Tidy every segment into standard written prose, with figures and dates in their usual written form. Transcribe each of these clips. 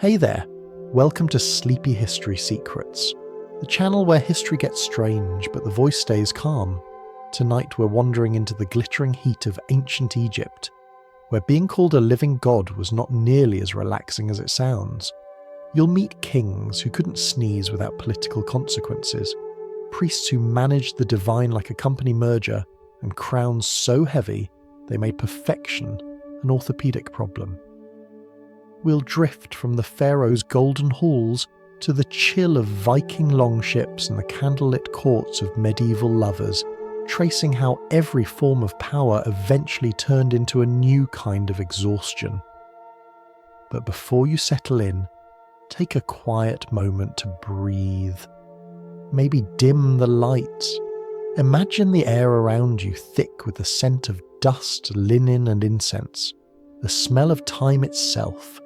Hey there, welcome to Sleepy History Secrets, the channel where history gets strange but the voice stays calm. Tonight we're wandering into the glittering heat of ancient Egypt, where being called a living god was not nearly as relaxing as it sounds. You'll meet kings who couldn't sneeze without political consequences, priests who managed the divine like a company merger, and crowns so heavy they made perfection an orthopedic problem. We'll drift from the Pharaoh's golden halls to the chill of Viking longships and the candlelit courts of medieval lovers, tracing how every form of power eventually turned into a new kind of exhaustion. But before you settle in, take a quiet moment to breathe. Maybe dim the lights. Imagine the air around you thick with the scent of dust, linen and incense, the smell of time itself.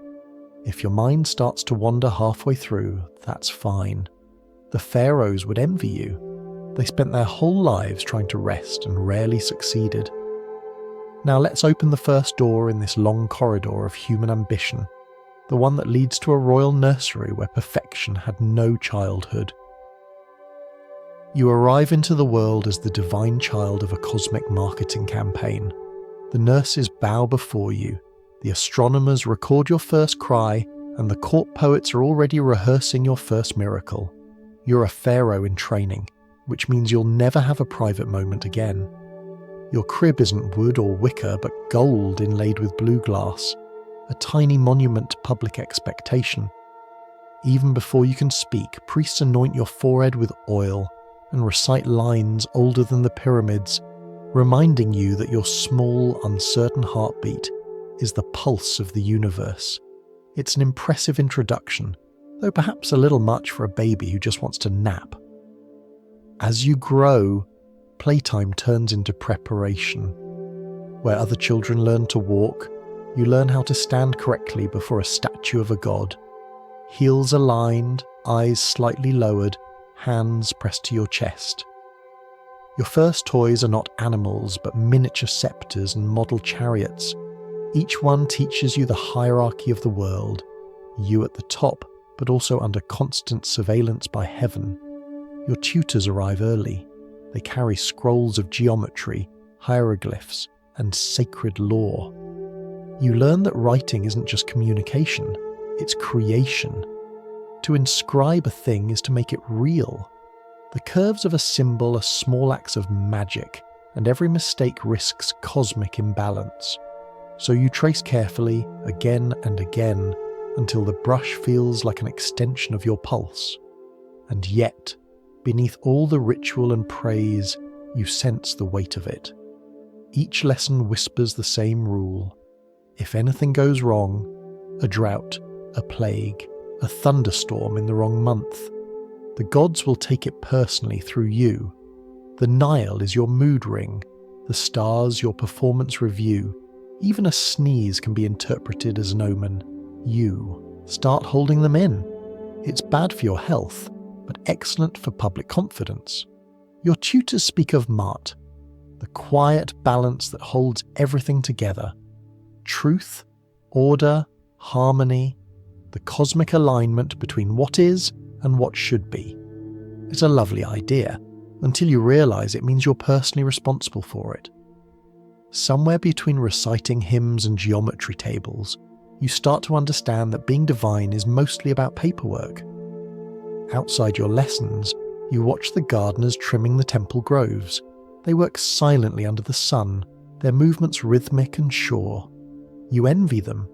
If your mind starts to wander halfway through, that's fine. The pharaohs would envy you. They spent their whole lives trying to rest and rarely succeeded. Now let's open the first door in this long corridor of human ambition, the one that leads to a royal nursery where perfection had no childhood. You arrive into the world as the divine child of a cosmic marketing campaign. The nurses bow before you, the astronomers record your first cry, and the court poets are already rehearsing your first miracle. You're a pharaoh in training, which means you'll never have a private moment again. Your crib isn't wood or wicker, but gold inlaid with blue glass, a tiny monument to public expectation. Even before you can speak, priests anoint your forehead with oil and recite lines older than the pyramids, reminding you that your small, uncertain heartbeat is the pulse of the universe. It's an impressive introduction, though perhaps a little much for a baby who just wants to nap. As you grow, playtime turns into preparation. Where other children learn to walk, you learn how to stand correctly before a statue of a god. Heels aligned, eyes slightly lowered, hands pressed to your chest. Your first toys are not animals, but miniature scepters and model chariots. Each one teaches you the hierarchy of the world, you at the top, but also under constant surveillance by heaven. Your tutors arrive early. They carry scrolls of geometry, hieroglyphs, and sacred lore. You learn that writing isn't just communication, it's creation. To inscribe a thing is to make it real. The curves of a symbol are small acts of magic, and every mistake risks cosmic imbalance. So you trace carefully, again and again, until the brush feels like an extension of your pulse. And yet, beneath all the ritual and praise, you sense the weight of it. Each lesson whispers the same rule. If anything goes wrong, a drought, a plague, a thunderstorm in the wrong month, the gods will take it personally through you. The Nile is your mood ring, the stars your performance review. Even a sneeze can be interpreted as an omen. You start holding them in. It's bad for your health, but excellent for public confidence. Your tutors speak of Mat, the quiet balance that holds everything together. Truth, order, harmony, the cosmic alignment between what is and what should be. It's a lovely idea, until you realise it means you're personally responsible for it. Somewhere between reciting hymns and geometry tables, you start to understand that being divine is mostly about paperwork. Outside your lessons, you watch the gardeners trimming the temple groves. They work silently under the sun, their movements rhythmic and sure. You envy them.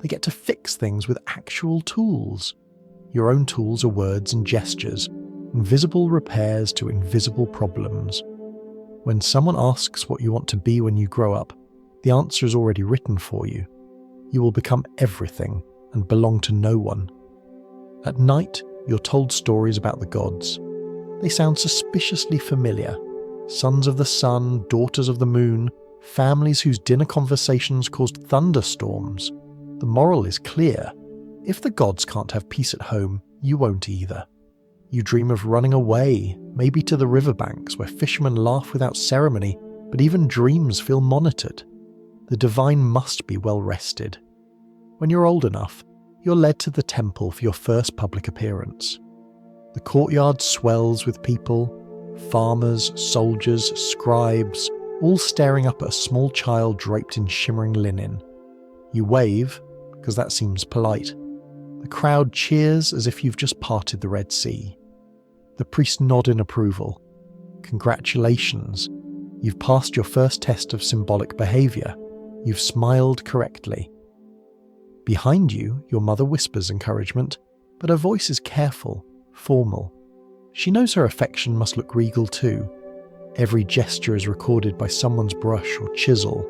They get to fix things with actual tools. Your own tools are words and gestures, invisible repairs to invisible problems. When someone asks what you want to be when you grow up, the answer is already written for you. You will become everything and belong to no one. At night, you're told stories about the gods. They sound suspiciously familiar. Sons of the sun, daughters of the moon, families whose dinner conversations caused thunderstorms. The moral is clear. If the gods can't have peace at home, you won't either. You dream of running away, maybe to the riverbanks where fishermen laugh without ceremony, but even dreams feel monitored. The divine must be well rested. When you're old enough, You're led to the temple for your first public appearance. The courtyard swells with people, farmers, soldiers, scribes, all staring up at a small child draped in shimmering linen. You wave, because that seems polite. The crowd cheers as if you've just parted the Red Sea. The priests nod in approval. Congratulations, you've passed your first test of symbolic behaviour. You've smiled correctly. Behind you, your mother whispers encouragement, but her voice is careful, formal. She knows her affection must look regal too. Every gesture is recorded by someone's brush or chisel.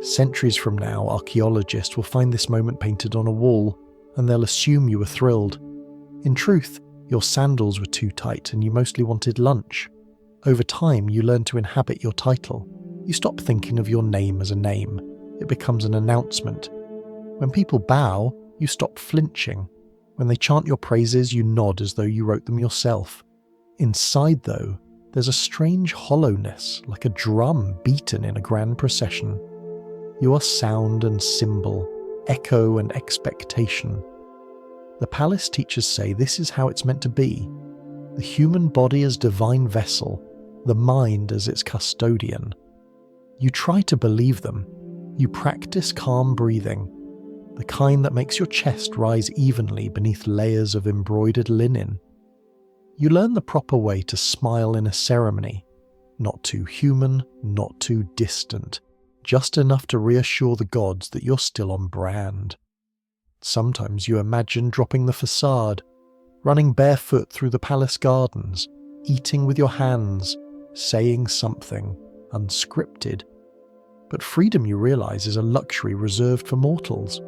Centuries from now, archaeologists will find this moment painted on a wall, and they'll assume you were thrilled. In truth, your sandals were too tight and you mostly wanted lunch. Over time, you learn to inhabit your title. You stop thinking of your name as a name. It becomes an announcement. When people bow, you stop flinching. When they chant your praises, you nod as though you wrote them yourself. Inside, though, there's a strange hollowness, like a drum beaten in a grand procession. You are sound and symbol, echo and expectation. The palace teachers say this is how it's meant to be. The human body as divine vessel, the mind as its custodian. You try to believe them. You practice calm breathing, the kind that makes your chest rise evenly beneath layers of embroidered linen. You learn the proper way to smile in a ceremony, not too human, not too distant, just enough to reassure the gods that you're still on brand. Sometimes you imagine dropping the facade, running barefoot through the palace gardens, eating with your hands, saying something, unscripted. But freedom, you realize, is a luxury reserved for mortals.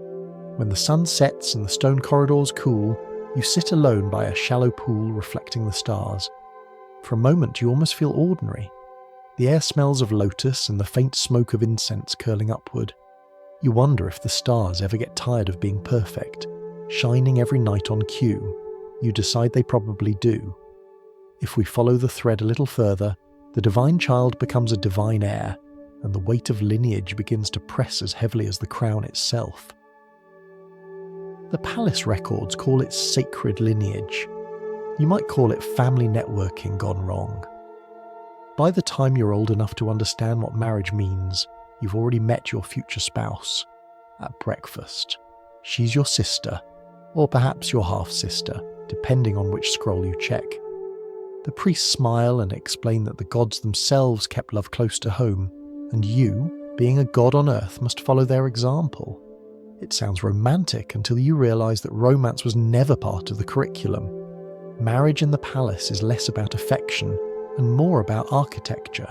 When the sun sets and the stone corridors cool, you sit alone by a shallow pool reflecting the stars. For a moment you almost feel ordinary. The air smells of lotus and the faint smoke of incense curling upward. You wonder if the stars ever get tired of being perfect, shining every night on cue. You decide they probably do. If we follow the thread a little further, the divine child becomes a divine heir, and the weight of lineage begins to press as heavily as the crown itself. The palace records call it sacred lineage. You might call it family networking gone wrong. By the time you're old enough to understand what marriage means, you've already met your future spouse. At breakfast. She's your sister, or perhaps your half-sister, depending on which scroll you check. The priests smile and explain that the gods themselves kept love close to home, and you, being a god on earth, must follow their example. It sounds romantic until you realise that romance was never part of the curriculum. Marriage in the palace is less about affection and more about architecture.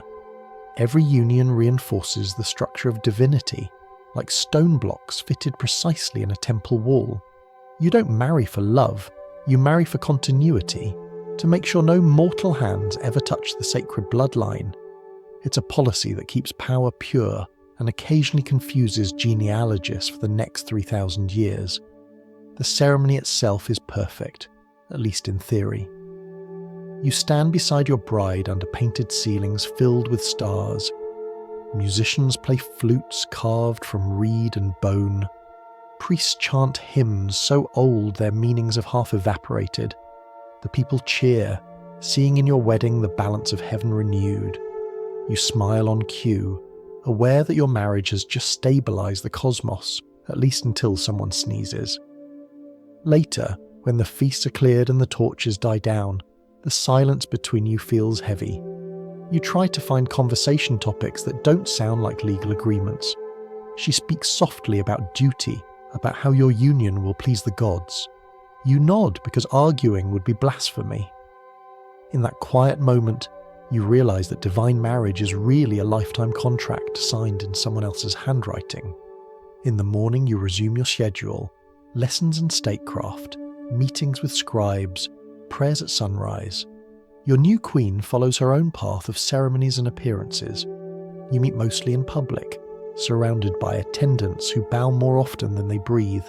Every union reinforces the structure of divinity, like stone blocks fitted precisely in a temple wall. You don't marry for love, you marry for continuity, to make sure no mortal hands ever touch the sacred bloodline. It's a policy that keeps power pure and occasionally confuses genealogists for the next 3,000 years. The ceremony itself is perfect, at least in theory. You stand beside your bride under painted ceilings filled with stars. Musicians play flutes carved from reed and bone. Priests chant hymns so old their meanings have half evaporated. The people cheer, seeing in your wedding the balance of heaven renewed. You smile on cue, aware that your marriage has just stabilised the cosmos, at least until someone sneezes. Later, when the feasts are cleared and the torches die down, the silence between you feels heavy. You try to find conversation topics that don't sound like legal agreements. She speaks softly about duty, about how your union will please the gods. You nod because arguing would be blasphemy. In that quiet moment, you realise that divine marriage is really a lifetime contract signed in someone else's handwriting. In the morning you resume your schedule, lessons in statecraft, meetings with scribes, prayers at sunrise. Your new queen follows her own path of ceremonies and appearances. You meet mostly in public, surrounded by attendants who bow more often than they breathe.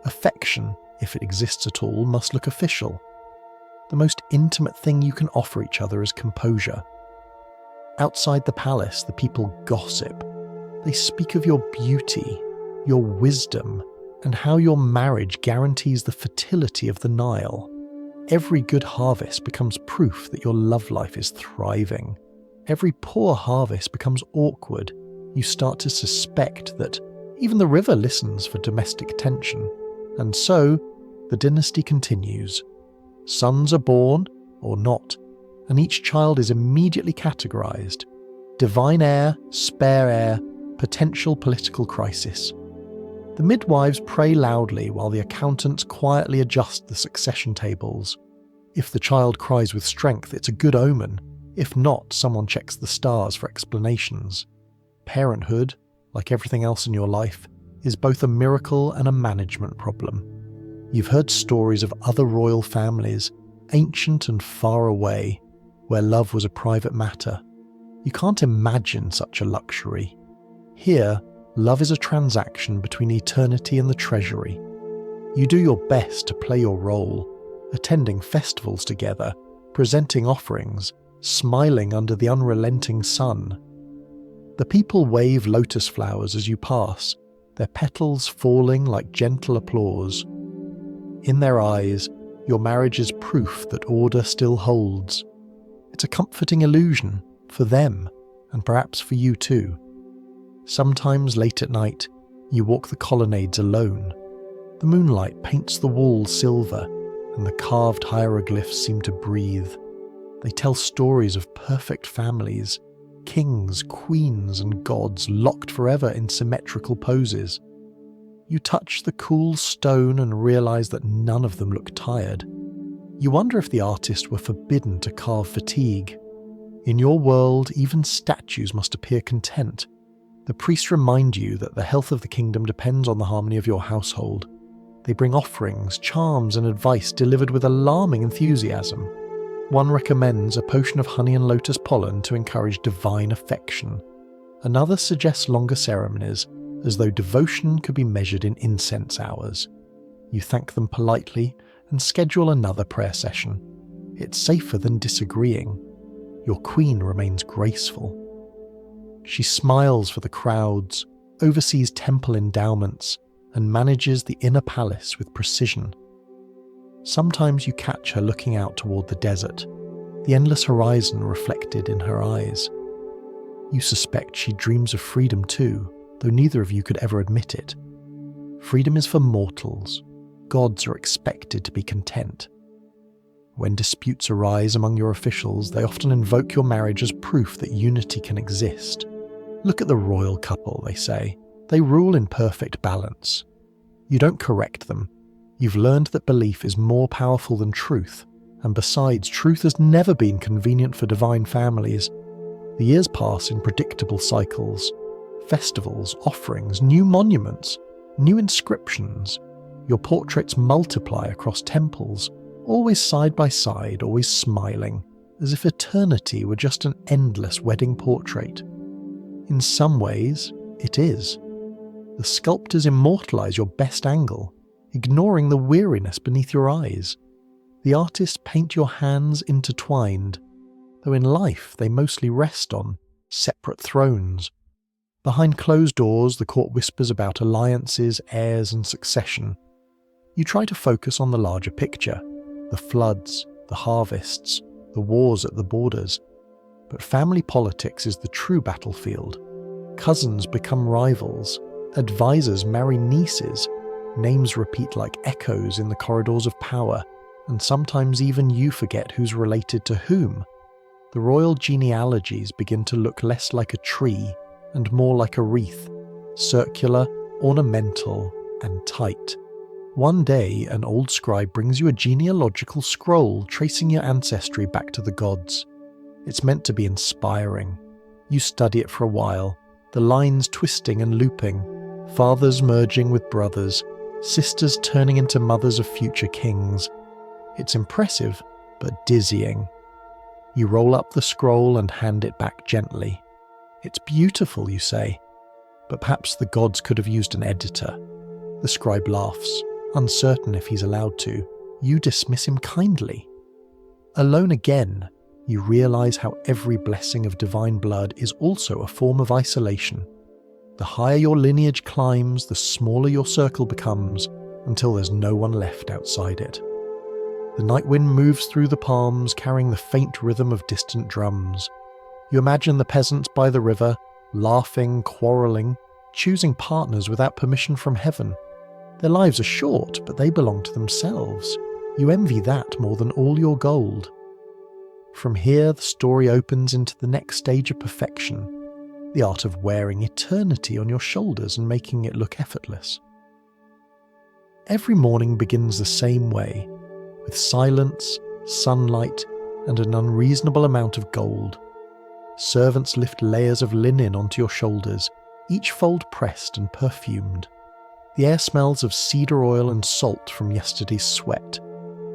Affection, if it exists at all, must look official. The most intimate thing you can offer each other is composure. Outside the palace, the people gossip. They speak of your beauty, your wisdom, and how your marriage guarantees the fertility of the Nile. Every good harvest becomes proof that your love life is thriving. Every poor harvest becomes awkward. You start to suspect that even the river listens for domestic tension. And so, the dynasty continues. Sons are born, or not, and each child is immediately categorized. Divine heir, spare heir, potential political crisis. The midwives pray loudly while the accountants quietly adjust the succession tables. If the child cries with strength, it's a good omen. If not, someone checks the stars for explanations. Parenthood, like everything else in your life, is both a miracle and a management problem. You've heard stories of other royal families, ancient and far away, where love was a private matter. You can't imagine such a luxury. Here, love is a transaction between eternity and the treasury. You do your best to play your role, attending festivals together, presenting offerings, smiling under the unrelenting sun. The people wave lotus flowers as you pass, their petals falling like gentle applause. In their eyes, your marriage is proof that order still holds. It's a comforting illusion, for them, and perhaps for you too. Sometimes late at night, you walk the colonnades alone. The moonlight paints the walls silver, and the carved hieroglyphs seem to breathe. They tell stories of perfect families, kings, queens, and gods locked forever in symmetrical poses. You touch the cool stone and realize that none of them look tired. You wonder if the artist were forbidden to carve fatigue. In your world, even statues must appear content. The priests remind you that the health of the kingdom depends on the harmony of your household. They bring offerings, charms, and advice delivered with alarming enthusiasm. One recommends a potion of honey and lotus pollen to encourage divine affection. Another suggests longer ceremonies, as though devotion could be measured in incense hours. You thank them politely and schedule another prayer session. It's safer than disagreeing. Your queen remains graceful. She smiles for the crowds, oversees temple endowments, and manages the inner palace with precision. Sometimes you catch her looking out toward the desert, the endless horizon reflected in her eyes. You suspect she dreams of freedom too, though neither of you could ever admit it. Freedom is for mortals. Gods are expected to be content. When disputes arise among your officials, they often invoke your marriage as proof that unity can exist. Look at the royal couple, they say. They rule in perfect balance. You don't correct them. You've learned that belief is more powerful than truth, and besides, truth has never been convenient for divine families. The years pass in predictable cycles. Festivals, offerings, new monuments, new inscriptions. Your portraits multiply across temples, always side by side, always smiling, as if eternity were just an endless wedding portrait. In some ways, it is. The sculptors immortalize your best angle, ignoring the weariness beneath your eyes. The artists paint your hands intertwined, though in life they mostly rest on separate thrones. Behind closed doors, the court whispers about alliances, heirs, and succession. You try to focus on the larger picture, the floods, the harvests, the wars at the borders. But family politics is the true battlefield. Cousins become rivals, advisors marry nieces, names repeat like echoes in the corridors of power, and sometimes even you forget who's related to whom. The royal genealogies begin to look less like a tree and more like a wreath, circular, ornamental, and tight. One day, an old scribe brings you a genealogical scroll tracing your ancestry back to the gods. It's meant to be inspiring. You study it for a while, the lines twisting and looping, fathers merging with brothers, sisters turning into mothers of future kings. It's impressive, but dizzying. You roll up the scroll and hand it back gently. It's beautiful, you say, but perhaps the gods could have used an editor. The scribe laughs, uncertain if he's allowed to. You dismiss him kindly. Alone again, you realize how every blessing of divine blood is also a form of isolation. The higher your lineage climbs, the smaller your circle becomes, until there's no one left outside it. The night wind moves through the palms, carrying the faint rhythm of distant drums. You imagine the peasants by the river, laughing, quarrelling, choosing partners without permission from heaven. Their lives are short, but they belong to themselves. You envy that more than all your gold. From here, the story opens into the next stage of perfection, the art of wearing eternity on your shoulders and making it look effortless. Every morning begins the same way, with silence, sunlight, and an unreasonable amount of gold. Servants lift layers of linen onto your shoulders, each fold pressed and perfumed. The air smells of cedar oil and salt from yesterday's sweat,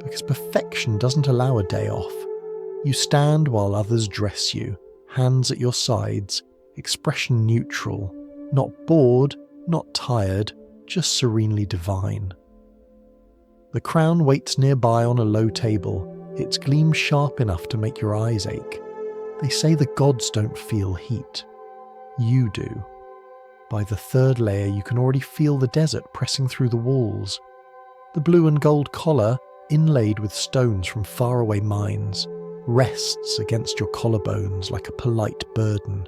because perfection doesn't allow a day off. You stand while others dress you, hands at your sides, expression neutral, not bored, not tired, just serenely divine. The crown waits nearby on a low table, its gleam sharp enough to make your eyes ache. They say the gods don't feel heat. You do. By the third layer you can already feel the desert pressing through the walls. The blue and gold collar, inlaid with stones from faraway mines, rests against your collarbones like a polite burden.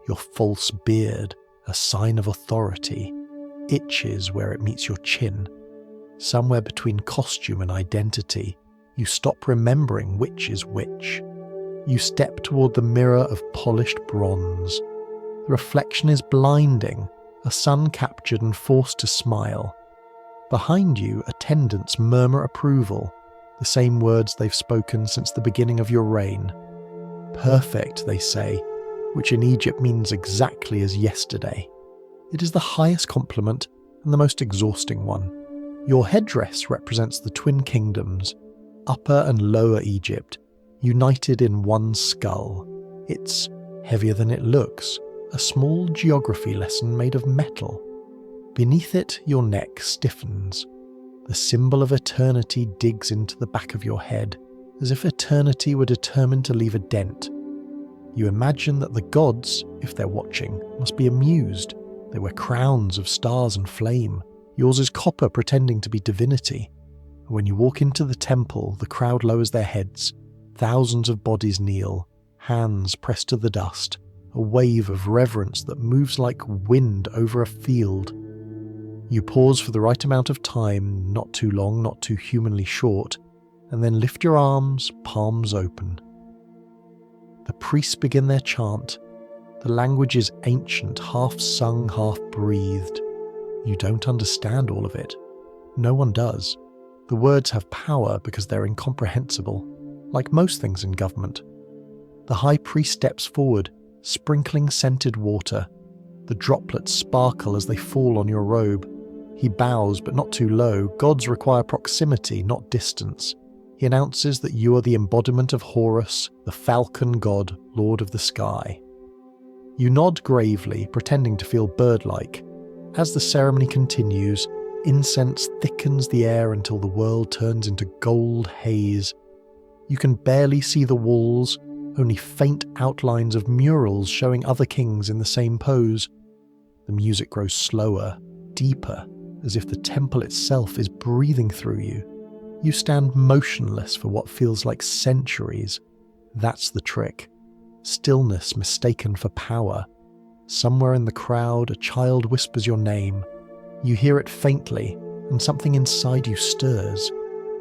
Your false beard, a sign of authority, itches where it meets your chin. Somewhere between costume and identity, you stop remembering which is which. You step toward the mirror of polished bronze. The reflection is blinding, a sun captured and forced to smile. Behind you, attendants murmur approval, the same words they've spoken since the beginning of your reign. Perfect, they say, which in Egypt means exactly as yesterday. It is the highest compliment and the most exhausting one. Your headdress represents the twin kingdoms, Upper and Lower Egypt, united in one skull. It's heavier than it looks, a small geography lesson made of metal. Beneath it, your neck stiffens. The symbol of eternity digs into the back of your head, as if eternity were determined to leave a dent. You imagine that the gods, if they're watching, must be amused. They wear crowns of stars and flame. Yours is copper pretending to be divinity. When you walk into the temple, the crowd lowers their heads. Thousands of bodies kneel, hands pressed to the dust, a wave of reverence that moves like wind over a field. You pause for the right amount of time, not too long, not too humanly short, and then lift your arms, palms open. The priests begin their chant. The language is ancient, half sung, half breathed. You don't understand all of it. No one does. The words have power because they're incomprehensible, like most things in government. The high priest steps forward, sprinkling scented water. The droplets sparkle as they fall on your robe. He bows, but not too low. Gods require proximity, not distance. He announces that you are the embodiment of Horus, the falcon god, lord of the sky. You nod gravely, pretending to feel bird-like. As the ceremony continues, incense thickens the air until the world turns into gold haze. You can barely see the walls, only faint outlines of murals showing other kings in the same pose. The music grows slower, deeper, as if the temple itself is breathing through you. You stand motionless for what feels like centuries. That's the trick. Stillness mistaken for power. Somewhere in the crowd, a child whispers your name. You hear it faintly, and something inside you stirs.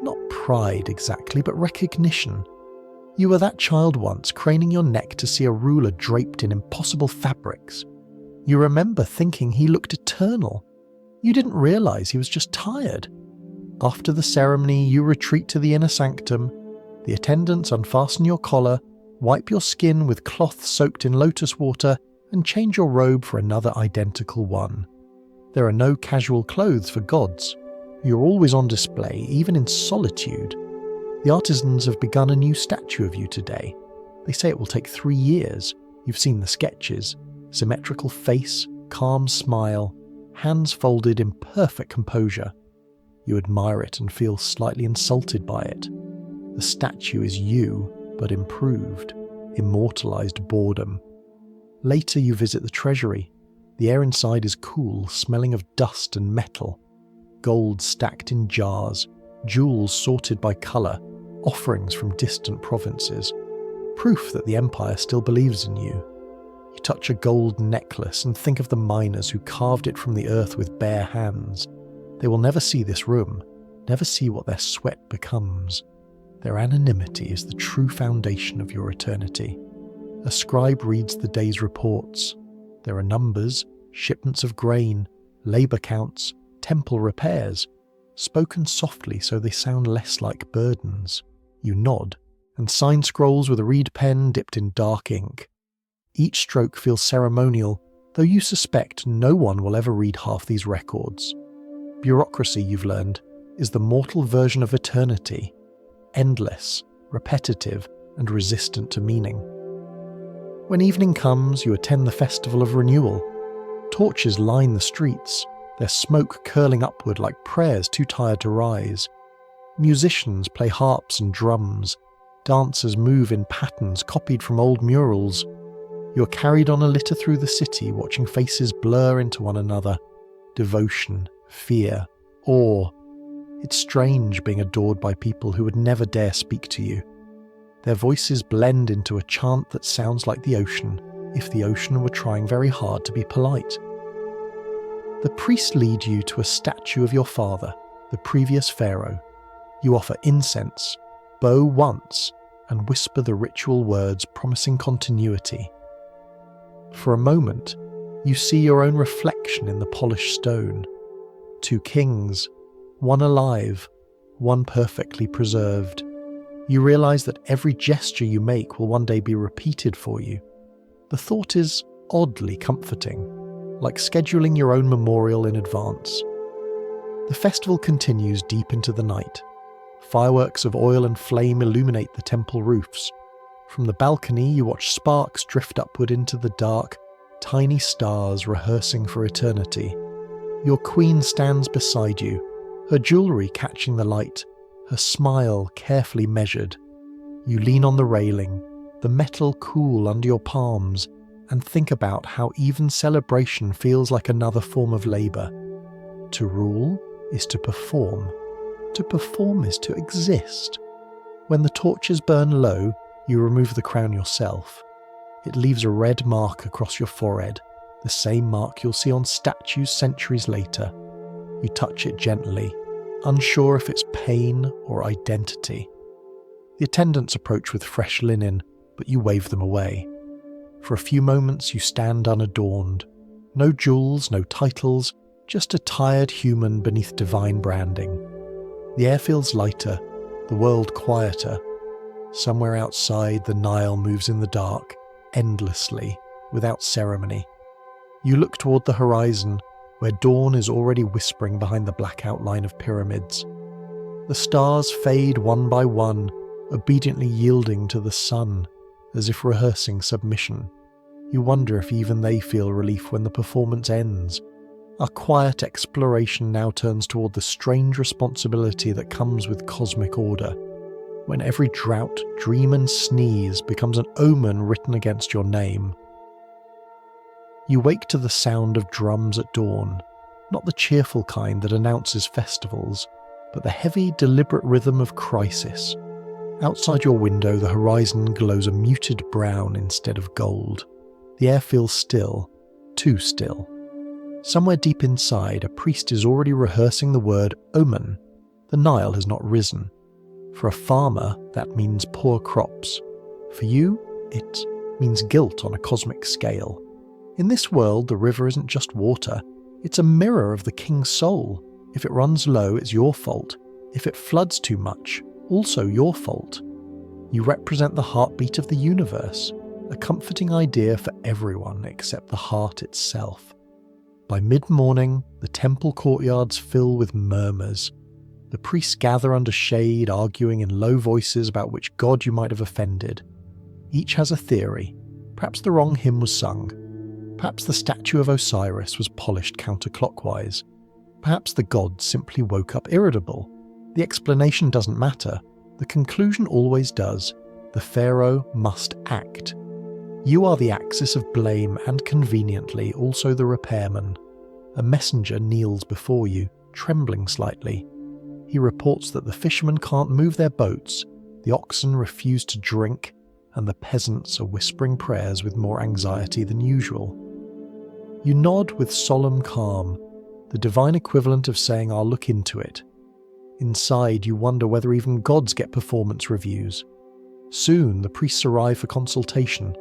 Not pride exactly, but recognition. You were that child once, craning your neck to see a ruler draped in impossible fabrics. You remember thinking he looked eternal. You didn't realize he was just tired. After the ceremony, you retreat to the inner sanctum. The attendants unfasten your collar, wipe your skin with cloth soaked in lotus water, and change your robe for another identical one. There are no casual clothes for gods. You're always on display, even in solitude. The artisans have begun a new statue of you today. They say it will take 3 years. You've seen the sketches. Symmetrical face, calm smile, hands folded in perfect composure. You admire it and feel slightly insulted by it. The statue is you, but improved, immortalized boredom. Later you visit the treasury. The air inside is cool, smelling of dust and metal. Gold stacked in jars, jewels sorted by colour, offerings from distant provinces. Proof that the Empire still believes in you. You touch a gold necklace and think of the miners who carved it from the earth with bare hands. They will never see this room, never see what their sweat becomes. Their anonymity is the true foundation of your eternity. A scribe reads the day's reports. There are numbers, shipments of grain, labour counts, temple repairs, spoken softly so they sound less like burdens. You nod, and sign scrolls with a reed pen dipped in dark ink. Each stroke feels ceremonial, though you suspect no one will ever read half these records. Bureaucracy, you've learned, is the mortal version of eternity, endless, repetitive, and resistant to meaning. When evening comes, you attend the festival of renewal. Torches line the streets, their smoke curling upward like prayers too tired to rise. Musicians play harps and drums. Dancers move in patterns copied from old murals. You are carried on a litter through the city, watching faces blur into one another. Devotion, fear, awe. It's strange being adored by people who would never dare speak to you. Their voices blend into a chant that sounds like the ocean, if the ocean were trying very hard to be polite. The priests lead you to a statue of your father, the previous pharaoh. You offer incense, bow once, and whisper the ritual words promising continuity. For a moment, you see your own reflection in the polished stone. 2 kings, one alive, one perfectly preserved. You realise that every gesture you make will one day be repeated for you. The thought is oddly comforting, like scheduling your own memorial in advance. The festival continues deep into the night. Fireworks of oil and flame illuminate the temple roofs. From the balcony, you watch sparks drift upward into the dark, tiny stars rehearsing for eternity. Your queen stands beside you, her jewellery catching the light, her smile carefully measured. You lean on the railing, the metal cool under your palms, and think about how even celebration feels like another form of labour. To rule is to perform. To perform is to exist. When the torches burn low, you remove the crown yourself. It leaves a red mark across your forehead, the same mark you'll see on statues centuries later. You touch it gently, unsure if it's pain or identity. The attendants approach with fresh linen, but you wave them away. For a few moments you stand unadorned. No jewels, no titles, just a tired human beneath divine branding. The air feels lighter, the world quieter. Somewhere outside, the Nile moves in the dark, endlessly, without ceremony. You look toward the horizon, where dawn is already whispering behind the black outline of pyramids. The stars fade one by one, obediently yielding to the sun, as if rehearsing submission. You wonder if even they feel relief when the performance ends. Our quiet exploration now turns toward the strange responsibility that comes with cosmic order, when every drought, dream and sneeze becomes an omen written against your name. You wake to the sound of drums at dawn, not the cheerful kind that announces festivals, but the heavy, deliberate rhythm of crisis. Outside your window, the horizon glows a muted brown instead of gold. The air feels still, too still. Somewhere deep inside, a priest is already rehearsing the word omen. The Nile has not risen. For a farmer, that means poor crops. For you, it means guilt on a cosmic scale. In this world, the river isn't just water. It's a mirror of the king's soul. If it runs low, it's your fault. If it floods too much, also your fault. You represent the heartbeat of the universe, a comforting idea for everyone except the heart itself. By mid-morning, the temple courtyards fill with murmurs. The priests gather under shade, arguing in low voices about which god you might have offended. Each has a theory. Perhaps the wrong hymn was sung. Perhaps the statue of Osiris was polished counterclockwise. Perhaps the god simply woke up irritable. The explanation doesn't matter. The conclusion always does. The pharaoh must act. You are the axis of blame and, conveniently, also the repairman. A messenger kneels before you, trembling slightly. He reports that the fishermen can't move their boats, the oxen refuse to drink, and the peasants are whispering prayers with more anxiety than usual. You nod with solemn calm, the divine equivalent of saying, "I'll look into it." Inside, you wonder whether even gods get performance reviews. Soon, the priests arrive for consultation.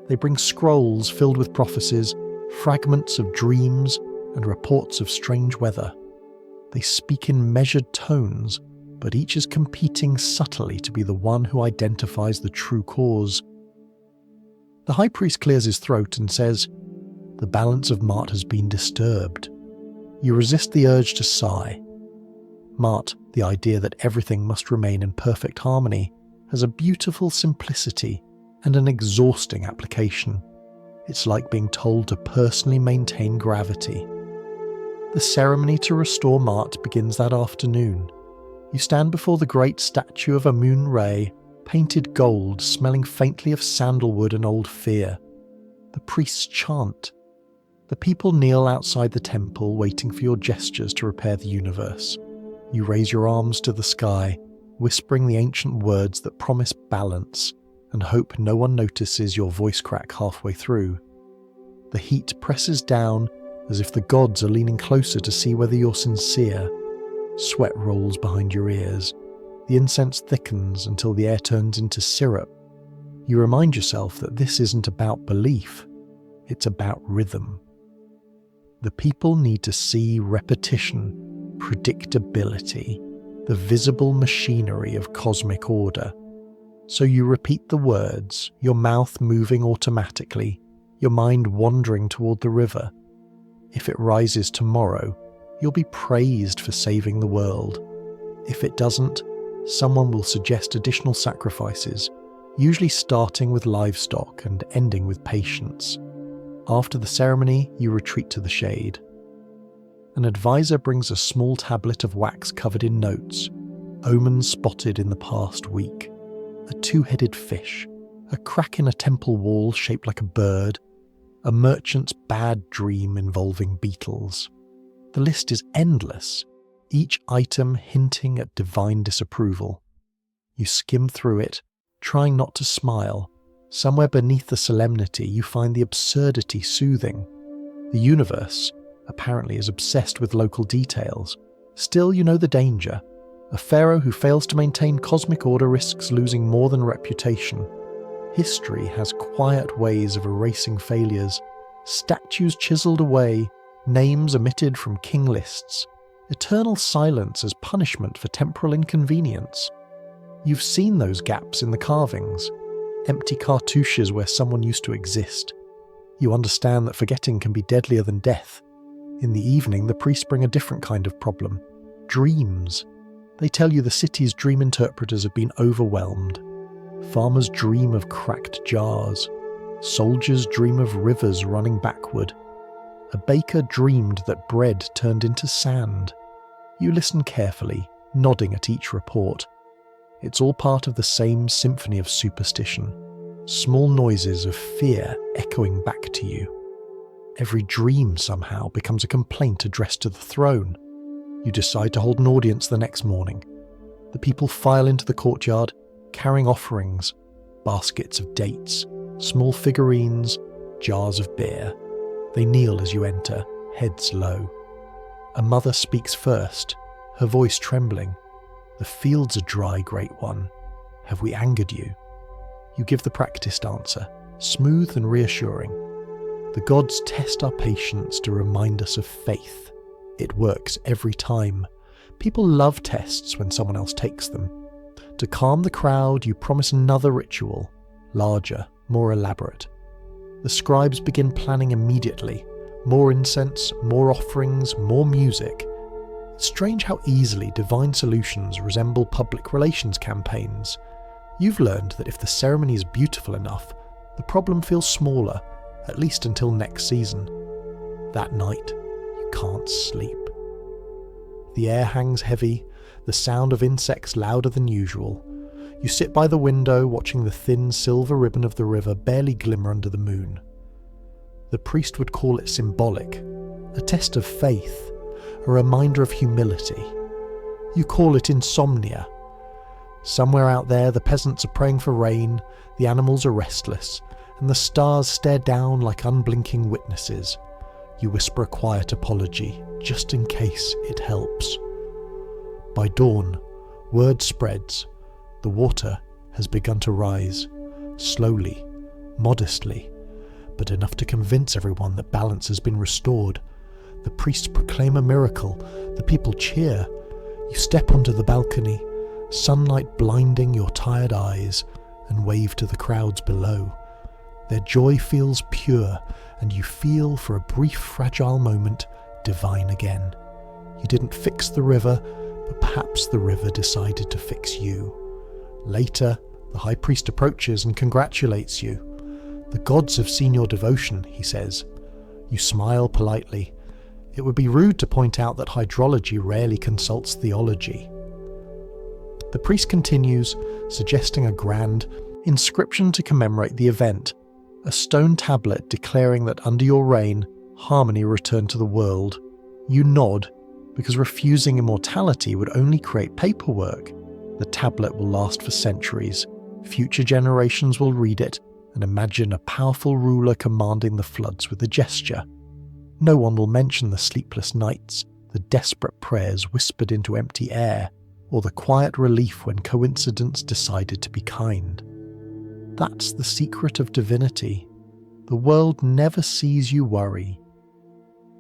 They bring scrolls filled with prophecies, fragments of dreams, and reports of strange weather. They speak in measured tones, but each is competing subtly to be the one who identifies the true cause. The high priest clears his throat and says, "The balance of Mart has been disturbed." You resist the urge to sigh. Mart, the idea that everything must remain in perfect harmony, has a beautiful simplicity and an exhausting application. It's like being told to personally maintain gravity. The ceremony to restore Mart begins that afternoon. You stand before the great statue of Amun-Re, painted gold, smelling faintly of sandalwood and old fear. The priests chant. The people kneel outside the temple, waiting for your gestures to repair the universe. You raise your arms to the sky, whispering the ancient words that promise balance, and hope no one notices your voice crack halfway through. The heat presses down as if the gods are leaning closer to see whether you're sincere. Sweat rolls behind your ears. The incense thickens until the air turns into syrup. You remind yourself that this isn't about belief, it's about rhythm. The people need to see repetition, predictability, the visible machinery of cosmic order. So you repeat the words, your mouth moving automatically, your mind wandering toward the river. If it rises tomorrow, you'll be praised for saving the world. If it doesn't, someone will suggest additional sacrifices, usually starting with livestock and ending with patience. After the ceremony, you retreat to the shade. An advisor brings a small tablet of wax covered in notes, omens spotted in the past week. A two-headed fish, a crack in a temple wall shaped like a bird, a merchant's bad dream involving beetles. The list is endless, each item hinting at divine disapproval. You skim through it, trying not to smile. Somewhere beneath the solemnity, you find the absurdity soothing. The universe, apparently, is obsessed with local details. Still, you know the danger. A pharaoh who fails to maintain cosmic order risks losing more than reputation. History has quiet ways of erasing failures. Statues chiseled away, names omitted from king lists. Eternal silence as punishment for temporal inconvenience. You've seen those gaps in the carvings. Empty cartouches where someone used to exist. You understand that forgetting can be deadlier than death. In the evening, the priests bring a different kind of problem. Dreams. They tell you the city's dream interpreters have been overwhelmed. Farmers dream of cracked jars. Soldiers dream of rivers running backward. A baker dreamed that bread turned into sand. You listen carefully, nodding at each report. It's all part of the same symphony of superstition. Small noises of fear echoing back to you. Every dream somehow becomes a complaint addressed to the throne. You decide to hold an audience the next morning. The people file into the courtyard, carrying offerings, baskets of dates, small figurines, jars of beer. They kneel as you enter, heads low. A mother speaks first, her voice trembling. "The fields are dry, Great One. Have we angered you?" You give the practiced answer, smooth and reassuring. The gods test our patience to remind us of faith. It works every time. People love tests when someone else takes them. To calm the crowd, you promise another ritual, larger, more elaborate. The scribes begin planning immediately. More incense, more offerings, more music. It's strange how easily divine solutions resemble public relations campaigns. You've learned that if the ceremony is beautiful enough, the problem feels smaller, at least until next season. That night, you can't sleep. The air hangs heavy, the sound of insects louder than usual. You sit by the window watching the thin silver ribbon of the river barely glimmer under the moon. The priest would call it symbolic, a test of faith, a reminder of humility. You call it insomnia. Somewhere out there the peasants are praying for rain, the animals are restless, and the stars stare down like unblinking witnesses. You whisper a quiet apology, just in case it helps. By dawn, word spreads. The water has begun to rise, slowly, modestly, but enough to convince everyone that balance has been restored. The priests proclaim a miracle. The people cheer. You step onto the balcony, sunlight blinding your tired eyes, and wave to the crowds below. Their joy feels pure, and you feel for a brief, fragile moment divine again. You didn't fix the river, but perhaps the river decided to fix you. Later, the high priest approaches and congratulates you. The gods have seen your devotion, he says. You smile politely. It would be rude to point out that hydrology rarely consults theology. The priest continues, suggesting a grand inscription to commemorate the event, a stone tablet declaring that under your reign, harmony returned to the world. You nod, because refusing immortality would only create paperwork. The tablet will last for centuries. Future generations will read it and imagine a powerful ruler commanding the floods with a gesture. No one will mention the sleepless nights, the desperate prayers whispered into empty air, or the quiet relief when coincidence decided to be kind. That's the secret of divinity. The world never sees you worry.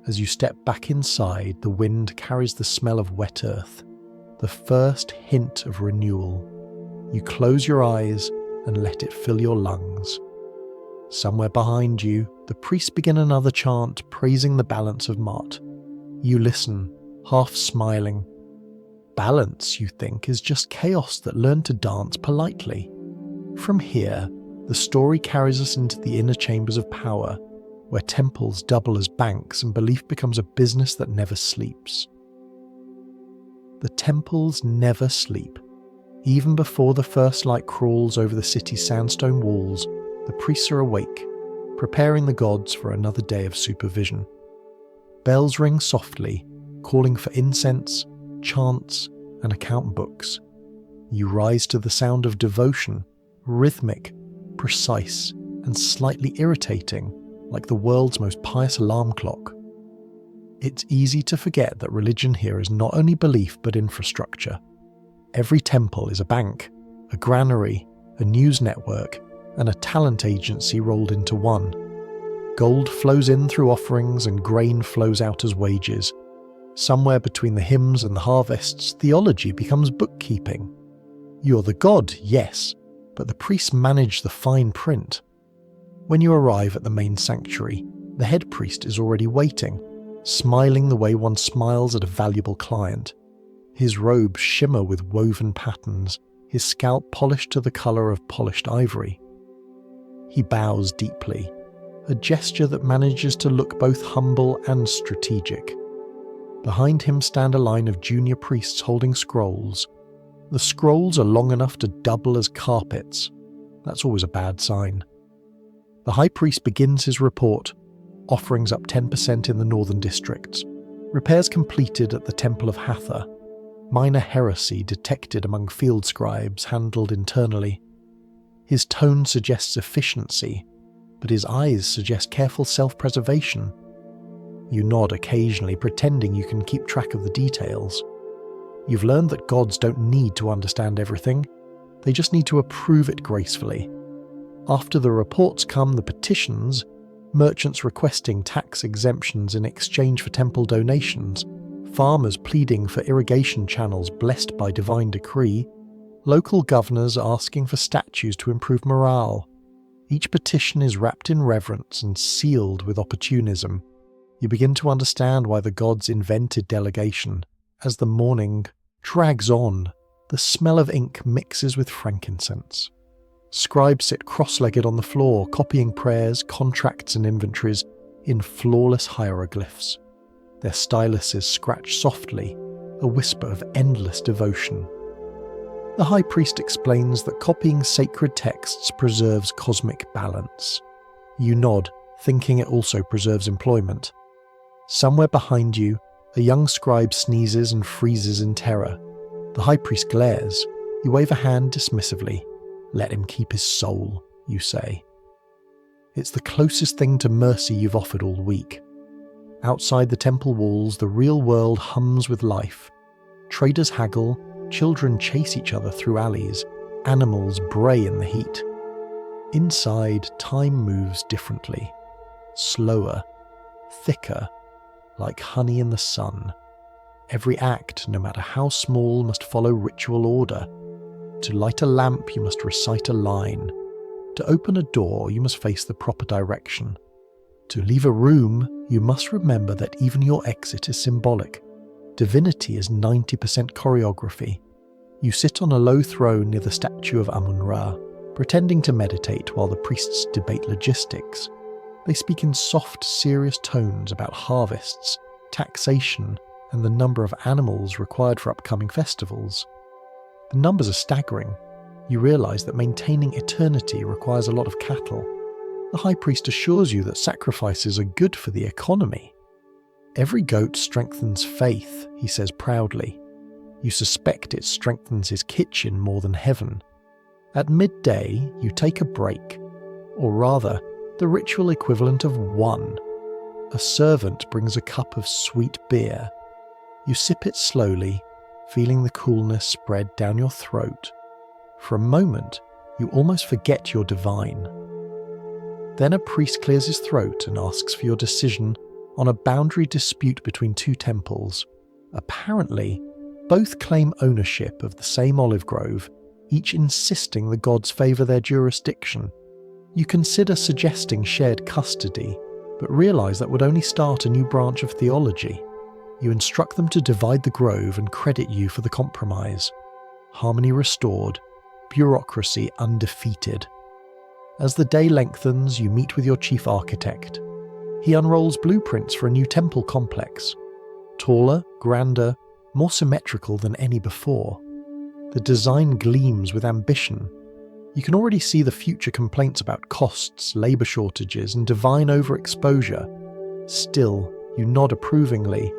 As you step back inside, the wind carries the smell of wet earth, the first hint of renewal. You close your eyes and let it fill your lungs. Somewhere behind you, the priests begin another chant praising the balance of Mot. You listen, half smiling. Balance, you think, is just chaos that learned to dance politely. From here, the story carries us into the inner chambers of power, where temples double as banks and belief becomes a business that never sleeps. The temples never sleep. Even before the first light crawls over the city's sandstone walls, the priests are awake, preparing the gods for another day of supervision. Bells ring softly, calling for incense, chants, and account books. You rise to the sound of devotion, rhythmic, precise, and slightly irritating, like the world's most pious alarm clock. It's easy to forget that religion here is not only belief but infrastructure. Every temple is a bank, a granary, a news network, and a talent agency rolled into one. Gold flows in through offerings and grain flows out as wages. Somewhere between the hymns and the harvests, theology becomes bookkeeping. You're the god, yes, but the priests manage the fine print. When you arrive at the main sanctuary, the head priest is already waiting, smiling the way one smiles at a valuable client. His robes shimmer with woven patterns, his scalp polished to the colour of polished ivory. He bows deeply, a gesture that manages to look both humble and strategic. Behind him stand a line of junior priests holding scrolls. The scrolls are long enough to double as carpets. That's always a bad sign. The high priest begins his report, offerings up 10% in the northern districts, repairs completed at the Temple of Hathor, minor heresy detected among field scribes handled internally. His tone suggests efficiency, but his eyes suggest careful self-preservation. You nod occasionally, pretending you can keep track of the details. You've learned that gods don't need to understand everything, they just need to approve it gracefully. After the reports come the petitions, merchants requesting tax exemptions in exchange for temple donations, farmers pleading for irrigation channels blessed by divine decree, local governors asking for statues to improve morale. Each petition is wrapped in reverence and sealed with opportunism. You begin to understand why the gods invented delegation. As the morning drags on, the smell of ink mixes with frankincense. Scribes sit cross-legged on the floor, copying prayers, contracts and inventories in flawless hieroglyphs. Their styluses scratch softly, a whisper of endless devotion. The high priest explains that copying sacred texts preserves cosmic balance. You nod, thinking it also preserves employment. Somewhere behind you, a young scribe sneezes and freezes in terror. The high priest glares. You wave a hand dismissively. Let him keep his soul, you say. It's the closest thing to mercy you've offered all week. Outside the temple walls, the real world hums with life. Traders haggle, children chase each other through alleys, animals bray in the heat. Inside, time moves differently. Slower, thicker, like honey in the sun. Every act, no matter how small, must follow ritual order. To light a lamp, you must recite a line. To open a door, you must face the proper direction. To leave a room, you must remember that even your exit is symbolic. Divinity is 90% choreography. You sit on a low throne near the statue of Amun-Ra, pretending to meditate while the priests debate logistics. They speak in soft, serious tones about harvests, taxation, and the number of animals required for upcoming festivals. The numbers are staggering. You realize that maintaining eternity requires a lot of cattle. The high priest assures you that sacrifices are good for the economy. Every goat strengthens faith, he says proudly. You suspect it strengthens his kitchen more than heaven. At midday, you take a break, or rather, the ritual equivalent of one. A servant brings a cup of sweet beer. You sip it slowly, feeling the coolness spread down your throat. For a moment, you almost forget you're divine. Then a priest clears his throat and asks for your decision on a boundary dispute between two temples. Apparently, both claim ownership of the same olive grove, each insisting the gods favour their jurisdiction. You consider suggesting shared custody, but realise that would only start a new branch of theology. You instruct them to divide the grove and credit you for the compromise. Harmony restored, bureaucracy undefeated. As the day lengthens, you meet with your chief architect. He unrolls blueprints for a new temple complex. Taller, grander, more symmetrical than any before. The design gleams with ambition. You can already see the future complaints about costs, labour shortages, and divine overexposure. Still, you nod approvingly.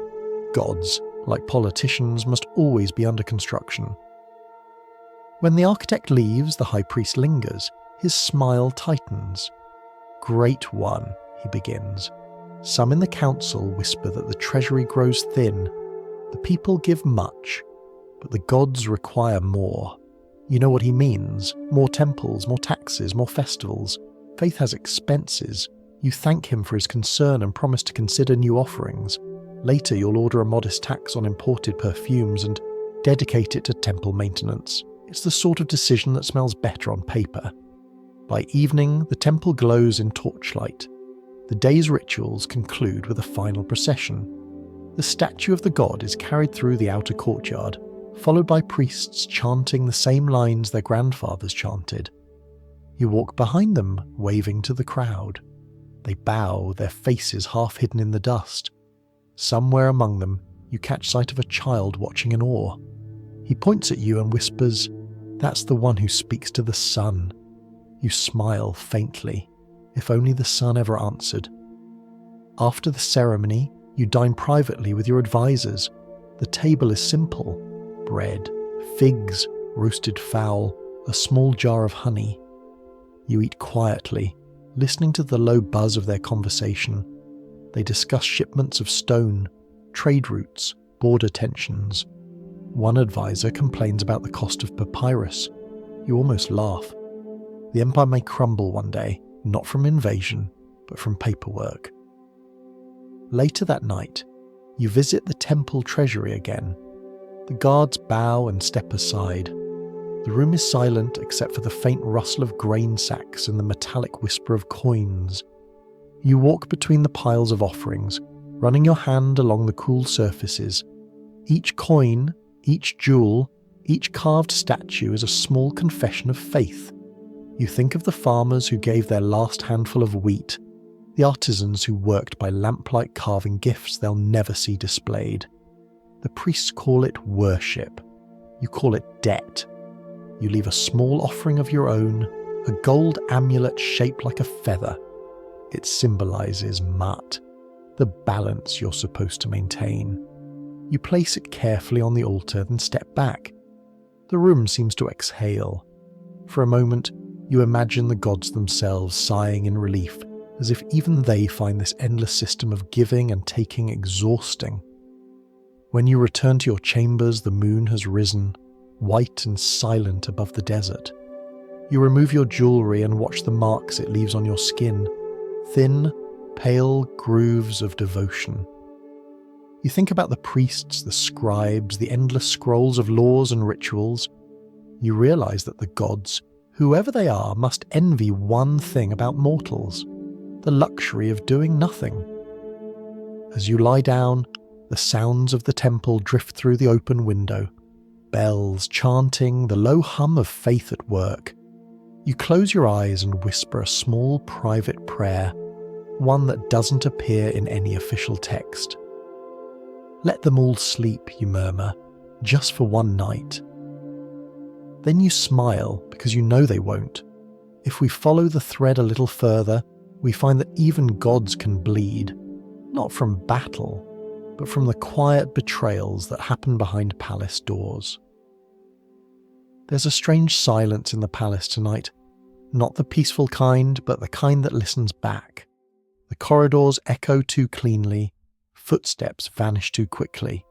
Gods, like politicians, must always be under construction. When the architect leaves, the high priest lingers. His smile tightens. "Great one," he begins. "Some in the council whisper that the treasury grows thin. The people give much, but the gods require more." You know what he means. More temples, more taxes, more festivals. Faith has expenses. You thank him for his concern and promise to consider new offerings. Later you'll order a modest tax on imported perfumes and dedicate it to temple maintenance. It's the sort of decision that smells better on paper. By evening, the temple glows in torchlight. The day's rituals conclude with a final procession. The statue of the god is carried through the outer courtyard, followed by priests chanting the same lines their grandfathers chanted. You walk behind them, waving to the crowd. They bow, their faces half hidden in the dust. Somewhere among them, you catch sight of a child watching in awe. He points at you and whispers, "That's the one who speaks to the sun." You smile faintly, if only the sun ever answered. After the ceremony, you dine privately with your advisors. The table is simple. Bread, figs, roasted fowl, a small jar of honey. You eat quietly, listening to the low buzz of their conversation. They discuss shipments of stone, trade routes, border tensions. One advisor complains about the cost of papyrus. You almost laugh. The empire may crumble one day, not from invasion, but from paperwork. Later that night, you visit the temple treasury again. The guards bow and step aside. The room is silent except for the faint rustle of grain sacks and the metallic whisper of coins. You walk between the piles of offerings, running your hand along the cool surfaces. Each coin, each jewel, each carved statue is a small confession of faith. You think of the farmers who gave their last handful of wheat, the artisans who worked by lamplight carving gifts they'll never see displayed. The priests call it worship. You call it debt. You leave a small offering of your own, a gold amulet shaped like a feather. It symbolizes Ma'at, the balance you're supposed to maintain. You place it carefully on the altar, then step back. The room seems to exhale. For a moment, you imagine the gods themselves sighing in relief, as if even they find this endless system of giving and taking exhausting. When you return to your chambers, the moon has risen, white and silent above the desert. You remove your jewellery and watch the marks it leaves on your skin, thin, pale grooves of devotion. You think about the priests, the scribes, the endless scrolls of laws and rituals. You realise that the gods, whoever they are, must envy one thing about mortals: the luxury of doing nothing. As you lie down, the sounds of the temple drift through the open window. Bells chanting, the low hum of faith at work. You close your eyes and whisper a small private prayer, one that doesn't appear in any official text. Let them all sleep, you murmur, just for one night. Then you smile because you know they won't. If we follow the thread a little further, we find that even gods can bleed, not from battle, but from the quiet betrayals that happen behind palace doors. There's a strange silence in the palace tonight, not the peaceful kind, but the kind that listens back. The corridors echo too cleanly, footsteps vanish too quickly.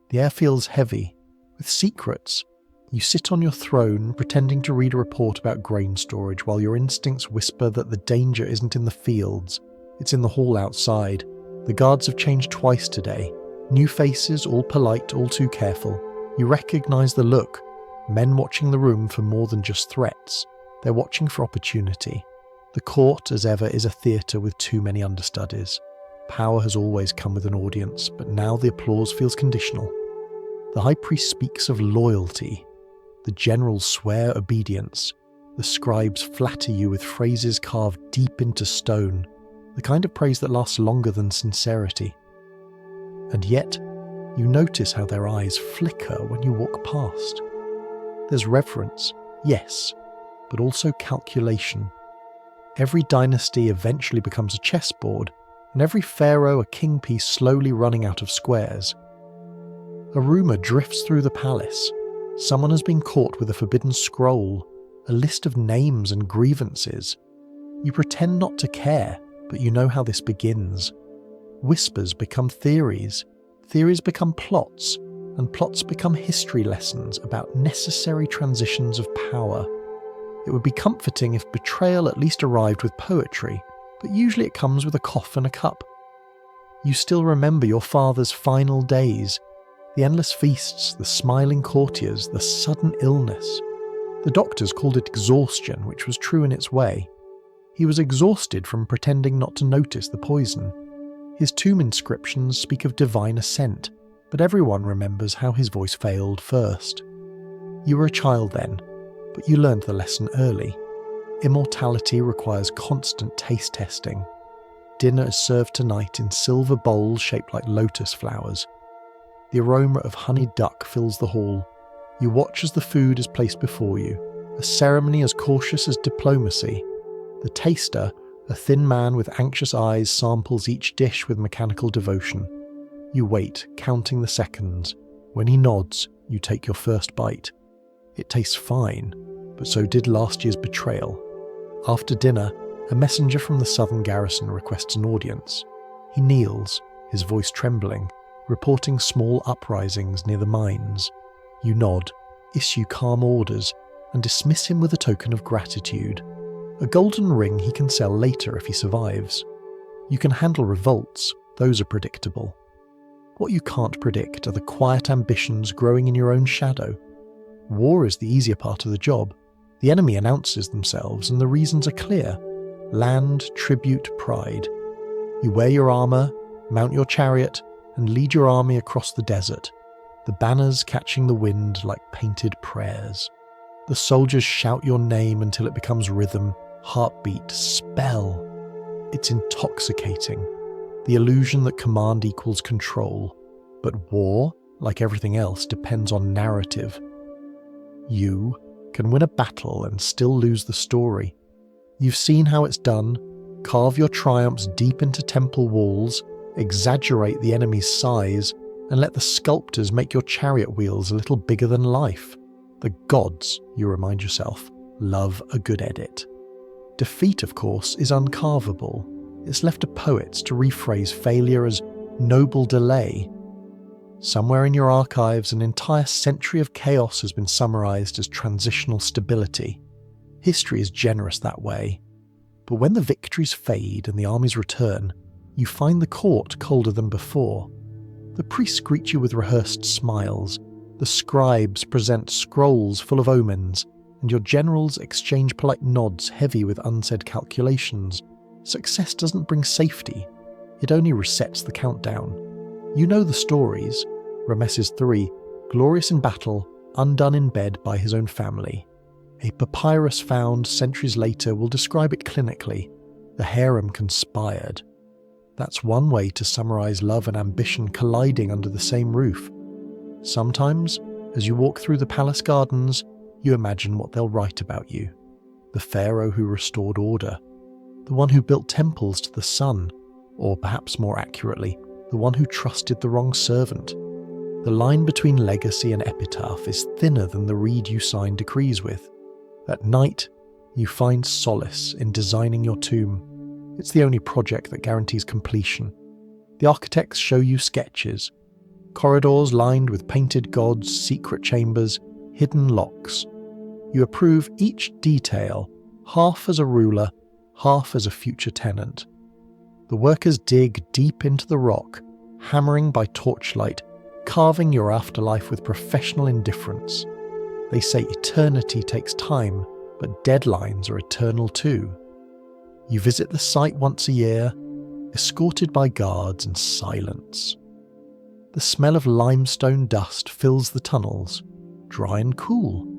The air feels heavy, with secrets. You sit on your throne, pretending to read a report about grain storage, while your instincts whisper that the danger isn't in the fields, it's in the hall outside. The guards have changed twice today. New faces, all polite, all too careful. You recognise the look. Men watching the room for more than just threats. They're watching for opportunity. The court, as ever, is a theatre with too many understudies. Power has always come with an audience, but now the applause feels conditional. The high priest speaks of loyalty. The generals swear obedience. The scribes flatter you with phrases carved deep into stone, the kind of praise that lasts longer than sincerity. And yet, you notice how their eyes flicker when you walk past. There's reverence, yes, but also calculation. Every dynasty eventually becomes a chessboard, and every pharaoh a king piece slowly running out of squares. A rumour drifts through the palace. Someone has been caught with a forbidden scroll, a list of names and grievances. You pretend not to care, but you know how this begins. Whispers become theories, theories become plots, and plots become history lessons about necessary transitions of power. It would be comforting if betrayal at least arrived with poetry, but usually it comes with a cough and a cup. You still remember your father's final days, the endless feasts, the smiling courtiers, the sudden illness. The doctors called it exhaustion, which was true in its way. He was exhausted from pretending not to notice the poison. His tomb inscriptions speak of divine ascent, but everyone remembers how his voice failed first. You were a child then, but you learned the lesson early. Immortality requires constant taste testing. Dinner is served tonight in silver bowls shaped like lotus flowers. The aroma of honeyed duck fills the hall. You watch as the food is placed before you, a ceremony as cautious as diplomacy. The taster, a thin man with anxious eyes, samples each dish with mechanical devotion. You wait, counting the seconds. When he nods, you take your first bite. It tastes fine, but so did last year's betrayal. After dinner, a messenger from the southern garrison requests an audience. He kneels, his voice trembling, reporting small uprisings near the mines. You nod, issue calm orders, and dismiss him with a token of gratitude. A golden ring he can sell later if he survives. You can handle revolts, those are predictable. What you can't predict are the quiet ambitions growing in your own shadow. War is the easier part of the job. The enemy announces themselves and the reasons are clear. Land, tribute, pride. You wear your armour, mount your chariot, and lead your army across the desert, the banners catching the wind like painted prayers. The soldiers shout your name until it becomes rhythm, heartbeat, spell. It's intoxicating. The illusion that command equals control. But war, like everything else, depends on narrative. You, can win a battle and still lose the story. You've seen how it's done: carve your triumphs deep into temple walls, exaggerate the enemy's size, and let the sculptors make your chariot wheels a little bigger than life. The gods, you remind yourself, love a good edit. Defeat, of course, is uncarvable. It's left to poets to rephrase failure as noble delay. Somewhere in your archives, an entire century of chaos has been summarized as transitional stability. History is generous that way. But when the victories fade and the armies return, you find the court colder than before. The priests greet you with rehearsed smiles, the scribes present scrolls full of omens, and your generals exchange polite nods heavy with unsaid calculations. Success doesn't bring safety, it only resets the countdown. You know the stories: Rameses III, glorious in battle, undone in bed by his own family. A papyrus found centuries later will describe it clinically: the harem conspired. That's one way to summarize love and ambition colliding under the same roof. Sometimes, as you walk through the palace gardens, you imagine what they'll write about you. The pharaoh who restored order, the one who built temples to the sun, or perhaps more accurately, the one who trusted the wrong servant. The line between legacy and epitaph is thinner than the reed you sign decrees with. At night, you find solace in designing your tomb. It's the only project that guarantees completion. The architects show you sketches: corridors lined with painted gods, secret chambers, hidden locks. You approve each detail, half as a ruler, half as a future tenant. The workers dig deep into the rock, hammering by torchlight, carving your afterlife with professional indifference. They say eternity takes time, but deadlines are eternal too. You visit the site once a year, escorted by guards and silence. The smell of limestone dust fills the tunnels, dry and cool.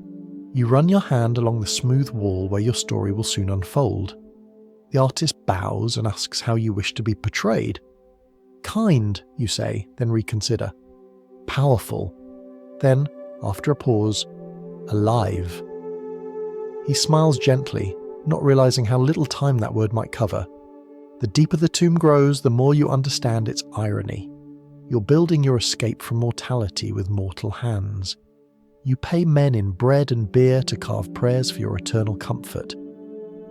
You run your hand along the smooth wall where your story will soon unfold. The artist bows and asks how you wish to be portrayed. Kind, you say, then reconsider. Powerful. Then, after a pause, alive. He smiles gently, not realizing how little time that word might cover. The deeper the tomb grows, the more you understand its irony. You're building your escape from mortality with mortal hands. You pay men in bread and beer to carve prayers for your eternal comfort.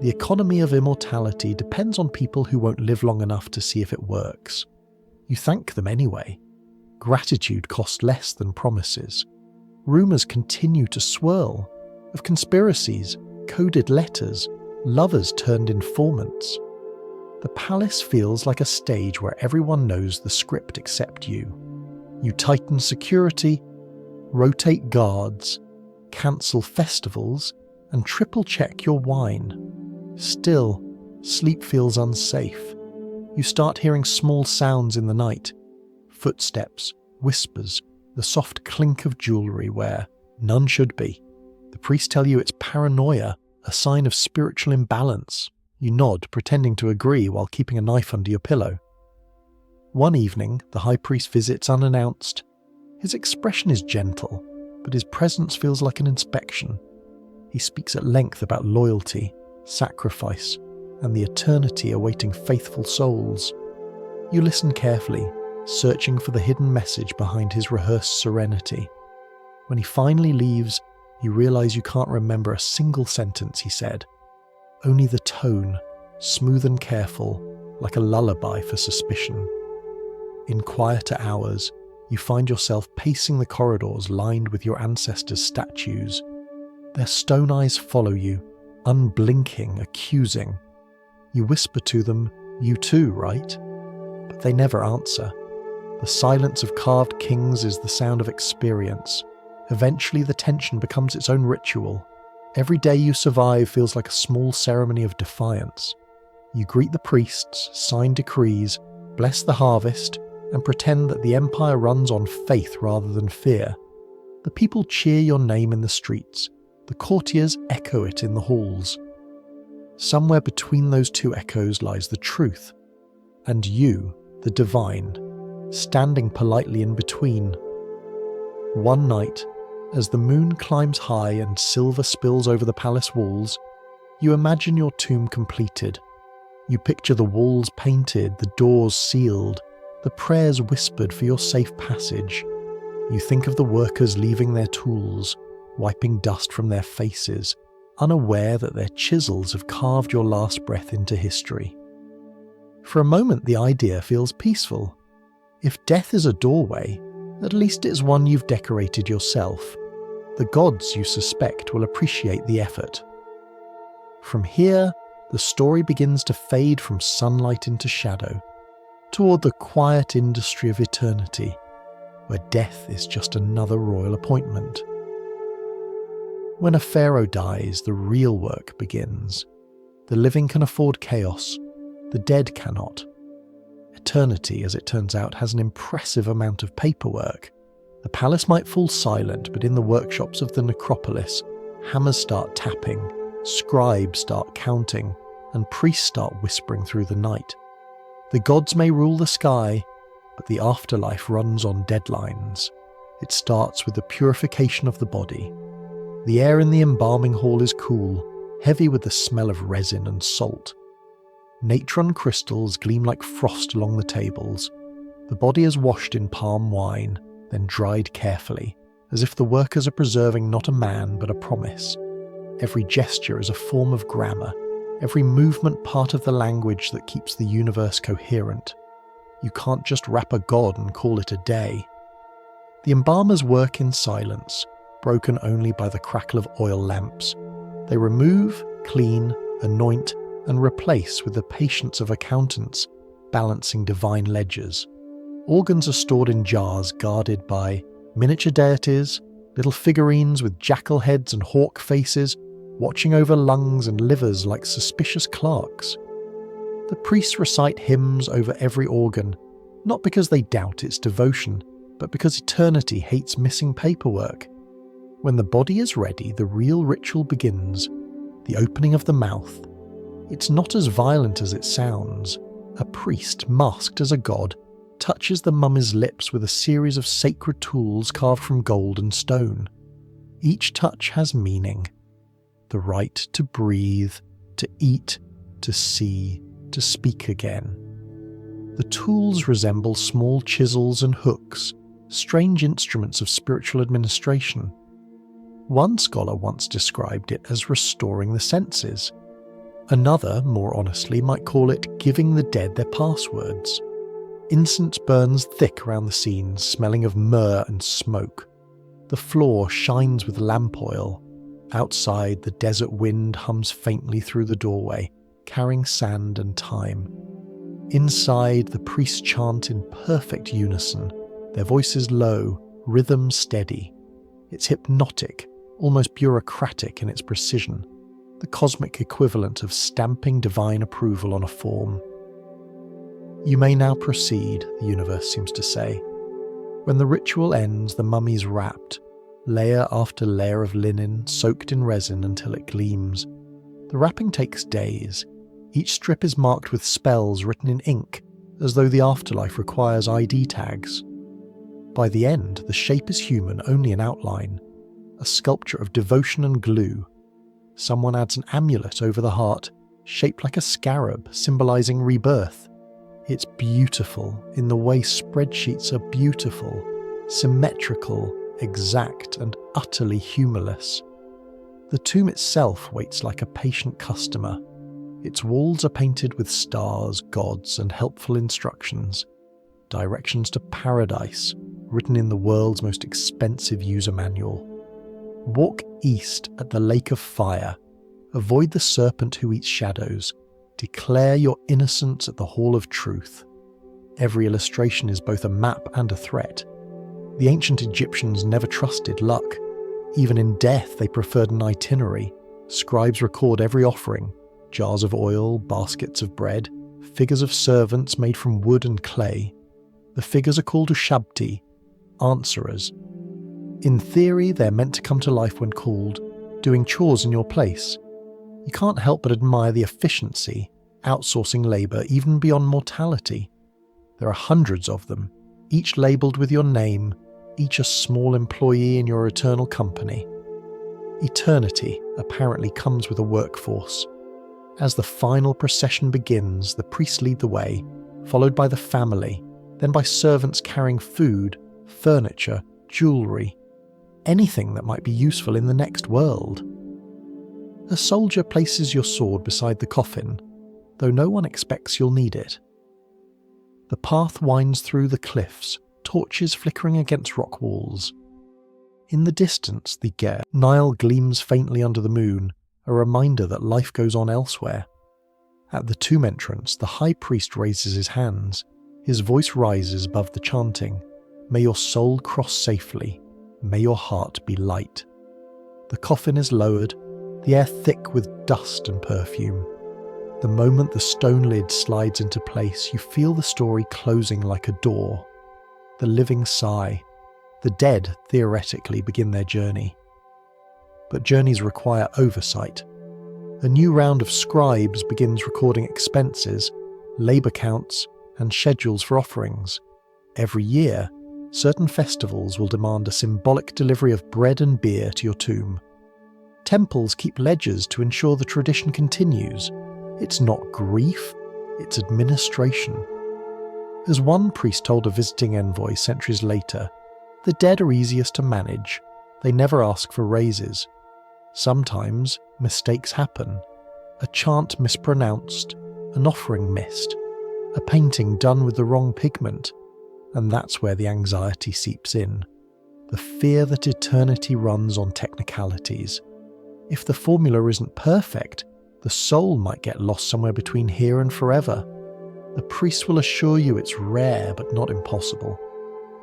The economy of immortality depends on people who won't live long enough to see if it works. You thank them anyway. Gratitude costs less than promises. Rumours continue to swirl, of conspiracies, coded letters, lovers turned informants. The palace feels like a stage where everyone knows the script except you. You tighten security, rotate guards, cancel festivals, and triple-check your wine. Still, sleep feels unsafe. You start hearing small sounds in the night: footsteps, whispers, the soft clink of jewellery where none should be. The priests tell you it's paranoia, a sign of spiritual imbalance. You nod, pretending to agree while keeping a knife under your pillow. One evening, the high priest visits unannounced. His expression is gentle, but his presence feels like an inspection. He speaks at length about loyalty, sacrifice, and the eternity awaiting faithful souls. You listen carefully, searching for the hidden message behind his rehearsed serenity. When he finally leaves, you realize you can't remember a single sentence he said. Only the tone, smooth and careful, like a lullaby for suspicion. In quieter hours, you find yourself pacing the corridors lined with your ancestors' statues. Their stone eyes follow you, unblinking, accusing. You whisper to them, "You too, right?" But they never answer. The silence of carved kings is the sound of experience. Eventually the tension becomes its own ritual. Every day you survive feels like a small ceremony of defiance. You greet the priests, sign decrees, bless the harvest, and pretend that the empire runs on faith rather than fear. The people cheer your name in the streets. The courtiers echo it in the halls. Somewhere between those two echoes lies the truth, and you, the divine, standing politely in between. One night, As the moon climbs high and silver spills over the palace walls, you imagine your tomb completed. You picture the walls painted, the doors sealed, the prayers whispered for your safe passage. You think of the workers leaving their tools, wiping dust from their faces, unaware that their chisels have carved your last breath into history. For a moment, the idea feels peaceful. If death is a doorway, at least it's one you've decorated yourself. The gods, you suspect, will appreciate the effort. From here, the story begins to fade from sunlight into shadow, toward the quiet industry of eternity, where death is just another royal appointment. When a pharaoh dies, the real work begins. The living can afford chaos, the dead cannot. Eternity, as it turns out, has an impressive amount of paperwork. The palace might fall silent, but in the workshops of the necropolis, hammers start tapping, scribes start counting, and priests start whispering through the night. The gods may rule the sky, but the afterlife runs on deadlines. It starts with the purification of the body. The air in the embalming hall is cool, heavy with the smell of resin and salt. Natron crystals gleam like frost along the tables. The body is washed in palm wine, then dried carefully, as if the workers are preserving not a man but a promise. Every gesture is a form of grammar, every movement part of the language that keeps the universe coherent. You can't just wrap a god and call it a day. The embalmers work in silence, broken only by the crackle of oil lamps. They remove, clean, anoint, and replace with the patience of accountants balancing divine ledgers. Organs are stored in jars guarded by miniature deities, little figurines with jackal heads and hawk faces, watching over lungs and livers like suspicious clerks. The priests recite hymns over every organ, not because they doubt its devotion, but because eternity hates missing paperwork. When the body is ready, the real ritual begins, the opening of the mouth. It's not as violent as it sounds. A priest, masked as a god, touches the mummy's lips with a series of sacred tools carved from gold and stone. Each touch has meaning. The right to breathe, to eat, to see, to speak again. The tools resemble small chisels and hooks, strange instruments of spiritual administration. One scholar once described it as restoring the senses. Another, more honestly, might call it giving the dead their passwords. Incense burns thick around the scenes, smelling of myrrh and smoke. The floor shines with lamp oil. Outside, the desert wind hums faintly through the doorway, carrying sand and time. Inside, the priests chant in perfect unison, their voices low, rhythm steady. It's hypnotic, almost bureaucratic in its precision, the cosmic equivalent of stamping divine approval on a form. You may now proceed, the universe seems to say. When the ritual ends, the mummy's wrapped, layer after layer of linen soaked in resin until it gleams. The wrapping takes days. Each strip is marked with spells written in ink, as though the afterlife requires ID tags. By the end, the shape is human only in outline, a sculpture of devotion and glue. Someone adds an amulet over the heart, shaped like a scarab, symbolizing rebirth. It's beautiful in the way spreadsheets are beautiful, symmetrical, exact, and utterly humorless. The tomb itself waits like a patient customer. Its walls are painted with stars, gods, and helpful instructions. Directions to paradise, written in the world's most expensive user manual. Walk east at the lake of fire. Avoid the serpent who eats shadows. Declare your innocence at the hall of truth. Every illustration is both a map and a threat. The ancient Egyptians never trusted luck. Even in death, they preferred an itinerary. Scribes record every offering, jars of oil, baskets of bread, figures of servants made from wood and clay. The figures are called ushabti, answerers. In theory, they're meant to come to life when called, doing chores in your place. You can't help but admire the efficiency, outsourcing labour even beyond mortality. There are hundreds of them, each labelled with your name, each a small employee in your eternal company. Eternity apparently comes with a workforce. As the final procession begins, the priests lead the way, followed by the family, then by servants carrying food, furniture, jewellery, anything that might be useful in the next world. A soldier places your sword beside the coffin, though no one expects you'll need it. The path winds through the cliffs, torches flickering against rock walls. In the distance, the Nile gleams faintly under the moon, a reminder that life goes on elsewhere. At the tomb entrance, the high priest raises his hands. His voice rises above the chanting, "May your soul cross safely. May your heart be light." The coffin is lowered, the air thick with dust and perfume. The moment the stone lid slides into place, you feel the story closing like a door. The living sigh. The dead theoretically begin their journey. But journeys require oversight. A new round of scribes begins recording expenses, labour counts, and schedules for offerings. Every year, certain festivals will demand a symbolic delivery of bread and beer to your tomb. Temples keep ledgers to ensure the tradition continues. It's not grief, it's administration. As one priest told a visiting envoy centuries later, the dead are easiest to manage. They never ask for raises. Sometimes mistakes happen. A chant mispronounced, an offering missed, a painting done with the wrong pigment, and that's where the anxiety seeps in. The fear that eternity runs on technicalities. If the formula isn't perfect, the soul might get lost somewhere between here and forever. The priest will assure you it's rare but not impossible.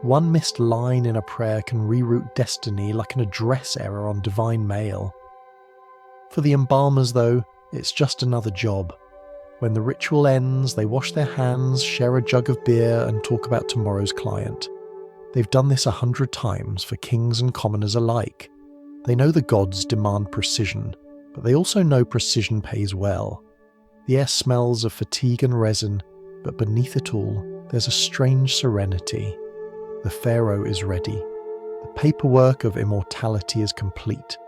One missed line in a prayer can reroute destiny like an address error on divine mail. For the embalmers, though, it's just another job. When the ritual ends, they wash their hands, share a jug of beer, and talk about tomorrow's client. They've done this 100 times for kings and commoners alike. They know the gods demand precision, but they also know precision pays well. The air smells of fatigue and resin, but beneath it all, there's a strange serenity. The Pharaoh is ready. The paperwork of immortality is complete.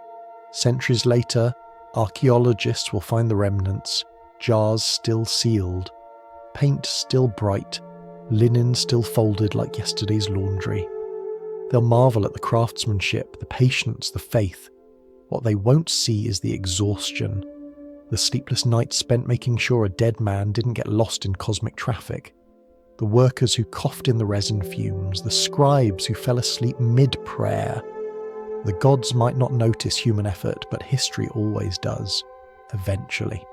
Centuries later, archaeologists will find the remnants, jars still sealed, paint still bright, linen still folded like yesterday's laundry. They'll marvel at the craftsmanship, the patience, the faith. What they won't see is the exhaustion, the sleepless nights spent making sure a dead man didn't get lost in cosmic traffic, the workers who coughed in the resin fumes, the scribes who fell asleep mid-prayer. The gods might not notice human effort, but history always does, eventually.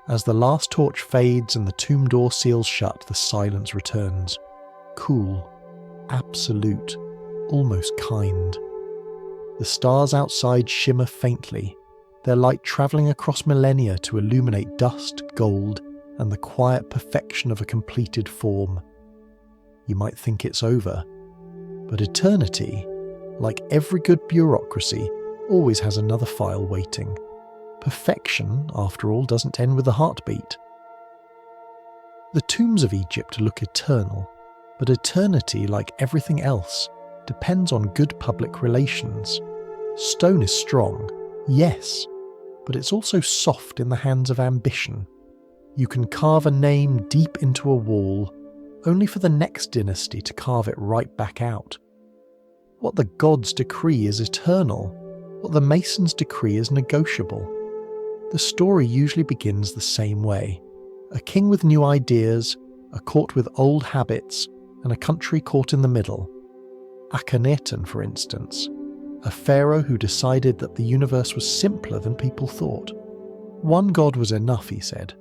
As the last torch fades and the tomb door seals shut, the silence returns. Cool, absolute, almost kind. The stars outside shimmer faintly, their light travelling across millennia to illuminate dust, gold, and the quiet perfection of a completed form. You might think it's over, but eternity, like every good bureaucracy, always has another file waiting. Perfection, after all, doesn't end with a heartbeat. The tombs of Egypt look eternal, but eternity, like everything else, depends on good public relations. Stone is strong, yes, but it's also soft in the hands of ambition. You can carve a name deep into a wall, only for the next dynasty to carve it right back out. What the gods decree is eternal, what the masons decree is negotiable. The story usually begins the same way. A king with new ideas, a court with old habits, and a country caught in the middle. Akhenaten, for instance, a pharaoh who decided that the universe was simpler than people thought. One god was enough, he said.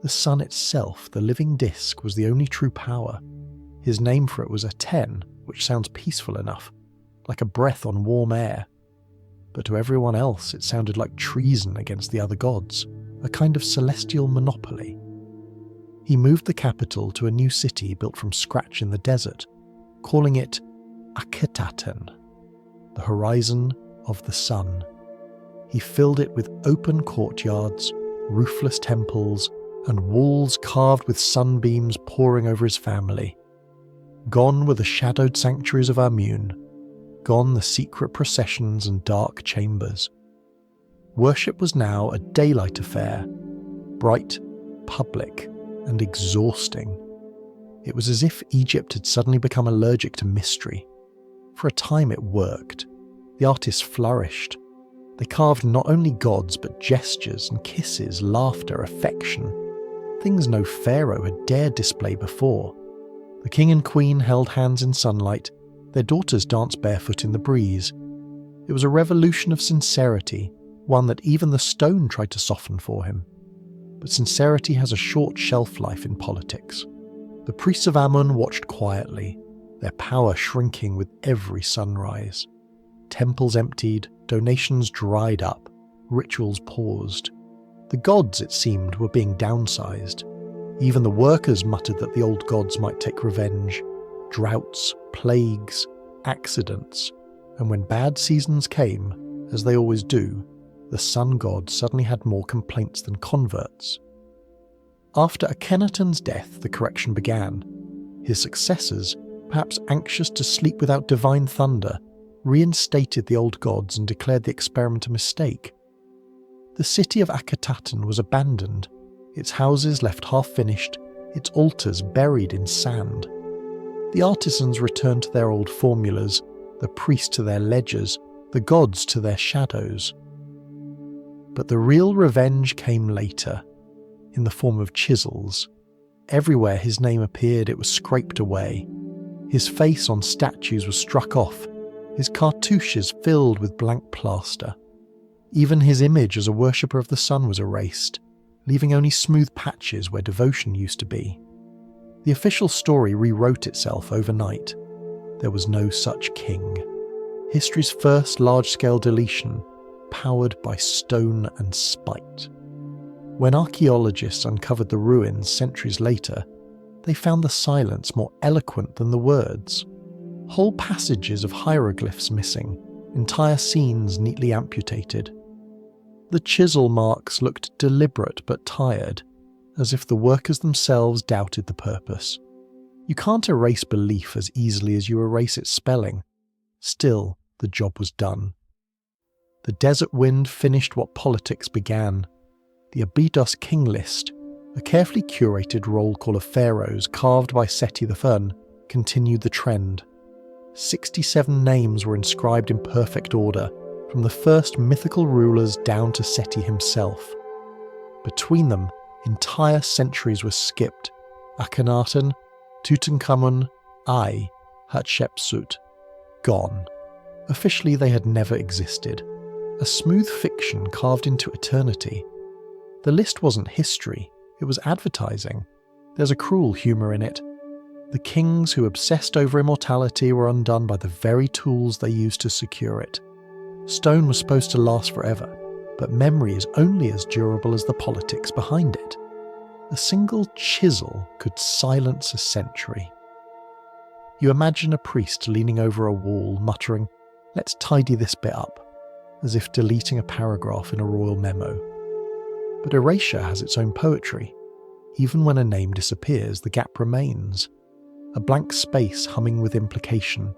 The sun itself, the living disk, was the only true power. His name for it was Aten, which sounds peaceful enough, like a breath on warm air. But to everyone else it sounded like treason against the other gods, a kind of celestial monopoly. He moved the capital to a new city built from scratch in the desert, calling it Akhetaten, the horizon of the sun. He filled it with open courtyards, roofless temples, and walls carved with sunbeams pouring over his family. Gone were the shadowed sanctuaries of Amun, gone the secret processions and dark chambers. Worship was now a daylight affair, bright, public, and exhausting. It was as if Egypt had suddenly become allergic to mystery. For a time it worked. The artists flourished. They carved not only gods but gestures and kisses, laughter, affection, things no pharaoh had dared display before. The king and queen held hands in sunlight, their daughters danced barefoot in the breeze. It was a revolution of sincerity, one that even the stone tried to soften for him. But sincerity has a short shelf life in politics. The priests of Amun watched quietly, their power shrinking with every sunrise. Temples emptied, donations dried up, rituals paused. The gods, it seemed, were being downsized. Even the workers muttered that the old gods might take revenge. Droughts, plagues, accidents. And when bad seasons came, as they always do, the sun god suddenly had more complaints than converts. After Akhenaten's death, the correction began. His successors, perhaps anxious to sleep without divine thunder, reinstated the old gods and declared the experiment a mistake. The city of Akhetaten was abandoned, its houses left half-finished, its altars buried in sand. The artisans returned to their old formulas, the priests to their ledgers, the gods to their shadows. But the real revenge came later, in the form of chisels. Everywhere his name appeared, it was scraped away. His face on statues was struck off, his cartouches filled with blank plaster. Even his image as a worshipper of the sun was erased, leaving only smooth patches where devotion used to be. The official story rewrote itself overnight. There was no such king. History's first large-scale deletion, powered by stone and spite. When archaeologists uncovered the ruins centuries later, they found the silence more eloquent than the words. Whole passages of hieroglyphs missing, entire scenes neatly amputated. The chisel marks looked deliberate but tired, as if the workers themselves doubted the purpose. You can't erase belief as easily as you erase its spelling. Still, the job was done. The desert wind finished what politics began. The Abydos king list, a carefully curated roll call of pharaohs carved by Seti I, continued the trend. 67 names were inscribed in perfect order, from the first mythical rulers down to Seti himself. Between them, entire centuries were skipped. Akhenaten, Tutankhamun, Hatshepsut. Gone. Officially they had never existed. A smooth fiction carved into eternity. The list wasn't history, it was advertising. There's a cruel humour in it. The kings who obsessed over immortality were undone by the very tools they used to secure it. Stone was supposed to last forever, but memory is only as durable as the politics behind it. A single chisel could silence a century. You imagine a priest leaning over a wall, muttering, "Let's tidy this bit up," as if deleting a paragraph in a royal memo. But erasure has its own poetry. Even when a name disappears, the gap remains. A blank space humming with implication.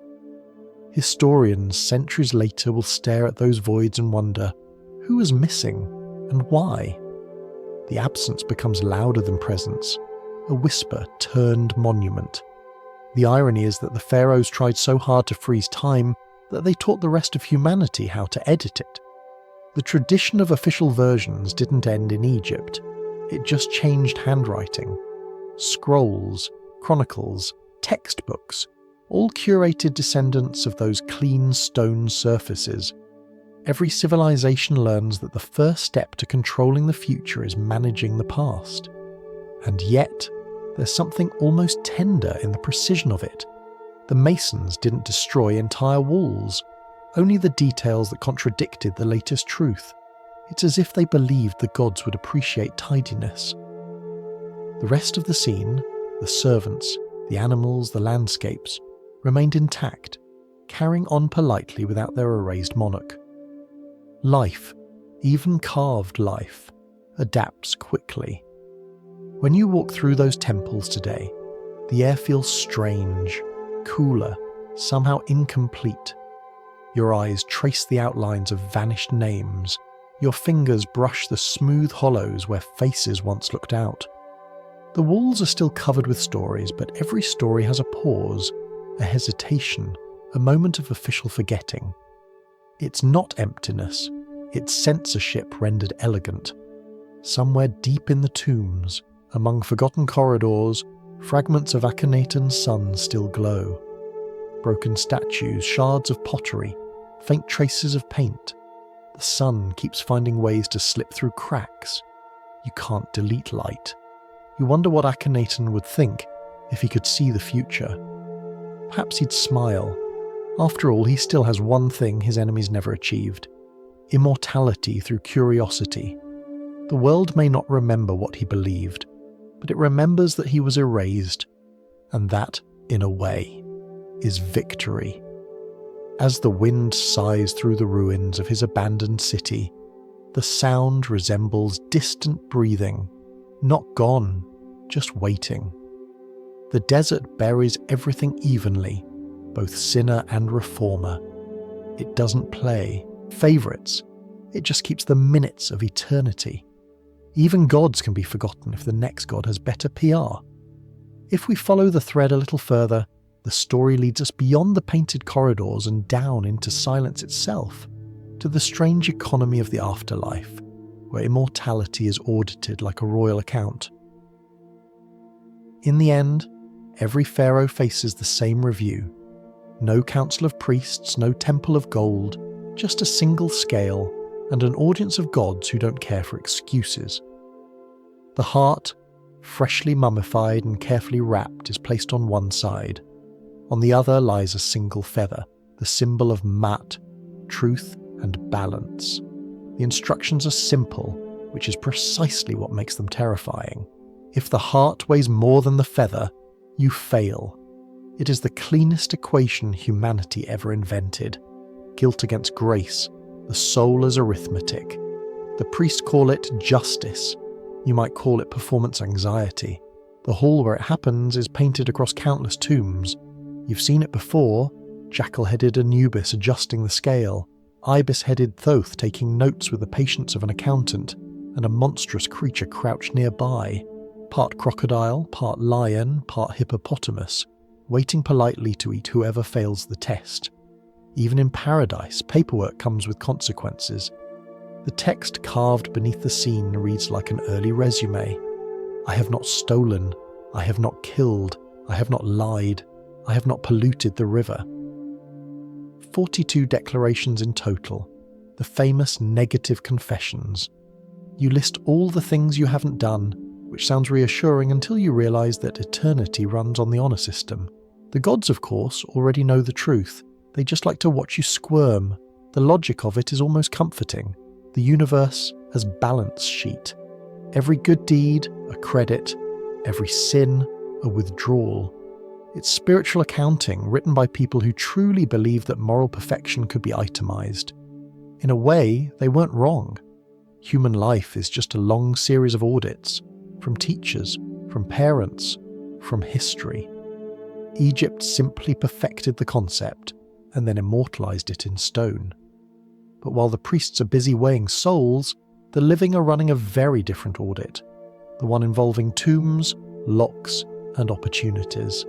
Historians centuries later will stare at those voids and wonder, who was missing and why? The absence becomes louder than presence, a whisper turned monument. The irony is that the pharaohs tried so hard to freeze time that they taught the rest of humanity how to edit it. The tradition of official versions didn't end in Egypt. It just changed handwriting. Scrolls, chronicles, textbooks, all curated descendants of those clean stone surfaces. Every civilization learns that the first step to controlling the future is managing the past. And yet, there's something almost tender in the precision of it. The masons didn't destroy entire walls, only the details that contradicted the latest truth. It's as if they believed the gods would appreciate tidiness. The rest of the scene, the servants, the animals, the landscapes, remained intact, carrying on politely without their erased monarch. Life, even carved life, adapts quickly. When you walk through those temples today, the air feels strange, cooler, somehow incomplete. Your eyes trace the outlines of vanished names. Your fingers brush the smooth hollows where faces once looked out. The walls are still covered with stories, but every story has a pause, a hesitation, a moment of official forgetting. It's not emptiness, it's censorship rendered elegant. Somewhere deep in the tombs, among forgotten corridors, fragments of Akhenaten's sun still glow. Broken statues, shards of pottery, faint traces of paint. The sun keeps finding ways to slip through cracks. You can't delete light. You wonder what Akhenaten would think if he could see the future. Perhaps he'd smile. After all, he still has one thing his enemies never achieved: immortality through curiosity. The world may not remember what he believed, but it remembers that he was erased, and that, in a way, is victory. As the wind sighs through the ruins of his abandoned city, the sound resembles distant breathing, not gone, just waiting. The desert buries everything evenly, both sinner and reformer. It doesn't play favourites, it just keeps the minutes of eternity. Even gods can be forgotten if the next god has better PR. If we follow the thread a little further, the story leads us beyond the painted corridors and down into silence itself, to the strange economy of the afterlife, where immortality is audited like a royal account. In the end, every pharaoh faces the same review. No council of priests, no temple of gold, just a single scale and an audience of gods who don't care for excuses. The heart, freshly mummified and carefully wrapped, is placed on one side. On the other lies a single feather, the symbol of Mat, truth and balance. The instructions are simple, which is precisely what makes them terrifying. If the heart weighs more than the feather, you fail. It is the cleanest equation humanity ever invented. Guilt against grace, the soul as arithmetic. The priests call it justice. You might call it performance anxiety. The hall where it happens is painted across countless tombs. You've seen it before: jackal-headed Anubis adjusting the scale, ibis-headed Thoth taking notes with the patience of an accountant, and a monstrous creature crouched nearby, part crocodile, part lion, part hippopotamus, waiting politely to eat whoever fails the test. Even in paradise, paperwork comes with consequences. The text carved beneath the scene reads like an early resume. I have not stolen, I have not killed, I have not lied, I have not polluted the river. 42 declarations in total, the famous negative confessions. You list all the things you haven't done, which sounds reassuring until you realise that eternity runs on the honour system. The gods, of course, already know the truth. They just like to watch you squirm. The logic of it is almost comforting. The universe as balance sheet. Every good deed, a credit. Every sin, a withdrawal. It's spiritual accounting written by people who truly believe that moral perfection could be itemised. In a way, they weren't wrong. Human life is just a long series of audits, from teachers, from parents, from history. Egypt simply perfected the concept and then immortalised it in stone. But while the priests are busy weighing souls, the living are running a very different audit, the one involving tombs, locks, and opportunities.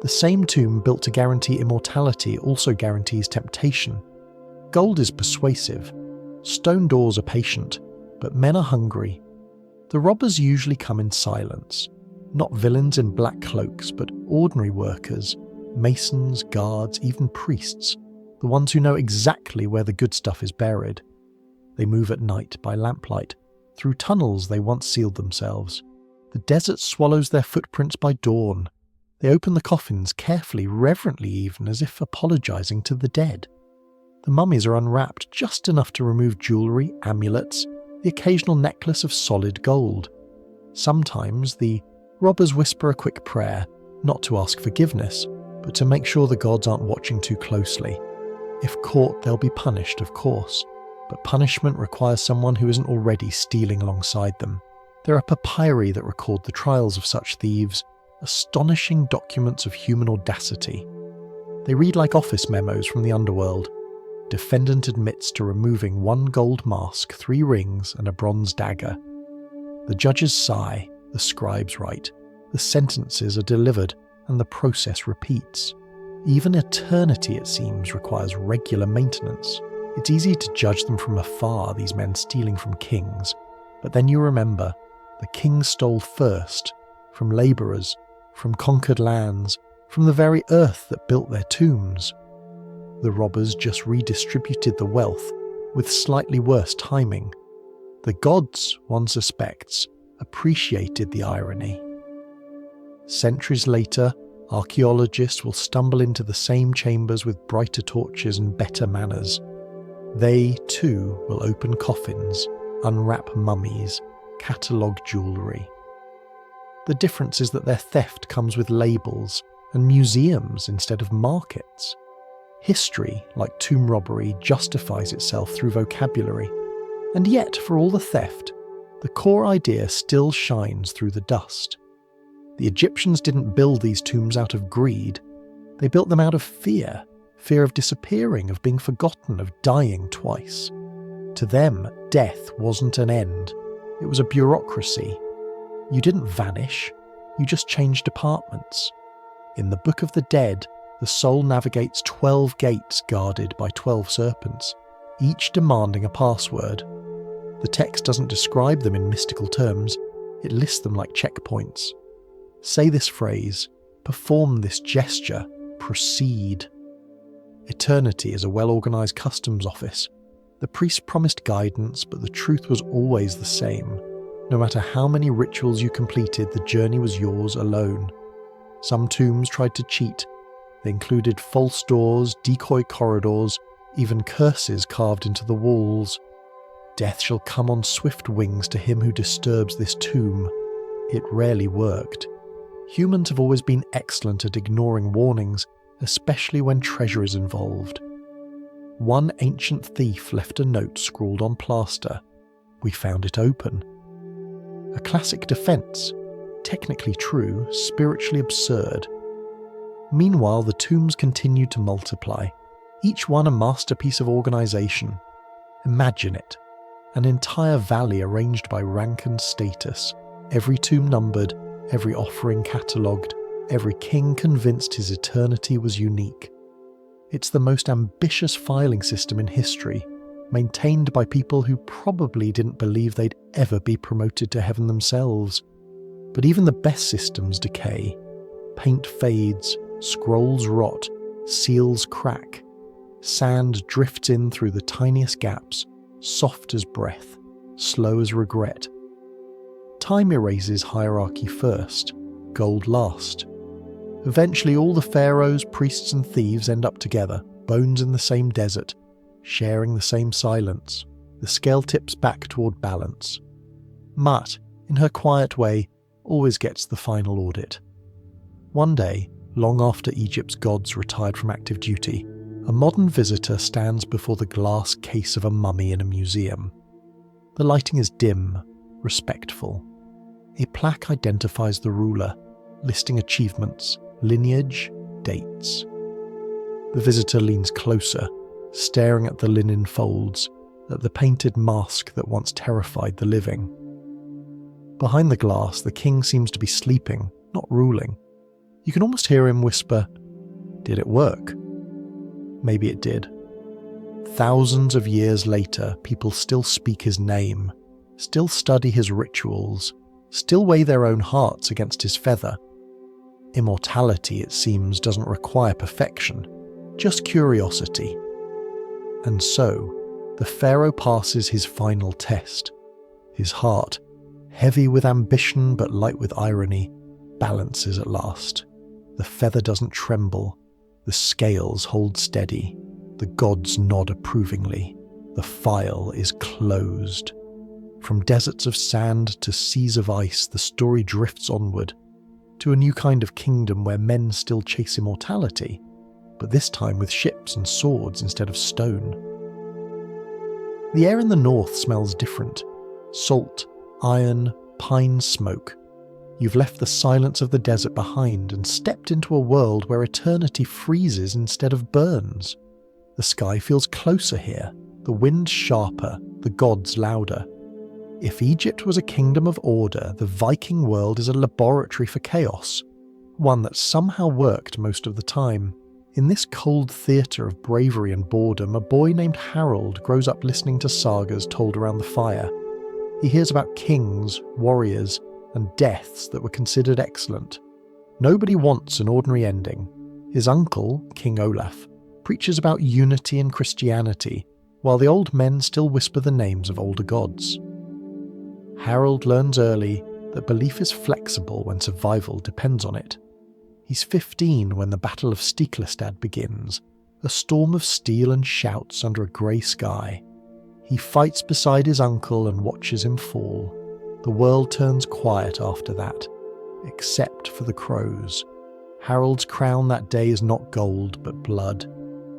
The same tomb built to guarantee immortality also guarantees temptation. Gold is persuasive, stone doors are patient, but men are hungry. The robbers usually come in silence, not villains in black cloaks, but ordinary workers, masons, guards, even priests, the ones who know exactly where the good stuff is buried. They move at night by lamplight, through tunnels they once sealed themselves. The desert swallows their footprints by dawn. They open the coffins carefully, reverently even, as if apologising to the dead. The mummies are unwrapped just enough to remove jewellery, amulets, the occasional necklace of solid gold. Sometimes the robbers whisper a quick prayer, not to ask forgiveness, but to make sure the gods aren't watching too closely. If caught, they'll be punished, of course, but punishment requires someone who isn't already stealing alongside them. There are papyri that record the trials of such thieves, astonishing documents of human audacity. They read like office memos from the underworld. Defendant admits to removing 1 gold mask, 3 rings, and a bronze dagger. The judges sigh, the scribes write, the sentences are delivered, and the process repeats. Even eternity, it seems, requires regular maintenance. It's easy to judge them from afar, these men stealing from kings, but then you remember, the kings stole first, from labourers, from conquered lands, from the very earth that built their tombs. The robbers just redistributed the wealth with slightly worse timing. The gods, one suspects, appreciated the irony. Centuries later, archaeologists will stumble into the same chambers with brighter torches and better manners. They, too, will open coffins, unwrap mummies, catalogue jewellery. The difference is that their theft comes with labels and museums instead of markets. History, like tomb robbery, justifies itself through vocabulary. And yet, for all the theft, the core idea still shines through the dust. The Egyptians didn't build these tombs out of greed. They built them out of fear. Fear of disappearing, of being forgotten, of dying twice. To them, death wasn't an end. It was a bureaucracy. You didn't vanish. You just changed departments. In the Book of the Dead, the soul navigates 12 gates guarded by 12 serpents, each demanding a password. The text doesn't describe them in mystical terms, it lists them like checkpoints. Say this phrase, perform this gesture, proceed. Eternity is a well-organised customs office. The priest promised guidance, but the truth was always the same. No matter how many rituals you completed, the journey was yours alone. Some tombs tried to cheat. They included false doors, decoy corridors, even curses carved into the walls. Death shall come on swift wings to him who disturbs this tomb. It rarely worked. Humans have always been excellent at ignoring warnings, especially when treasure is involved. One ancient thief left a note scrawled on plaster. We found it open. A classic defence, technically true, spiritually absurd. Meanwhile, the tombs continued to multiply, each one a masterpiece of organisation. Imagine it. An entire valley arranged by rank and status, every tomb numbered, every offering catalogued, every king convinced his eternity was unique. It's the most ambitious filing system in history, maintained by people who probably didn't believe they'd ever be promoted to heaven themselves. But even the best systems decay. Paint fades, scrolls rot, seals crack. Sand drifts in through the tiniest gaps, soft as breath, slow as regret. Time erases hierarchy first, gold last. Eventually all the pharaohs, priests and thieves end up together, bones in the same desert, sharing the same silence. The scale tips back toward balance. Mut, in her quiet way, always gets the final audit. One day, long after Egypt's gods retired from active duty, a modern visitor stands before the glass case of a mummy in a museum. The lighting is dim, respectful. A plaque identifies the ruler, listing achievements, lineage, dates. The visitor leans closer, staring at the linen folds, at the painted mask that once terrified the living. Behind the glass, the king seems to be sleeping, not ruling. You can almost hear him whisper, "Did it work?" Maybe it did. Thousands of years later, people still speak his name, still study his rituals, still weigh their own hearts against his feather. Immortality, it seems, doesn't require perfection, just curiosity. And so, the pharaoh passes his final test. His heart, heavy with ambition but light with irony, balances at last. The feather doesn't tremble. The scales hold steady. The gods nod approvingly. The file is closed. From deserts of sand to seas of ice, the story drifts onward, to a new kind of kingdom where men still chase immortality, but this time with ships and swords instead of stone. The air in the north smells different. Salt, iron, pine smoke. You've left the silence of the desert behind and stepped into a world where eternity freezes instead of burns. The sky feels closer here, the wind sharper, the gods louder. If Egypt was a kingdom of order, the Viking world is a laboratory for chaos, one that somehow worked most of the time. In this cold theatre of bravery and boredom, a boy named Harold grows up listening to sagas told around the fire. He hears about kings, warriors, and deaths that were considered excellent. Nobody wants an ordinary ending. His uncle, King Olaf, preaches about unity and Christianity, while the old men still whisper the names of older gods. Harold learns early that belief is flexible when survival depends on it. He's 15 when the Battle of Stiklestad begins, a storm of steel and shouts under a grey sky. He fights beside his uncle and watches him fall. The world turns quiet after that, except for the crows. Harold's crown that day is not gold, but blood.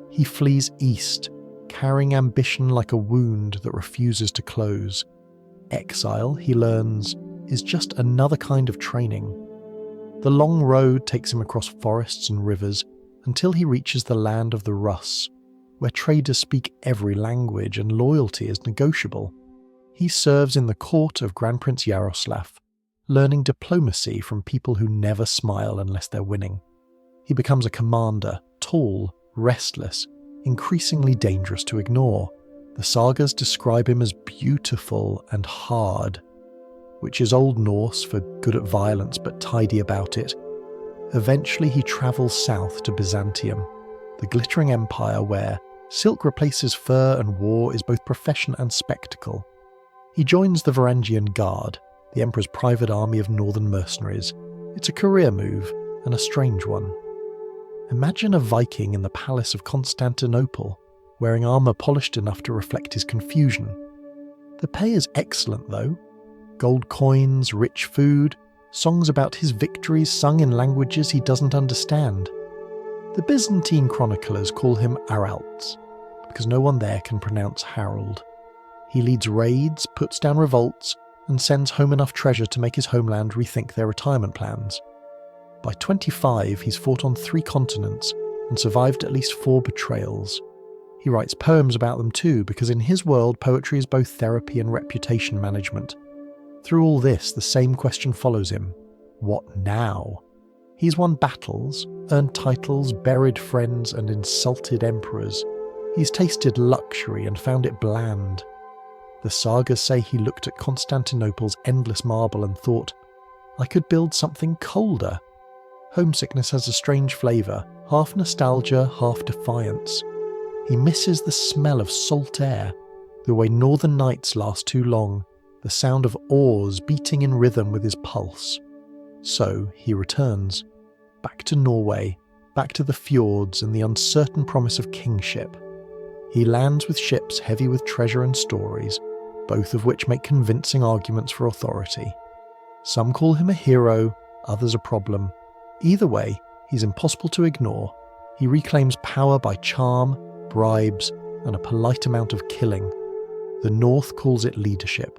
He flees east, carrying ambition like a wound that refuses to close. Exile, he learns, is just another kind of training. The long road takes him across forests and rivers until he reaches the land of the Russ, where traders speak every language and loyalty is negotiable. He serves in the court of Grand Prince Yaroslav, learning diplomacy from people who never smile unless they're winning. He becomes a commander, tall, restless, increasingly dangerous to ignore. The sagas describe him as beautiful and hard, which is Old Norse for good at violence but tidy about it. Eventually he travels south to Byzantium, the glittering empire where silk replaces fur and war is both profession and spectacle. He joins the Varangian Guard, the emperor's private army of northern mercenaries. It's a career move, and a strange one. Imagine a Viking in the palace of Constantinople, wearing armour polished enough to reflect his confusion. The pay is excellent though. Gold coins, rich food, songs about his victories sung in languages he doesn't understand. The Byzantine chroniclers call him Aralts, because no one there can pronounce Harold. He leads raids, puts down revolts, and sends home enough treasure to make his homeland rethink their retirement plans. By 25, he's fought on 3 continents and survived at least 4 betrayals. He writes poems about them too, because in his world poetry is both therapy and reputation management. Through all this, the same question follows him. What now? He's won battles, earned titles, buried friends, and insulted emperors. He's tasted luxury and found it bland. The sagas say he looked at Constantinople's endless marble and thought, I could build something colder. Homesickness has a strange flavour, half nostalgia, half defiance. He misses the smell of salt air, the way northern nights last too long, the sound of oars beating in rhythm with his pulse. So he returns, back to Norway, back to the fjords and the uncertain promise of kingship. He lands with ships heavy with treasure and stories, both of which make convincing arguments for authority. Some call him a hero, others a problem. Either way, he's impossible to ignore. He reclaims power by charm, bribes, and a polite amount of killing. The North calls it leadership.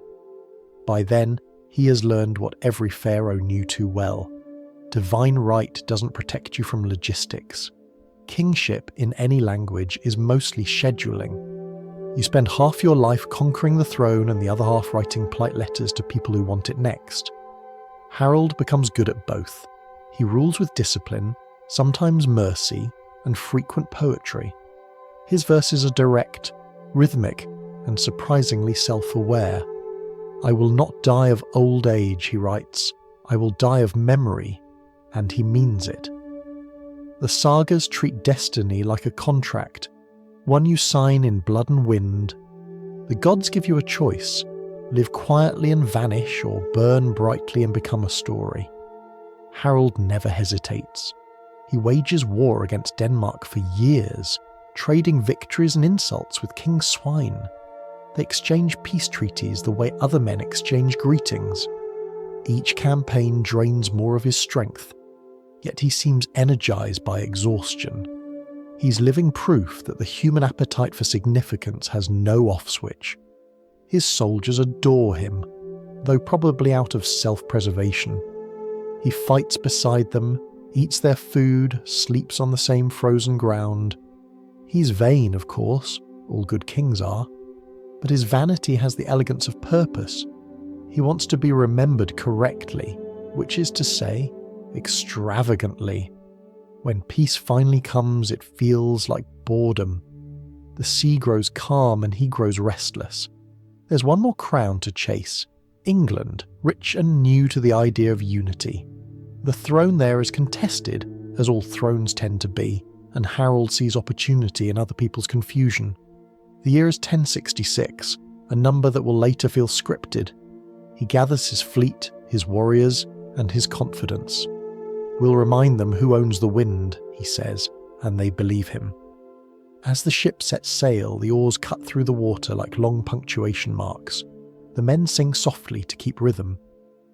By then, he has learned what every pharaoh knew too well. Divine right doesn't protect you from logistics. Kingship, in any language, is mostly scheduling. You spend half your life conquering the throne and the other half writing polite letters to people who want it next. Harold becomes good at both. He rules with discipline, sometimes mercy, and frequent poetry. His verses are direct, rhythmic, and surprisingly self-aware. I will not die of old age, he writes. I will die of memory, and he means it. The sagas treat destiny like a contract, one you sign in blood and wind. The gods give you a choice: live quietly and vanish, or burn brightly and become a story. Harold never hesitates. He wages war against Denmark for years, trading victories and insults with King Swine. They exchange peace treaties the way other men exchange greetings. Each campaign drains more of his strength, yet he seems energized by exhaustion. He's living proof that the human appetite for significance has no off switch. His soldiers adore him, though probably out of self-preservation. He fights beside them, eats their food, sleeps on the same frozen ground. He's vain, of course, all good kings are, but his vanity has the elegance of purpose. He wants to be remembered correctly, which is to say, extravagantly. When peace finally comes, it feels like boredom. The sea grows calm and he grows restless. There's one more crown to chase. England, rich and new to the idea of unity. The throne there is contested, as all thrones tend to be, and Harold sees opportunity in other people's confusion. The year is 1066, a number that will later feel scripted. He gathers his fleet, his warriors, and his confidence. We'll remind them who owns the wind, he says, and they believe him. As the ship sets sail, the oars cut through the water like long punctuation marks. The men sing softly to keep rhythm.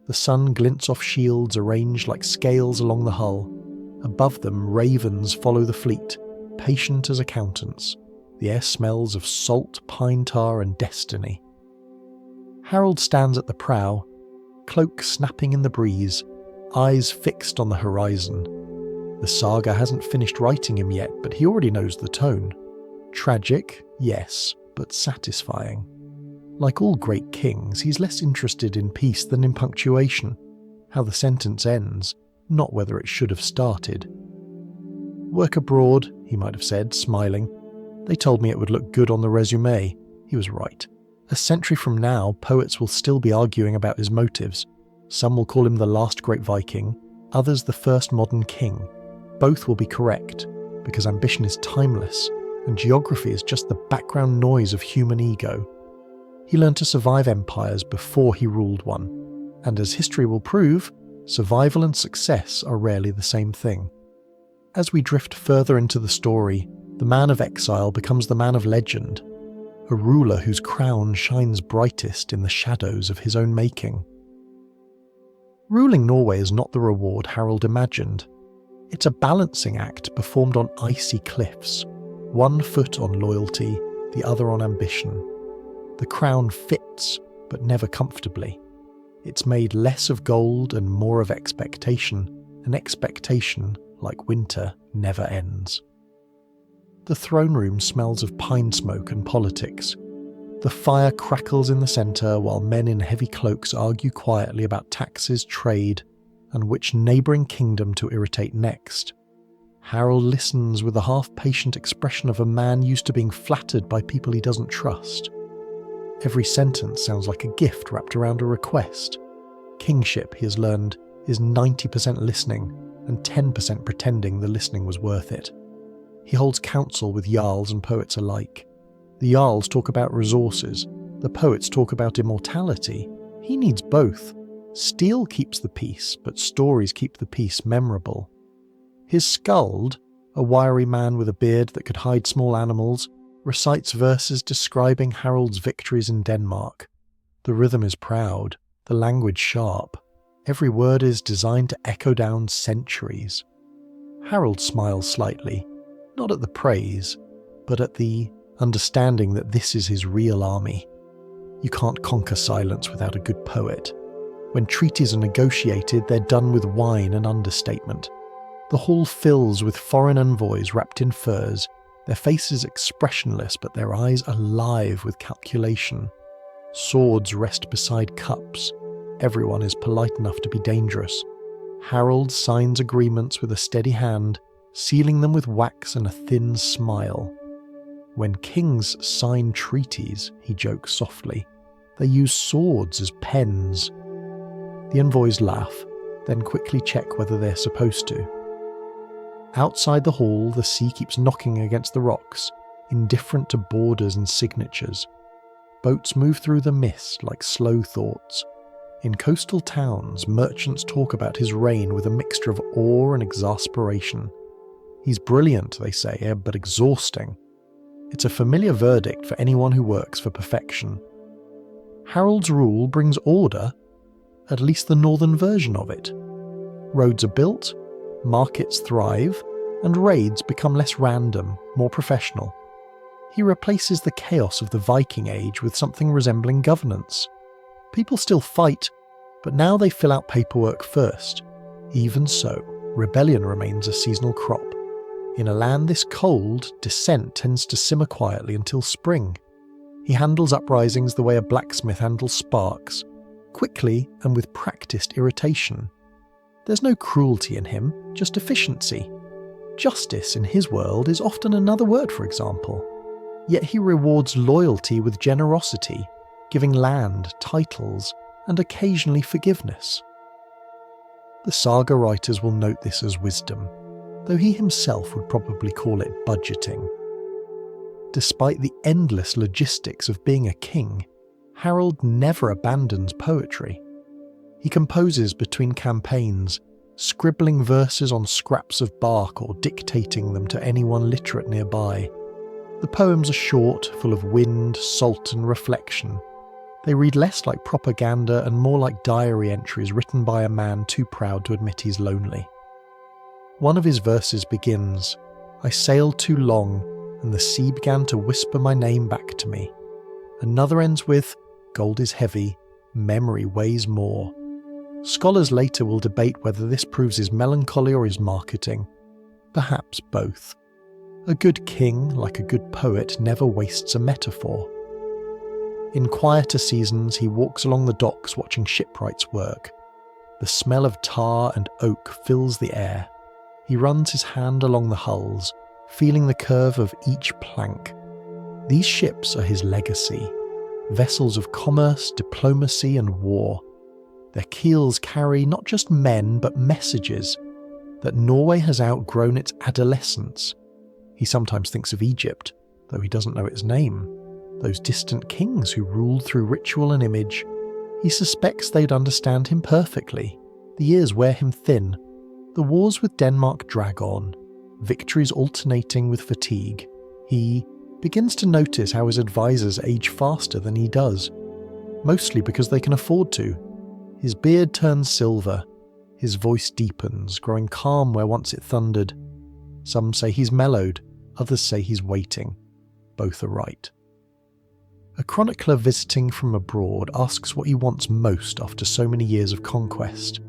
The sun glints off shields arranged like scales along the hull. Above them, ravens follow the fleet, patient as accountants. The air smells of salt, pine tar, and destiny. Harold stands at the prow, cloak snapping in the breeze, eyes fixed on the horizon. The saga hasn't finished writing him yet, but he already knows the tone. Tragic, yes, but satisfying. Like all great kings, he's less interested in peace than in punctuation, how the sentence ends, not whether it should have started. Work abroad, he might have said, smiling. They told me it would look good on the resume. He was right. A century from now, poets will still be arguing about his motives. Some will call him the last great Viking, others the first modern king. Both will be correct, because ambition is timeless, and geography is just the background noise of human ego. He learned to survive empires before he ruled one, and as history will prove, survival and success are rarely the same thing. As we drift further into the story, the man of exile becomes the man of legend, a ruler whose crown shines brightest in the shadows of his own making. Ruling Norway is not the reward Harold imagined. It's a balancing act performed on icy cliffs, one foot on loyalty, the other on ambition. The crown fits, but never comfortably. It's made less of gold and more of expectation, an expectation, like winter, never ends. The throne room smells of pine smoke and politics. The fire crackles in the centre while men in heavy cloaks argue quietly about taxes, trade, and which neighbouring kingdom to irritate next. Harold listens with the half-patient expression of a man used to being flattered by people he doesn't trust. Every sentence sounds like a gift wrapped around a request. Kingship, he has learned, is 90% listening and 10% pretending the listening was worth it. He holds counsel with jarls and poets alike. The jarls talk about resources, the poets talk about immortality. He needs both. Steel keeps the peace, but stories keep the peace memorable. His skald, a wiry man with a beard that could hide small animals, recites verses describing Harold's victories in Denmark. The rhythm is proud, the language sharp. Every word is designed to echo down centuries. Harold smiles slightly, not at the praise, but at the understanding that this is his real army. You can't conquer silence without a good poet. When treaties are negotiated, they're done with wine and understatement. The hall fills with foreign envoys wrapped in furs, their faces expressionless but their eyes alive with calculation. Swords rest beside cups. Everyone is polite enough to be dangerous. Harold signs agreements with a steady hand, sealing them with wax and a thin smile. When kings sign treaties, he jokes softly, they use swords as pens. The envoys laugh, then quickly check whether they're supposed to. Outside the hall, the sea keeps knocking against the rocks, indifferent to borders and signatures. Boats move through the mist like slow thoughts. In coastal towns, merchants talk about his reign with a mixture of awe and exasperation. He's brilliant, they say, but exhausting. It's a familiar verdict for anyone who works for perfection. Harold's rule brings order, at least the northern version of it. Roads are built, markets thrive, and raids become less random, more professional. He replaces the chaos of the Viking Age with something resembling governance. People still fight, but now they fill out paperwork first. Even so, rebellion remains a seasonal crop. In a land this cold, dissent tends to simmer quietly until spring. He handles uprisings the way a blacksmith handles sparks, quickly and with practiced irritation. There's no cruelty in him, just efficiency. Justice in his world is often another word for example. Yet he rewards loyalty with generosity, giving land, titles, and occasionally forgiveness. The saga writers will note this as wisdom, though he himself would probably call it budgeting. Despite the endless logistics of being a king, Harold never abandons poetry. He composes between campaigns, scribbling verses on scraps of bark or dictating them to anyone literate nearby. The poems are short, full of wind, salt and reflection. They read less like propaganda and more like diary entries written by a man too proud to admit he's lonely. One of his verses begins, "I sailed too long, and the sea began to whisper my name back to me." Another ends with, "Gold is heavy, memory weighs more." Scholars later will debate whether this proves his melancholy or his marketing. Perhaps both. A good king, like a good poet, never wastes a metaphor. In quieter seasons, he walks along the docks watching shipwrights work. The smell of tar and oak fills the air. He runs his hand along the hulls, feeling the curve of each plank. These ships are his legacy, vessels of commerce, diplomacy and war. Their keels carry not just men but messages, that Norway has outgrown its adolescence. He sometimes thinks of Egypt, though he doesn't know its name. Those distant kings who ruled through ritual and image. He suspects they'd understand him perfectly. The years wear him thin. The wars with Denmark drag on, victories alternating with fatigue. He begins to notice how his advisors age faster than he does, mostly because they can afford to. His beard turns silver, his voice deepens, growing calm where once it thundered. Some say he's mellowed, others say he's waiting. Both are right. A chronicler visiting from abroad asks what he wants most after so many years of conquest.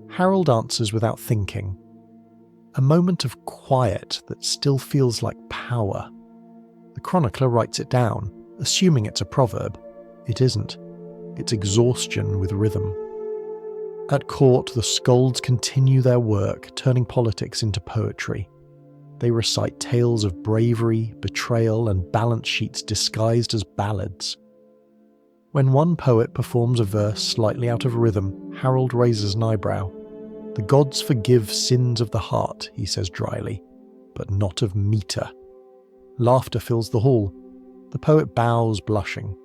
Harold answers without thinking. A moment of quiet that still feels like power. The chronicler writes it down, assuming it's a proverb. It isn't. It's exhaustion with rhythm. At court, the skalds continue their work, turning politics into poetry. They recite tales of bravery, betrayal, and balance sheets disguised as ballads. When one poet performs a verse slightly out of rhythm, Harold raises an eyebrow. "The gods forgive sins of the heart," he says dryly, "but not of metre." Laughter fills the hall. The poet bows, blushing.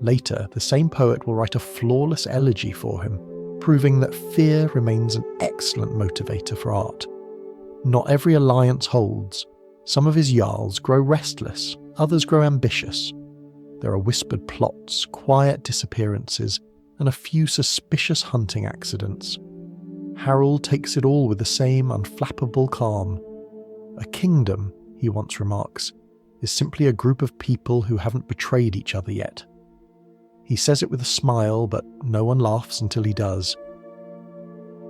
Later, the same poet will write a flawless elegy for him, proving that fear remains an excellent motivator for art. Not every alliance holds. Some of his jarls grow restless, others grow ambitious. There are whispered plots, quiet disappearances, and a few suspicious hunting accidents. Harold takes it all with the same unflappable calm. A kingdom, he once remarks, is simply a group of people who haven't betrayed each other yet. He says it with a smile, but no one laughs until he does.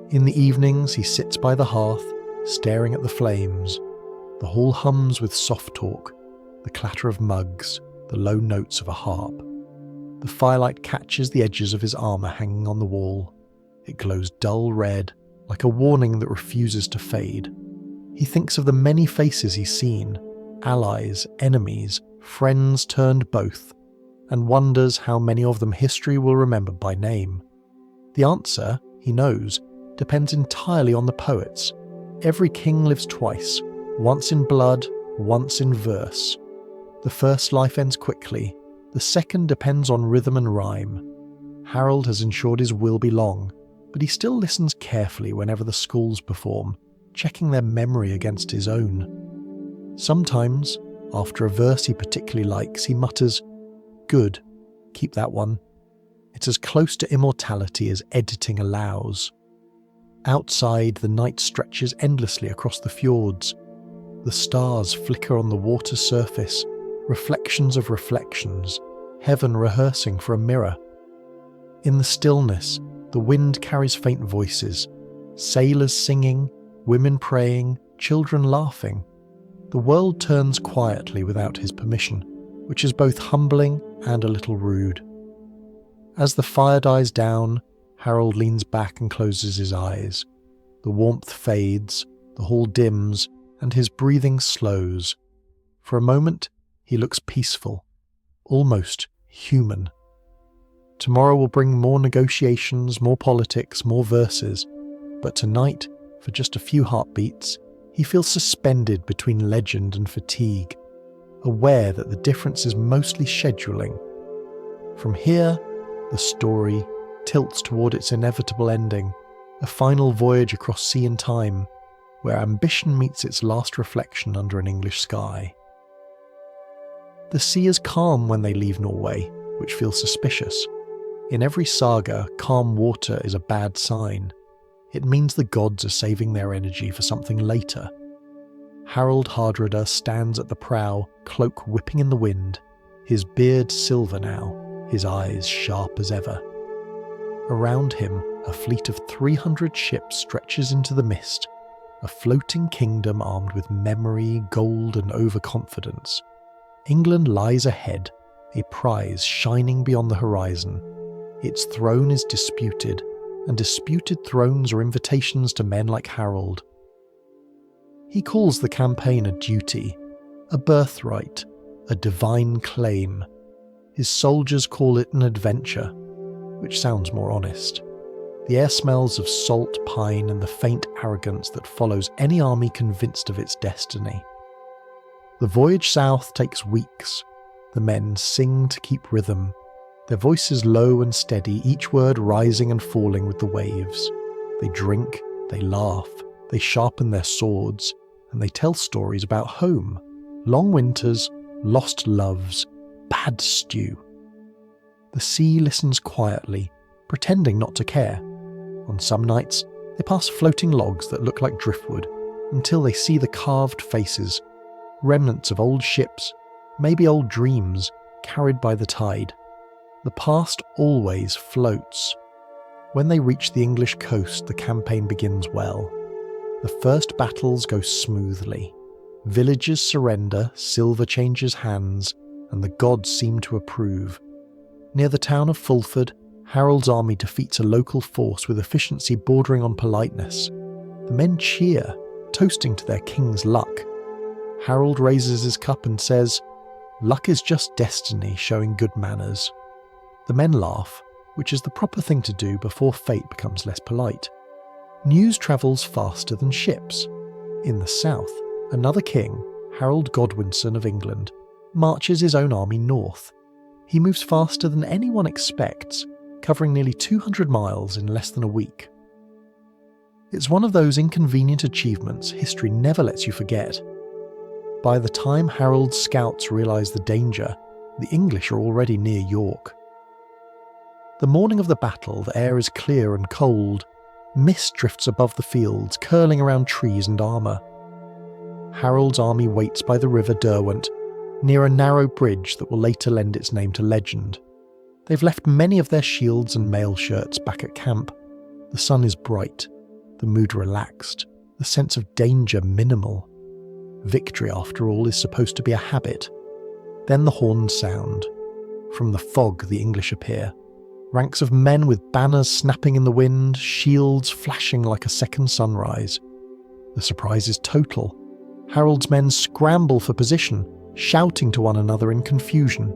In the evenings, he sits by the hearth, staring at the flames. The hall hums with soft talk, the clatter of mugs, the low notes of a harp. The firelight catches the edges of his armour hanging on the wall. It glows dull red, like a warning that refuses to fade. He thinks of the many faces he's seen, allies, enemies, friends turned both, and wonders how many of them history will remember by name. The answer, he knows, depends entirely on the poets. Every king lives twice, once in blood, once in verse. The first life ends quickly, the second depends on rhythm and rhyme. Harold has ensured his will be long, but he still listens carefully whenever the skalds perform, checking their memory against his own. Sometimes, after a verse he particularly likes, he mutters, "Good, keep that one." It's as close to immortality as editing allows. Outside, the night stretches endlessly across the fjords. The stars flicker on the water's surface, reflections of reflections, heaven rehearsing for a mirror. In the stillness, the wind carries faint voices, Sailors singing, women praying, children laughing. The world turns quietly without his permission, which is both humbling and a little rude. As the fire dies down, Harold leans back and closes his eyes. The warmth fades, the hall dims, and his breathing slows. For a moment, he looks peaceful, almost human. Tomorrow will bring more negotiations, more politics, more verses, but tonight, for just a few heartbeats, he feels suspended between legend and fatigue, aware that the difference is mostly scheduling. From here, the story tilts toward its inevitable ending, a final voyage across sea and time, where ambition meets its last reflection under an English sky. The sea is calm when they leave Norway, which feels suspicious. In every saga, calm water is a bad sign. It means the gods are saving their energy for something later. Harald Hardrada stands at the prow, cloak whipping in the wind, his beard silver now, his eyes sharp as ever. Around him, a fleet of 300 ships stretches into the mist, a floating kingdom armed with memory, gold, and overconfidence. England lies ahead, a prize shining beyond the horizon. Its throne is disputed, and disputed thrones are invitations to men like Harold. He calls the campaign a duty, a birthright, a divine claim. His soldiers call it an adventure, which sounds more honest. The air smells of salt, pine, and the faint arrogance that follows any army convinced of its destiny. The voyage south takes weeks. The men sing to keep rhythm, their voices low and steady, each word rising and falling with the waves. They drink, they laugh, they sharpen their swords, and they tell stories about home, long winters, lost loves, bad stew. The sea listens quietly, pretending not to care. On some nights, they pass floating logs that look like driftwood, until they see the carved faces, remnants of old ships, maybe old dreams, carried by the tide. The past always floats. When they reach the English coast, the campaign begins well. The first battles go smoothly. Villages surrender, silver changes hands, and the gods seem to approve. Near the town of Fulford, Harold's army defeats a local force with efficiency bordering on politeness. The men cheer, toasting to their king's luck. Harold raises his cup and says, "Luck is just destiny showing good manners." The men laugh, which is the proper thing to do before fate becomes less polite. News travels faster than ships. In the south, another king, Harold Godwinson of England, marches his own army north. He moves faster than anyone expects, covering nearly 200 miles in less than a week. It's one of those inconvenient achievements history never lets you forget. By the time Harold's scouts realise the danger, the English are already near York. The morning of the battle, the air is clear and cold. Mist drifts above the fields, curling around trees and armour. Harold's army waits by the river Derwent, near a narrow bridge that will later lend its name to legend. They've left many of their shields and mail shirts back at camp. The sun is bright, the mood relaxed, the sense of danger minimal. Victory, after all, is supposed to be a habit. Then the horns sound. From the fog, the English appear. Ranks of men with banners snapping in the wind, shields flashing like a second sunrise. The surprise is total. Harold's men scramble for position, shouting to one another in confusion.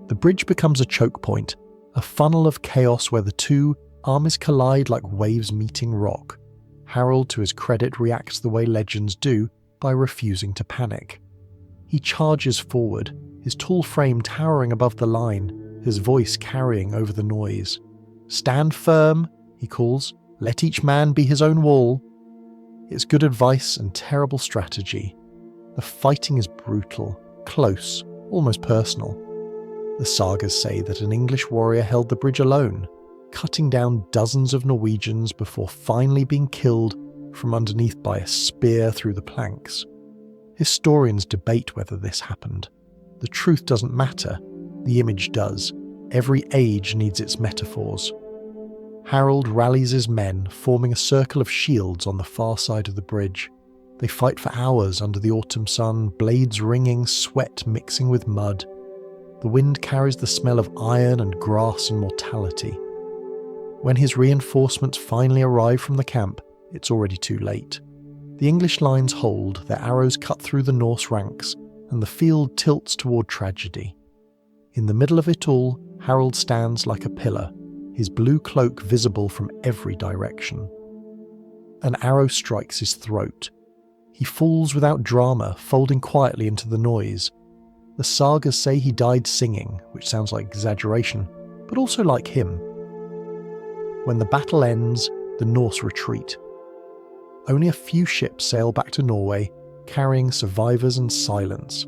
The bridge becomes a choke point, a funnel of chaos where the two armies collide like waves meeting rock. Harold, to his credit, reacts the way legends do, by refusing to panic. He charges forward, his tall frame towering above the line, his voice carrying over the noise. "Stand firm," he calls. "Let each man be his own wall." It's good advice and terrible strategy. The fighting is brutal, close, almost personal. The sagas say that an English warrior held the bridge alone, cutting down dozens of Norwegians before finally being killed from underneath by a spear through the planks. Historians debate whether this happened. The truth doesn't matter, the image does. Every age needs its metaphors. Harold rallies his men, forming a circle of shields on the far side of the bridge. They fight for hours under the autumn sun, blades ringing, sweat mixing with mud. The wind carries the smell of iron and grass and mortality. When his reinforcements finally arrive from the camp, it's already too late. The English lines hold, their arrows cut through the Norse ranks, and the field tilts toward tragedy. In the middle of it all, Harold stands like a pillar, his blue cloak visible from every direction. An arrow strikes his throat. He falls without drama, folding quietly into the noise. The sagas say he died singing, which sounds like exaggeration, but also like him. When the battle ends, the Norse retreat. Only a few ships sail back to Norway, carrying survivors and silence.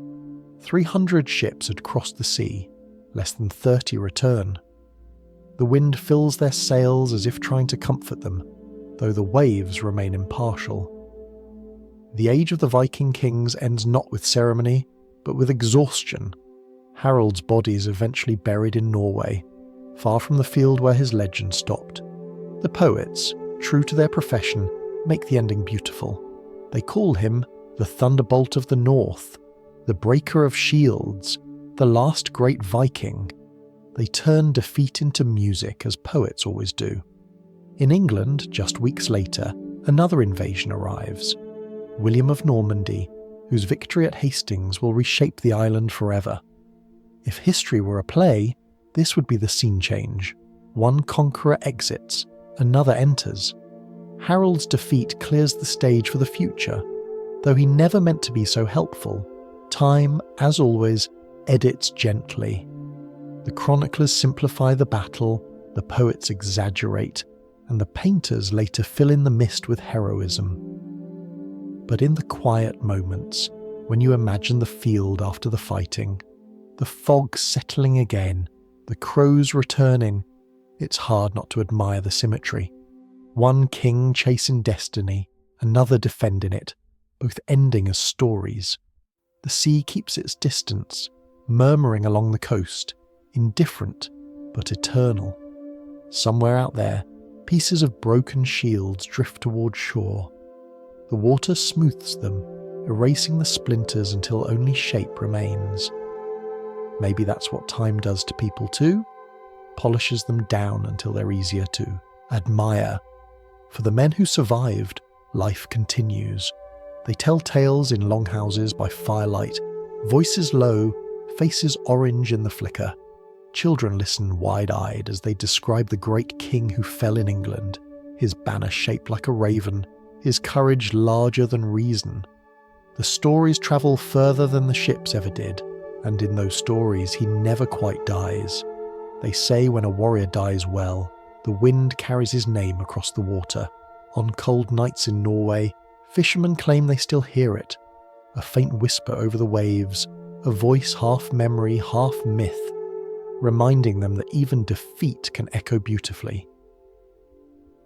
300 ships had crossed the sea, less than 30 return. The wind fills their sails as if trying to comfort them, though the waves remain impartial. The age of the Viking kings ends not with ceremony, but with exhaustion. Harold's body is eventually buried in Norway, far from the field where his legend stopped. The poets, true to their profession, make the ending beautiful. They call him the Thunderbolt of the North, the Breaker of Shields, the last great Viking. They turn defeat into music, as poets always do. In England, just weeks later, another invasion arrives. William of Normandy, whose victory at Hastings will reshape the island forever. If history were a play, this would be the scene change. One conqueror exits, another enters. Harold's defeat clears the stage for the future. Though he never meant to be so helpful, time, as always, edits gently. The chroniclers simplify the battle, the poets exaggerate, and the painters later fill in the mist with heroism. But in the quiet moments, when you imagine the field after the fighting, the fog settling again, the crows returning, it's hard not to admire the symmetry. One king chasing destiny, another defending it, both ending as stories. The sea keeps its distance, murmuring along the coast, indifferent but eternal. Somewhere out there, pieces of broken shields drift toward shore. The water smooths them, erasing the splinters until only shape remains. Maybe that's what time does to people too, polishes them down until they're easier to admire. For the men who survived, life continues. They tell tales in longhouses by firelight, voices low, faces orange in the flicker. Children listen wide-eyed as they describe the great king who fell in England, his banner shaped like a raven, his courage larger than reason. The stories travel further than the ships ever did, and in those stories he never quite dies. They say when a warrior dies well, the wind carries his name across the water. On cold nights in Norway, fishermen claim they still hear it. A faint whisper over the waves, a voice half memory, half myth, reminding them that even defeat can echo beautifully.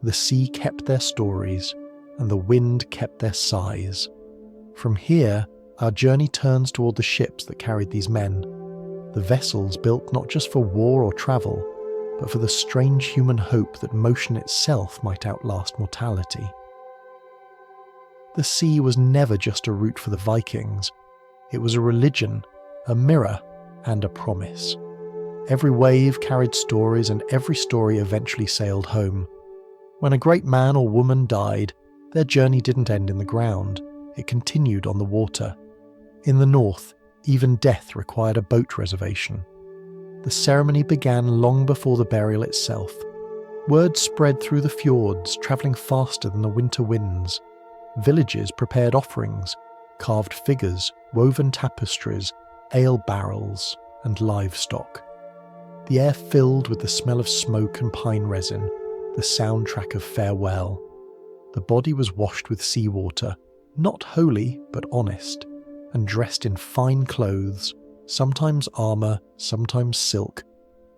The sea kept their stories, and the wind kept their sighs. From here, our journey turns toward the ships that carried these men, the vessels built not just for war or travel, but for the strange human hope that motion itself might outlast mortality. The sea was never just a route for the Vikings. It was a religion, a mirror, and a promise. Every wave carried stories, and every story eventually sailed home. When a great man or woman died, their journey didn't end in the ground. It continued on the water. In the north, even death required a boat reservation. The ceremony began long before the burial itself. Word spread through the fjords, travelling faster than the winter winds. Villages prepared offerings, carved figures, woven tapestries, ale barrels, and livestock. The air filled with the smell of smoke and pine resin, the soundtrack of farewell. The body was washed with seawater, not holy but honest, and dressed in fine clothes, sometimes armour, sometimes silk,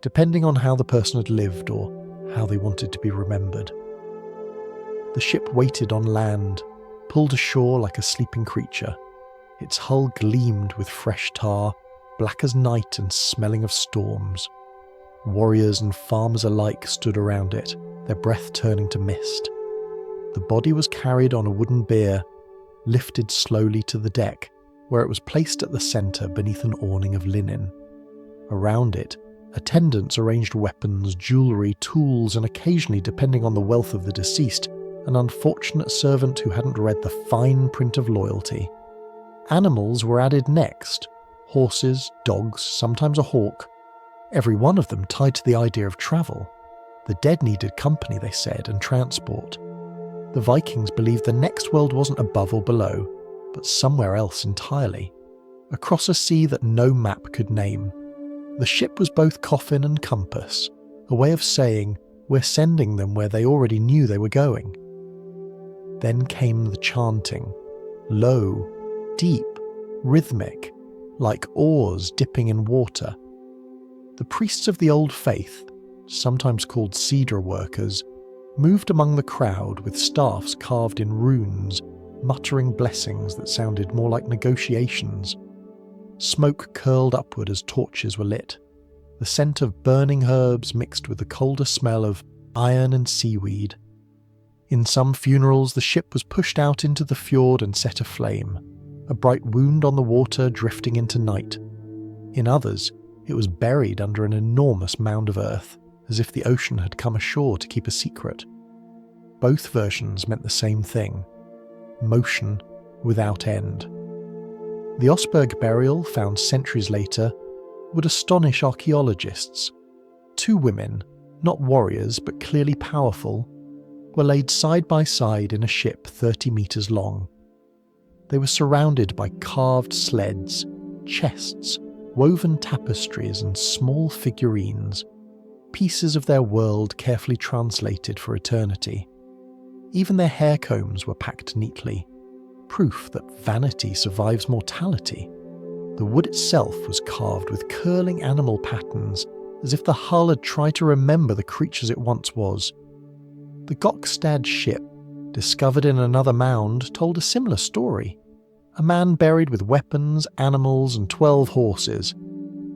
depending on how the person had lived or how they wanted to be remembered. The ship waited on land, pulled ashore like a sleeping creature. Its hull gleamed with fresh tar, black as night and smelling of storms. Warriors and farmers alike stood around it, their breath turning to mist. The body was carried on a wooden bier, lifted slowly to the deck, where it was placed at the centre beneath an awning of linen. Around it, attendants arranged weapons, jewellery, tools, and occasionally, depending on the wealth of the deceased, an unfortunate servant who hadn't read the fine print of loyalty. Animals were added next: horses, dogs, sometimes a hawk, every one of them tied to the idea of travel. The dead needed company, they said, and transport. The Vikings believed the next world wasn't above or below, but somewhere else entirely, across a sea that no map could name. The ship was both coffin and compass, a way of saying, we're sending them where they already knew they were going. Then came the chanting, low, deep, rhythmic, like oars dipping in water. The priests of the old faith, sometimes called cedar workers, moved among the crowd with staffs carved in runes, muttering blessings that sounded more like negotiations. Smoke curled upward as torches were lit, the scent of burning herbs mixed with the colder smell of iron and seaweed. In some funerals, the ship was pushed out into the fjord and set aflame, a bright wound on the water drifting into night. In others, it was buried under an enormous mound of earth, as if the ocean had come ashore to keep a secret. Both versions meant the same thing: motion without end. The Osberg burial, found centuries later, would astonish archaeologists. Two women, not warriors but clearly powerful, were laid side by side in a ship 30 metres long. They were surrounded by carved sleds, chests, woven tapestries and small figurines, pieces of their world carefully translated for eternity. Even their hair combs were packed neatly, proof that vanity survives mortality. The wood itself was carved with curling animal patterns, as if the hull had tried to remember the creatures it once was. The Gokstad ship, discovered in another mound, told a similar story. A man buried with weapons, animals, and 12 horses.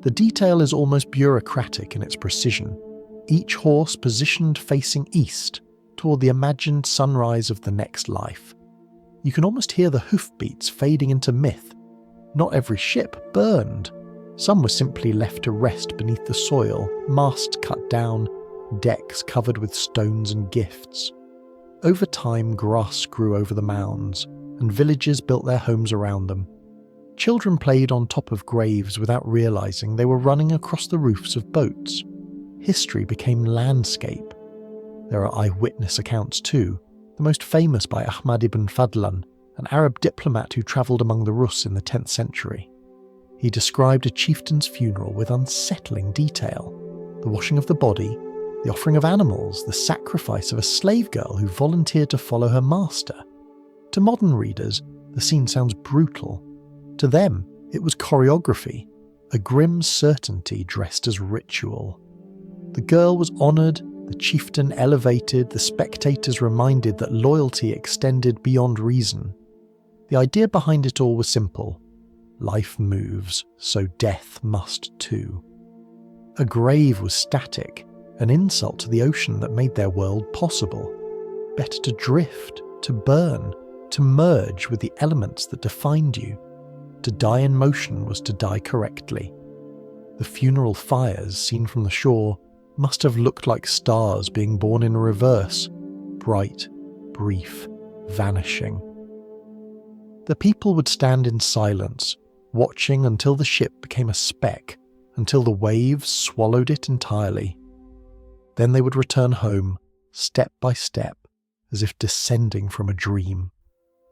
The detail is almost bureaucratic in its precision, each horse positioned facing east, toward the imagined sunrise of the next life. You can almost hear the hoofbeats fading into myth. Not every ship burned. Some were simply left to rest beneath the soil, masts cut down, decks covered with stones and gifts. Over time, grass grew over the mounds, and villages built their homes around them. Children played on top of graves without realizing they were running across the roofs of boats. History became landscape. There are eyewitness accounts too, the most famous by Ahmad ibn Fadlan, an Arab diplomat who travelled among the Rus in the 10th century. He described a chieftain's funeral with unsettling detail: the washing of the body, the offering of animals, the sacrifice of a slave girl who volunteered to follow her master. To modern readers, the scene sounds brutal. To them, it was choreography, a grim certainty dressed as ritual. The girl was honoured, the chieftain elevated, the spectators reminded that loyalty extended beyond reason. The idea behind it all was simple: life moves, so death must too. A grave was static, an insult to the ocean that made their world possible. Better to drift, to burn, to merge with the elements that defined you. To die in motion was to die correctly. The funeral fires, seen from the shore, must have looked like stars being born in reverse, bright, brief, vanishing. The people would stand in silence, watching until the ship became a speck, until the waves swallowed it entirely. Then they would return home, step by step, as if descending from a dream.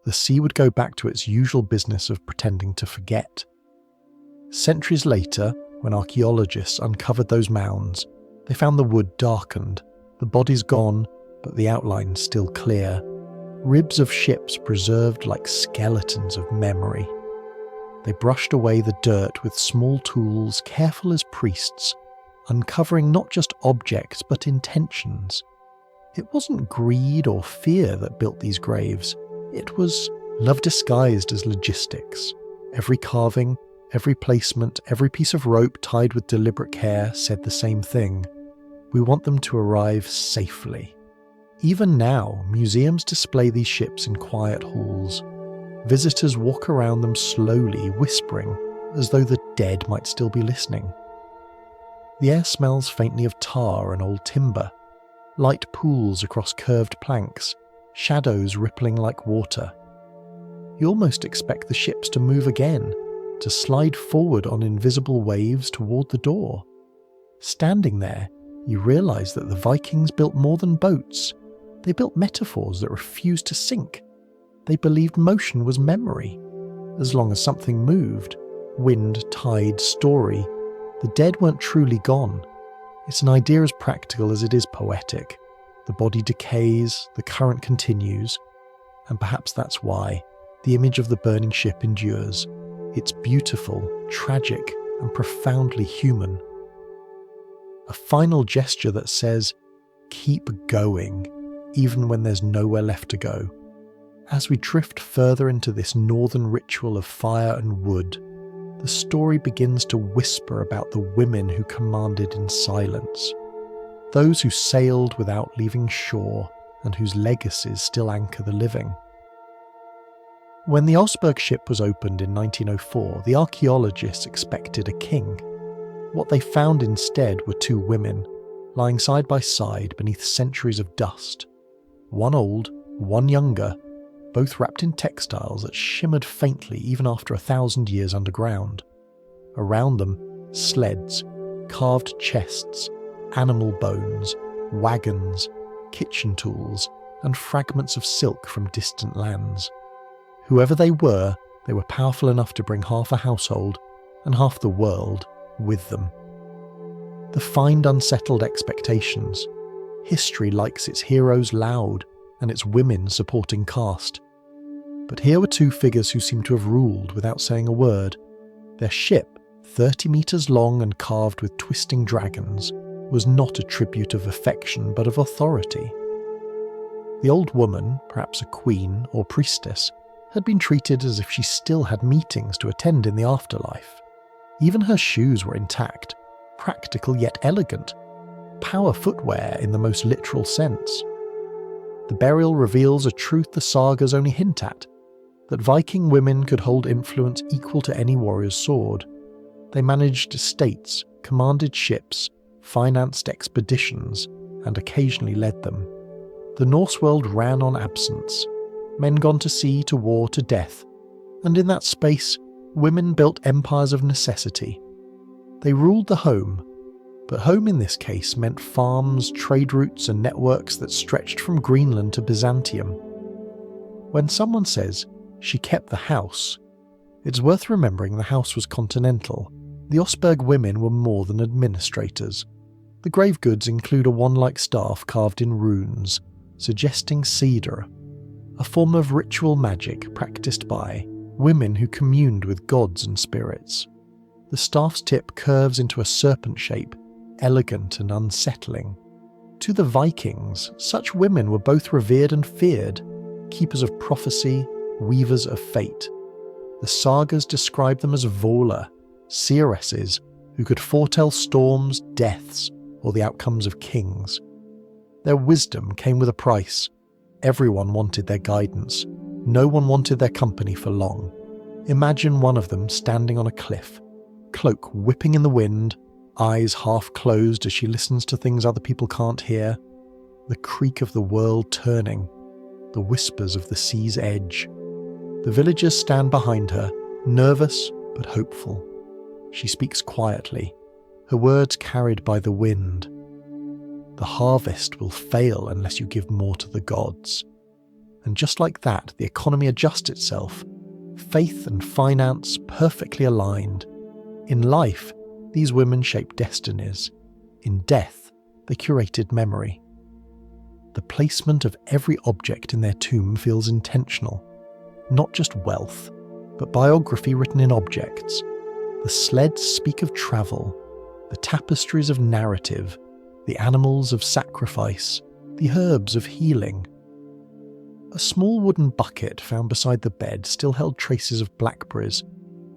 The sea would go back to its usual business of pretending to forget. Centuries later, when archaeologists uncovered those mounds, they found the wood darkened, the bodies gone, but the outlines still clear. Ribs of ships preserved like skeletons of memory. They brushed away the dirt with small tools, careful as priests, uncovering not just objects but intentions. It wasn't greed or fear that built these graves. It was love disguised as logistics. Every carving, every placement, every piece of rope tied with deliberate care said the same thing: we want them to arrive safely, Even now, museums display these ships in quiet halls. Visitors walk around them slowly, whispering, as though the dead might still be listening. The air smells faintly of tar and old timber, light pools across curved planks, shadows rippling like water. You almost expect the ships to move again, to slide forward on invisible waves toward the door. Standing there, you realise that the Vikings built more than boats. They built metaphors that refused to sink. They believed motion was memory. As long as something moved, wind, tide, story, the dead weren't truly gone. It's an idea as practical as it is poetic. The body decays, the current continues, and perhaps that's why the image of the burning ship endures. It's beautiful, tragic, and profoundly human. A final gesture that says, keep going, even when there's nowhere left to go. As we drift further into this northern ritual of fire and wood, the story begins to whisper about the women who commanded in silence, those who sailed without leaving shore and whose legacies still anchor the living. When the Osberg ship was opened in 1904, the archaeologists expected a king. What they found instead were two women, lying side by side beneath centuries of dust. One old, one younger, both wrapped in textiles that shimmered faintly even after 1,000 years underground. Around them, sleds, carved chests, animal bones, wagons, kitchen tools, and fragments of silk from distant lands. Whoever they were powerful enough to bring half a household and half the world with them. The find unsettled expectations. History likes its heroes loud and its women supporting cast. But here were two figures who seemed to have ruled without saying a word. Their ship, 30 metres long and carved with twisting dragons, was not a tribute of affection but of authority. The old woman, perhaps a queen or priestess, had been treated as if she still had meetings to attend in the afterlife. Even her shoes were intact, practical yet elegant, power footwear in the most literal sense. The burial reveals a truth the sagas only hint at, that Viking women could hold influence equal to any warrior's sword. They managed estates, commanded ships, financed expeditions, and occasionally led them. The Norse world ran on absence, men gone to sea, to war, to death, and in that space, women built empires of necessity. They ruled the home, but home in this case meant farms, trade routes, and networks that stretched from Greenland to Byzantium. When someone says, she kept the house, it's worth remembering the house was continental. The Osberg women were more than administrators. The grave goods include a wand-like staff carved in runes, suggesting cedar, a form of ritual magic practiced by women who communed with gods and spirits. The staff's tip curves into a serpent shape, elegant and unsettling. To the Vikings, such women were both revered and feared, keepers of prophecy, weavers of fate. The sagas describe them as Vola, seeresses who could foretell storms, deaths, or the outcomes of kings. Their wisdom came with a price. Everyone wanted their guidance. No one wanted their company for long. Imagine one of them standing on a cliff, cloak whipping in the wind, eyes half closed as she listens to things other people can't hear, the creak of the world turning, the whispers of the sea's edge. The villagers stand behind her, nervous but hopeful. She speaks quietly, her words carried by the wind. The harvest will fail unless you give more to the gods. And just like that, the economy adjusts itself, faith and finance perfectly aligned. In life, these women shape destinies. In death, they curated memory. The placement of every object in their tomb feels intentional. Not just wealth, but biography written in objects. The sleds speak of travel, the tapestries of narrative, the animals of sacrifice, the herbs of healing. A small wooden bucket found beside the bed still held traces of blackberries,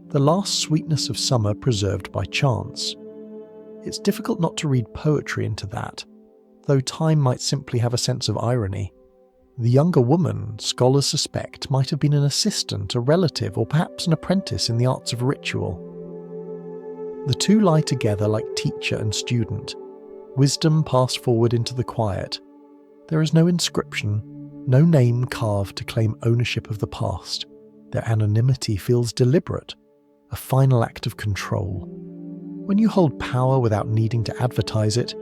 the last sweetness of summer preserved by chance. It's difficult not to read poetry into that. though time might simply have a sense of irony. The younger woman, scholars suspect, might have been an assistant, a relative, or perhaps an apprentice in the arts of ritual. The two lie together like teacher and student, wisdom passed forward into the quiet. There is no inscription, no name carved to claim ownership of the past. Their anonymity feels deliberate, a final act of control. When you hold power without needing to advertise it,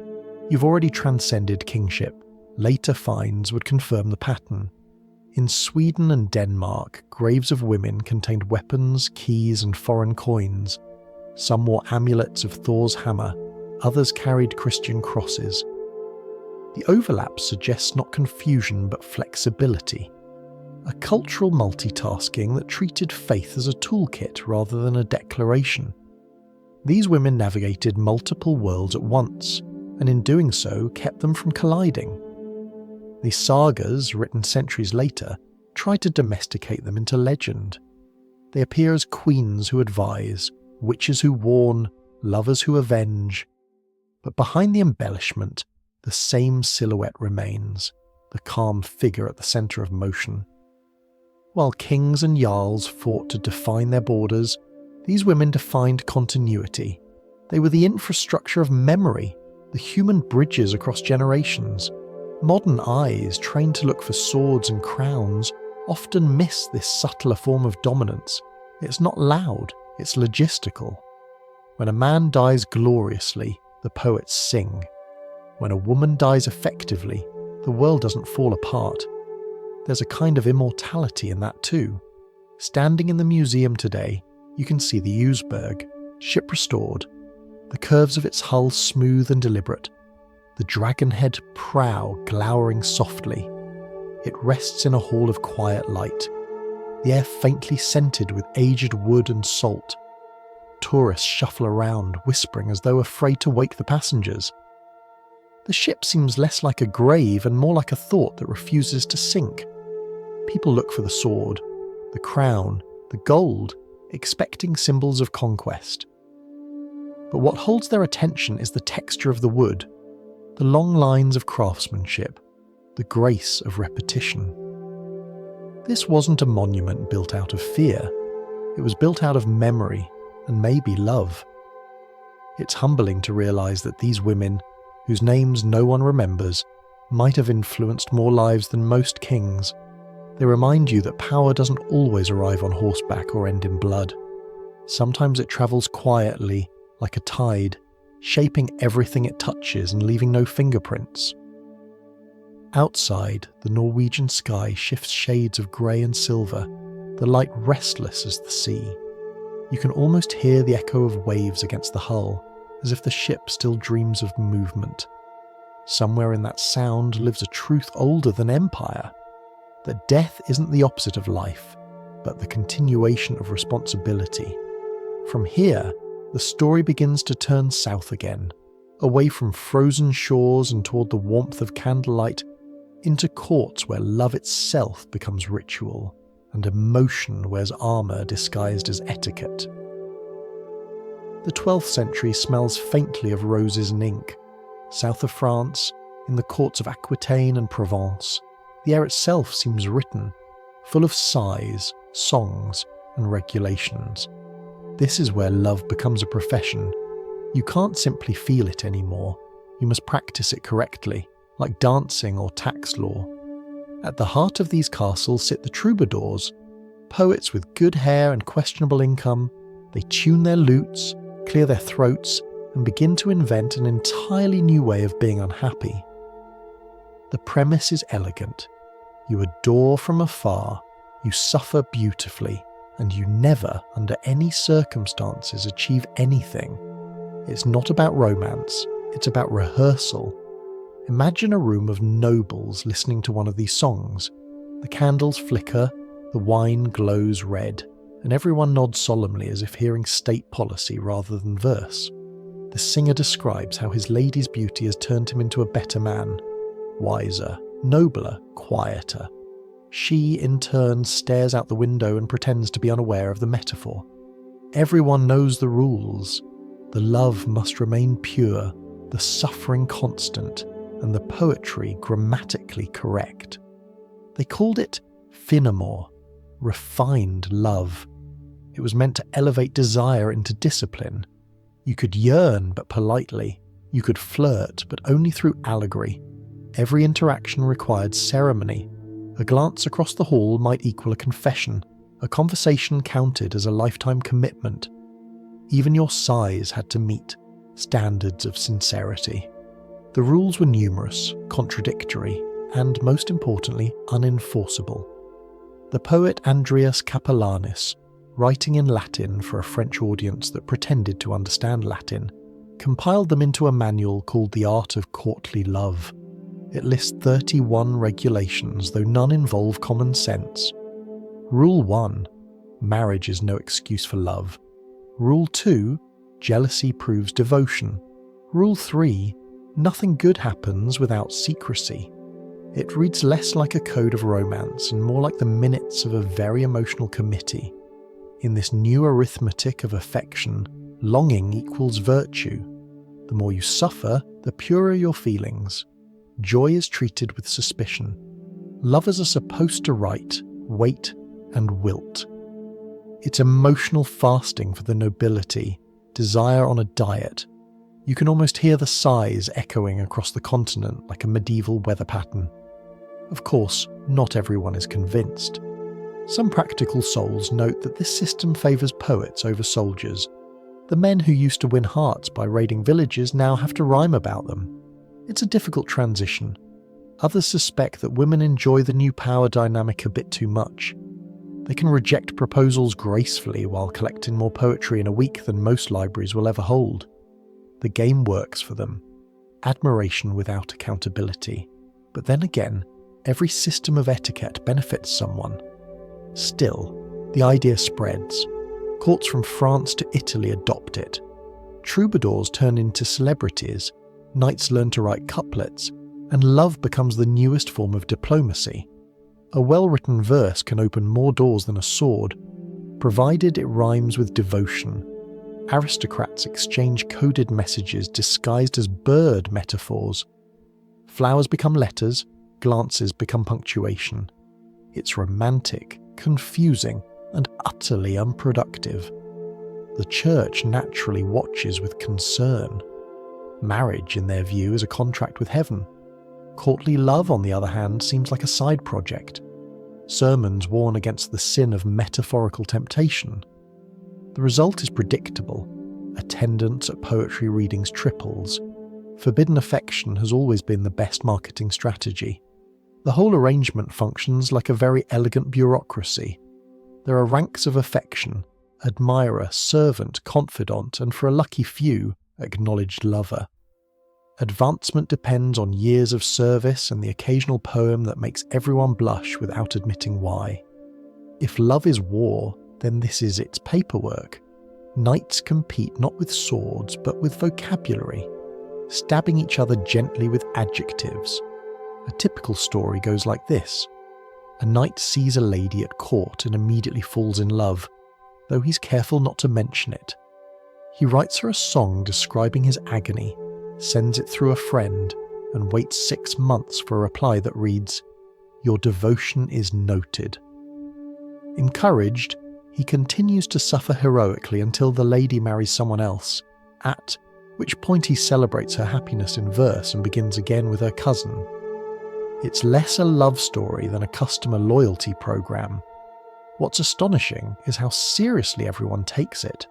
you've already transcended kingship. Later finds would confirm the pattern. In Sweden and Denmark, graves of women contained weapons, keys, and foreign coins. Some wore amulets of Thor's hammer, others carried Christian crosses. The overlap suggests not confusion but flexibility, a cultural multitasking that treated faith as a toolkit rather than a declaration. These women navigated multiple worlds at once, and in doing so kept them from colliding. The sagas, written centuries later, try to domesticate them into legend. They appear as queens who advise, witches who warn, lovers who avenge. But behind the embellishment, the same silhouette remains, the calm figure at the centre of motion. While kings and jarls fought to define their borders, these women defined continuity. They were the infrastructure of memory, the human bridges across generations. Modern eyes, trained to look for swords and crowns, often miss this subtler form of dominance. It's not loud, it's logistical. When a man dies gloriously, the poets sing. When a woman dies effectively, the world doesn't fall apart. There's a kind of immortality in that too. Standing in the museum today, you can see the Useberg, ship restored, the curves of its hull smooth and deliberate, the dragonhead prow glowering softly. It rests in a hall of quiet light, the air faintly scented with aged wood and salt. Tourists shuffle around, whispering as though afraid to wake the passengers. The ship seems less like a grave and more like a thought that refuses to sink. People look for the sword, the crown, the gold, expecting symbols of conquest. But what holds their attention is the texture of the wood, the long lines of craftsmanship, the grace of repetition. This wasn't a monument built out of fear. It was built out of memory and maybe love. It's humbling to realise that these women, whose names no one remembers, might have influenced more lives than most kings. They remind you that power doesn't always arrive on horseback or end in blood. Sometimes it travels quietly, like a tide, shaping everything it touches and leaving no fingerprints. Outside, the Norwegian sky shifts shades of grey and silver, the light restless as the sea. You can almost hear the echo of waves against the hull, as if the ship still dreams of movement. Somewhere in that sound lives a truth older than empire, that death isn't the opposite of life, but the continuation of responsibility. From here, the story begins to turn south again, away from frozen shores and toward the warmth of candlelight, into courts where love itself becomes ritual, and emotion wears armour disguised as etiquette. The 12th century smells faintly of roses and ink. South of France, in the courts of Aquitaine and Provence, the air itself seems written, full of sighs, songs, and regulations. This is where love becomes a profession. You can't simply feel it anymore. You must practice it correctly, like dancing or tax law. At the heart of these castles sit the troubadours, poets with good hair and questionable income. They tune their lutes, clear their throats, and begin to invent an entirely new way of being unhappy. The premise is elegant. You adore from afar, you suffer beautifully, and you never, under any circumstances, achieve anything. It's not about romance, it's about rehearsal. Imagine a room of nobles listening to one of these songs. The candles flicker, the wine glows red, and everyone nods solemnly as if hearing state policy rather than verse. The singer describes how his lady's beauty has turned him into a better man, wiser, nobler, quieter. She, in turn, stares out the window and pretends to be unaware of the metaphor. Everyone knows the rules. The love must remain pure, the suffering constant, and the poetry grammatically correct. They called it finamore, refined love. It was meant to elevate desire into discipline. You could yearn, but politely. You could flirt, but only through allegory. Every interaction required ceremony. A glance across the hall might equal a confession. A conversation counted as a lifetime commitment. Even your sighs had to meet standards of sincerity. The rules were numerous, contradictory, and most importantly, unenforceable. The poet Andreas Capellanis, writing in Latin for a French audience that pretended to understand Latin, compiled them into a manual called The Art of Courtly Love. It lists 31 regulations, though none involve common sense. Rule 1. Marriage is no excuse for love. Rule 2. Jealousy proves devotion. Rule 3. Nothing good happens without secrecy. It reads less like a code of romance and more like the minutes of a very emotional committee. In this new arithmetic of affection, longing equals virtue. The more you suffer, the purer your feelings. Joy is treated with suspicion. Lovers are supposed to write, wait, and wilt. It's emotional fasting for the nobility, desire on a diet. You can almost hear the sighs echoing across the continent like a medieval weather pattern. Of course, not everyone is convinced. Some practical souls note that this system favours poets over soldiers. The men who used to win hearts by raiding villages now have to rhyme about them. It's a difficult transition. Others suspect that women enjoy the new power dynamic a bit too much. They can reject proposals gracefully while collecting more poetry in a week than most libraries will ever hold. The game works for them. Admiration without accountability. But then again, every system of etiquette benefits someone. Still, the idea spreads. Courts from France to Italy adopt it. Troubadours turn into celebrities, knights learn to write couplets, and love becomes the newest form of diplomacy. A well-written verse can open more doors than a sword, provided it rhymes with devotion. Aristocrats exchange coded messages disguised as bird metaphors. Flowers become letters, glances become punctuation. It's romantic, confusing, and utterly unproductive. The church naturally watches with concern. Marriage, in their view, is a contract with heaven. Courtly love, on the other hand, seems like a side project. Sermons warn against the sin of metaphorical temptation. The result is predictable. Attendance at poetry readings triples. Forbidden affection has always been the best marketing strategy. The whole arrangement functions like a very elegant bureaucracy. There are ranks of affection: admirer, servant, confidant, and for a lucky few, acknowledged lover. Advancement depends on years of service and the occasional poem that makes everyone blush without admitting why. If love is war, then this is its paperwork. Knights compete not with swords, but with vocabulary, stabbing each other gently with adjectives. A typical story goes like this. A knight sees a lady at court and immediately falls in love, though he's careful not to mention it. He writes her a song describing his agony, sends it through a friend, and waits 6 months for a reply that reads, "Your devotion is noted." Encouraged, he continues to suffer heroically until the lady marries someone else, at which point he celebrates her happiness in verse and begins again with her cousin. It's less a love story than a customer loyalty program. What's astonishing is how seriously everyone takes it.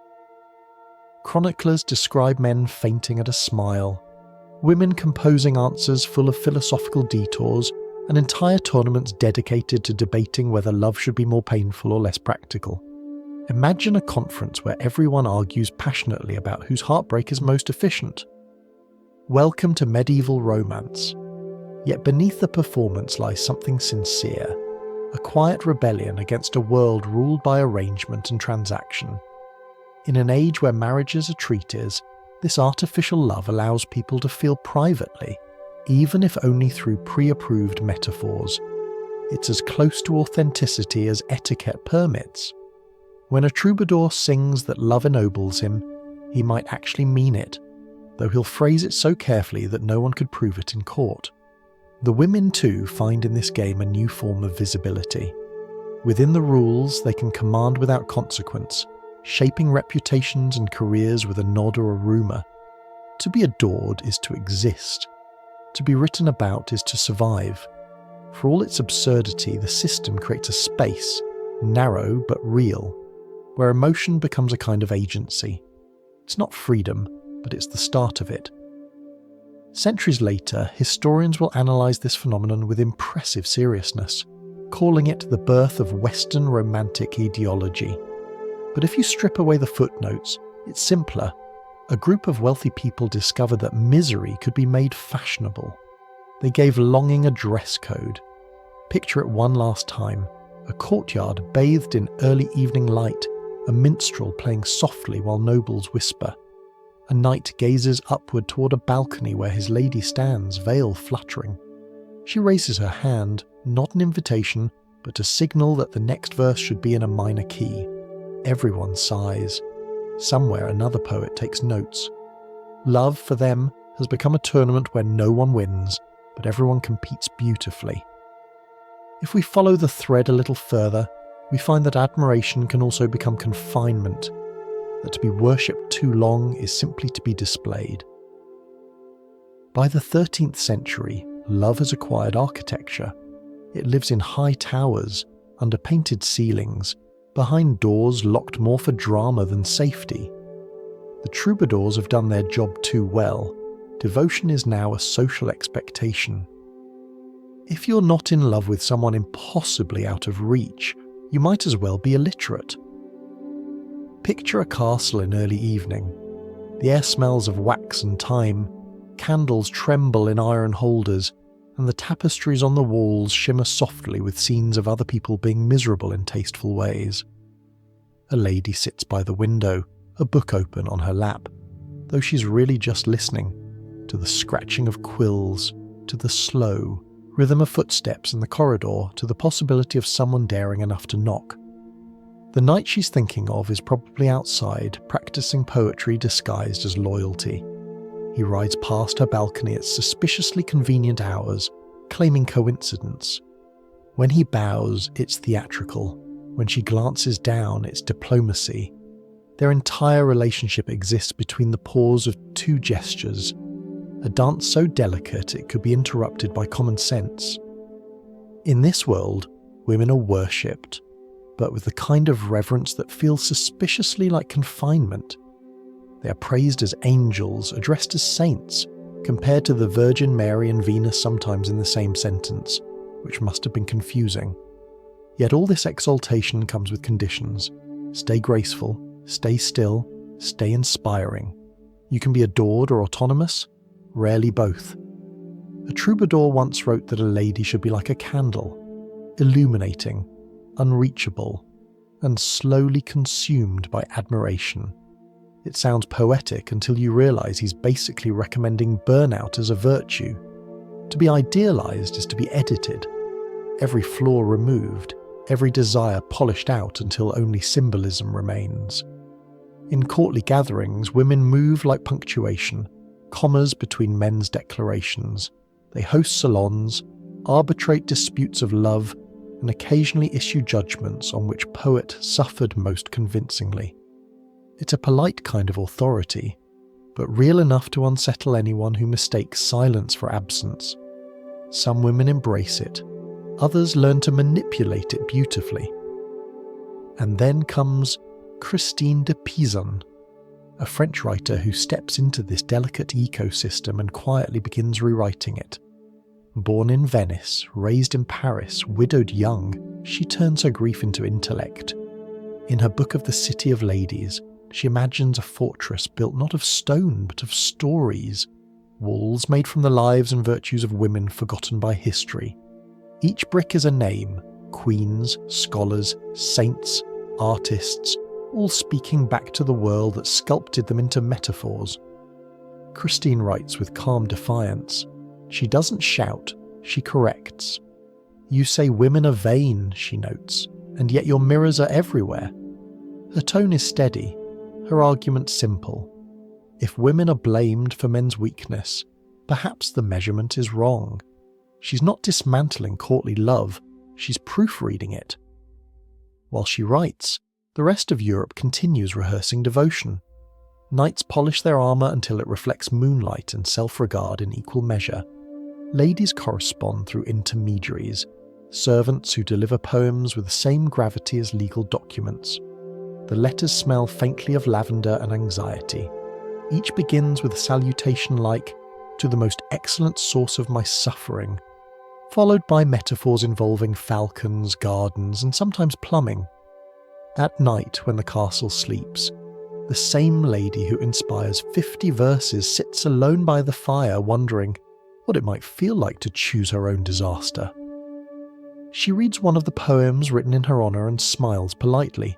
Chroniclers describe men fainting at a smile, women composing answers full of philosophical detours, and entire tournaments dedicated to debating whether love should be more painful or less practical. Imagine a conference where everyone argues passionately about whose heartbreak is most efficient. Welcome to medieval romance. Yet beneath the performance lies something sincere, a quiet rebellion against a world ruled by arrangement and transaction. In an age where marriages are treaties, this artificial love allows people to feel privately, even if only through pre-approved metaphors. It's as close to authenticity as etiquette permits. When a troubadour sings that love ennobles him, he might actually mean it. though he'll phrase it so carefully that no one could prove it in court. The women too find in this game a new form of visibility. Within the rules, they can command without consequence, shaping reputations and careers with a nod or a rumour. To be adored is to exist. To be written about is to survive. For all its absurdity, the system creates a space, narrow but real, where emotion becomes a kind of agency. It's not freedom, but it's the start of it. Centuries later, historians will analyse this phenomenon with impressive seriousness, calling it the birth of Western romantic ideology. But if you strip away the footnotes, it's simpler. A group of wealthy people discovered that misery could be made fashionable. They gave longing a dress code. Picture it one last time: a courtyard bathed in early evening light, a minstrel playing softly while nobles whisper. A knight gazes upward toward a balcony where his lady stands, veil fluttering. She raises her hand, not an invitation, but a signal that the next verse should be in a minor key. Everyone sighs. Somewhere another poet takes notes. Love, for them, has become a tournament where no one wins, but everyone competes beautifully. If we follow the thread a little further, we find that admiration can also become confinement, that to be worshipped too long is simply to be displayed. By the 13th century, love has acquired architecture. It lives in high towers, under painted ceilings, behind doors locked more for drama than safety. The troubadours have done their job too well. Devotion is now a social expectation. If you're not in love with someone impossibly out of reach, you might as well be illiterate. Picture a castle in early evening. The air smells of wax and thyme, candles tremble in iron holders, and the tapestries on the walls shimmer softly with scenes of other people being miserable in tasteful ways. A lady sits by the window, a book open on her lap, though she's really just listening to the scratching of quills, to the slow rhythm of footsteps in the corridor, to the possibility of someone daring enough to knock. The knight she's thinking of is probably outside, practicing poetry disguised as loyalty. He rides past her balcony at suspiciously convenient hours, claiming coincidence. When he bows, it's theatrical. When she glances down, it's diplomacy. Their entire relationship exists between the pause of two gestures, a dance so delicate it could be interrupted by common sense. In this world, women are worshipped, but with the kind of reverence that feels suspiciously like confinement. They are praised as angels, addressed as saints, compared to the Virgin Mary and Venus sometimes in the same sentence, which must have been confusing. Yet all this exaltation comes with conditions. Stay graceful, stay still, stay inspiring. You can be adored or autonomous, rarely both. A troubadour once wrote that a lady should be like a candle, illuminating, unreachable, and slowly consumed by admiration. It sounds poetic until you realise he's basically recommending burnout as a virtue. To be idealised is to be edited, every flaw removed, every desire polished out until only symbolism remains. In courtly gatherings, women move like punctuation, commas between men's declarations. They host salons, arbitrate disputes of love, and occasionally issue judgments on which poet suffered most convincingly. It's a polite kind of authority, but real enough to unsettle anyone who mistakes silence for absence. Some women embrace it, others learn to manipulate it beautifully. And then comes Christine de Pizan, a French writer who steps into this delicate ecosystem and quietly begins rewriting it. Born in Venice, raised in Paris, widowed young, she turns her grief into intellect. In her book of the City of Ladies, she imagines a fortress built not of stone but of stories, walls made from the lives and virtues of women forgotten by history. Each brick is a name, queens, scholars, saints, artists, all speaking back to the world that sculpted them into metaphors. Christine writes with calm defiance. She doesn't shout, she corrects. You say women are vain, she notes, and yet your mirrors are everywhere. Her tone is steady, her argument simple. If women are blamed for men's weakness, perhaps the measurement is wrong. She's not dismantling courtly love, she's proofreading it. While she writes, the rest of Europe continues rehearsing devotion. Knights polish their armour until it reflects moonlight and self-regard in equal measure. Ladies correspond through intermediaries, servants who deliver poems with the same gravity as legal documents. The letters smell faintly of lavender and anxiety. Each begins with a salutation like, "To the most excellent source of my suffering," followed by metaphors involving falcons, gardens, and sometimes plumbing. At night, when the castle sleeps, the same lady who inspires 50 verses sits alone by the fire wondering what it might feel like to choose her own disaster. She reads one of the poems written in her honour and smiles politely.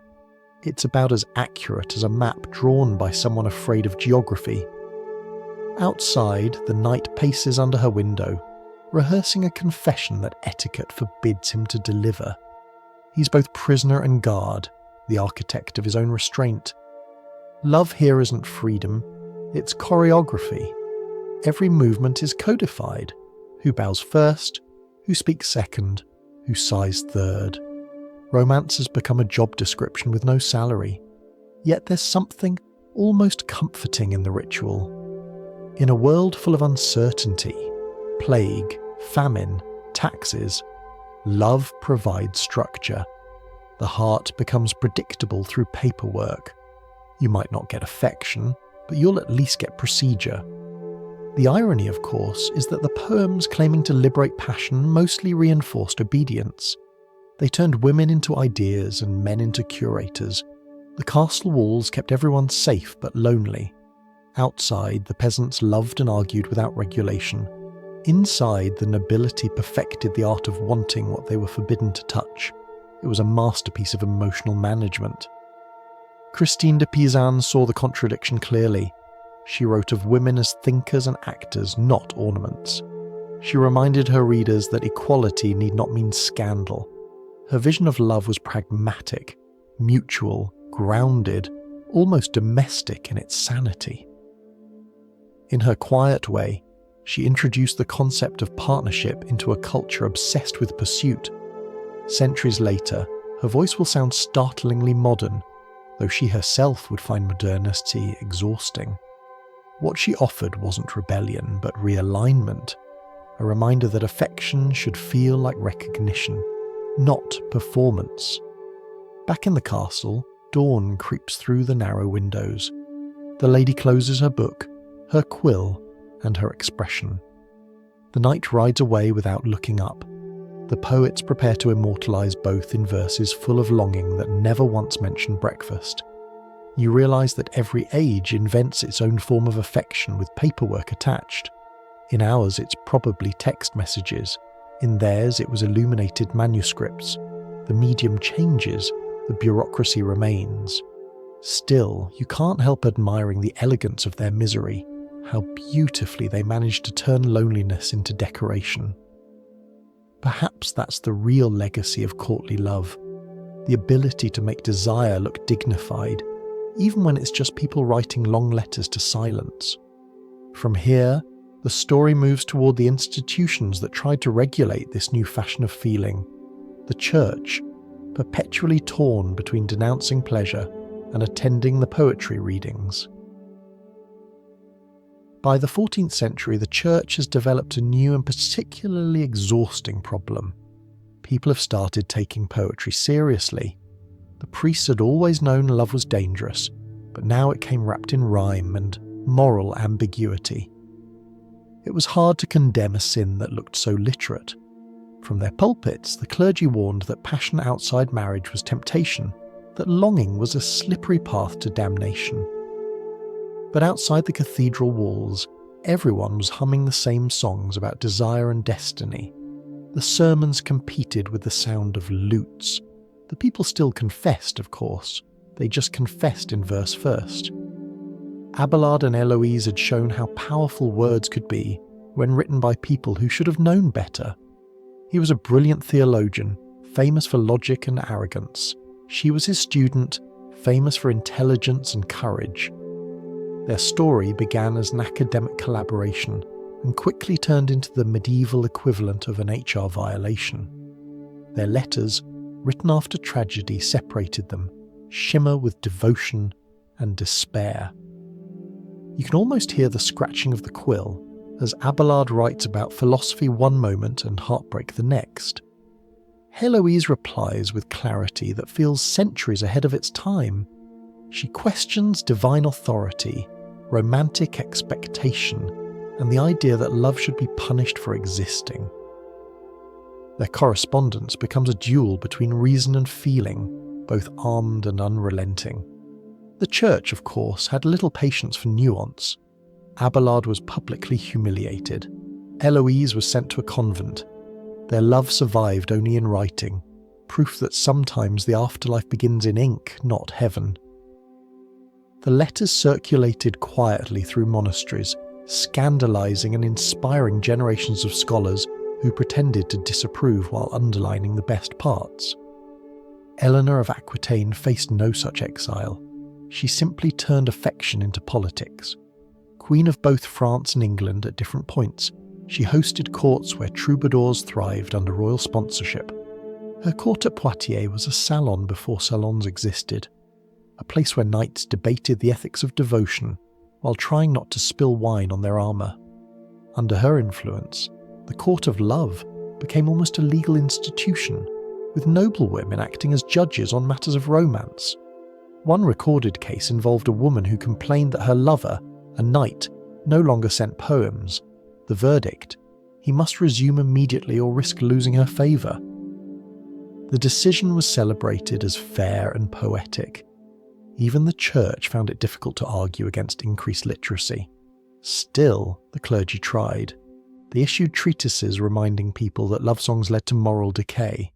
It's about as accurate as a map drawn by someone afraid of geography. Outside, the knight paces under her window, rehearsing a confession that etiquette forbids him to deliver. He's both prisoner and guard, the architect of his own restraint. Love here isn't freedom, it's choreography. Every movement is codified. Who bows first, who speaks second, who sighs third. Romance has become a job description with no salary. Yet there's something almost comforting in the ritual. In a world full of uncertainty, plague, famine, taxes, love provides structure. The heart becomes predictable through paperwork. You might not get affection, but you'll at least get procedure. The irony, of course, is that the poems claiming to liberate passion mostly reinforced obedience. They turned women into ideas and men into curators. The castle walls kept everyone safe but lonely. Outside, the peasants loved and argued without regulation. Inside, the nobility perfected the art of wanting what they were forbidden to touch. It was a masterpiece of emotional management. Christine de Pizan saw the contradiction clearly. She wrote of women as thinkers and actors, not ornaments. She reminded her readers that equality need not mean scandal. Her vision of love was pragmatic, mutual, grounded, almost domestic in its sanity. In her quiet way, she introduced the concept of partnership into a culture obsessed with pursuit. Centuries later, her voice will sound startlingly modern, though she herself would find modernity exhausting. What she offered wasn't rebellion, but realignment, a reminder that affection should feel like recognition, not performance. Back in the castle, dawn creeps through the narrow windows. The lady closes her book, her quill, and her expression. The knight rides away without looking up. The poets prepare to immortalise both in verses full of longing that never once mention breakfast. You realise that every age invents its own form of affection with paperwork attached. In ours, it's probably text messages. In theirs, it was illuminated manuscripts. The medium changes, the bureaucracy remains. Still, you can't help admiring the elegance of their misery, how beautifully they managed to turn loneliness into decoration. Perhaps that's the real legacy of courtly love, the ability to make desire look dignified, even when it's just people writing long letters to silence. From here, the story moves toward the institutions that tried to regulate this new fashion of feeling. The church, perpetually torn between denouncing pleasure and attending the poetry readings. By the 14th century, the church has developed a new and particularly exhausting problem. People have started taking poetry seriously. The priests had always known love was dangerous, but now it came wrapped in rhyme and moral ambiguity. It was hard to condemn a sin that looked so literate. From their pulpits, the clergy warned that passion outside marriage was temptation, that longing was a slippery path to damnation. But outside the cathedral walls, everyone was humming the same songs about desire and destiny. The sermons competed with the sound of lutes. The people still confessed, of course. They just confessed in verse first. Abelard and Eloise had shown how powerful words could be when written by people who should have known better. He was a brilliant theologian, famous for logic and arrogance. She was his student, famous for intelligence and courage. Their story began as an academic collaboration and quickly turned into the medieval equivalent of an HR violation. Their letters, written after tragedy separated them, shimmer with devotion and despair. You can almost hear the scratching of the quill as Abelard writes about philosophy one moment and heartbreak the next. Héloïse replies with clarity that feels centuries ahead of its time. She questions divine authority, romantic expectation, and the idea that love should be punished for existing. Their correspondence becomes a duel between reason and feeling, both armed and unrelenting. The church, of course, had little patience for nuance. Abelard was publicly humiliated. Héloïse was sent to a convent. Their love survived only in writing, proof that sometimes the afterlife begins in ink, not heaven. The letters circulated quietly through monasteries, scandalizing and inspiring generations of scholars who pretended to disapprove while underlining the best parts. Eleanor of Aquitaine faced no such exile. She simply turned affection into politics. Queen of both France and England at different points, she hosted courts where troubadours thrived under royal sponsorship. Her court at Poitiers was a salon before salons existed, a place where knights debated the ethics of devotion while trying not to spill wine on their armour. Under her influence, the court of love became almost a legal institution, with noblewomen acting as judges on matters of romance. One recorded case involved a woman who complained that her lover, a knight, no longer sent poems. The verdict: he must resume immediately or risk losing her favour. The decision was celebrated as fair and poetic. Even the church found it difficult to argue against increased literacy. Still, the clergy tried. They issued treatises reminding people that love songs led to moral decay.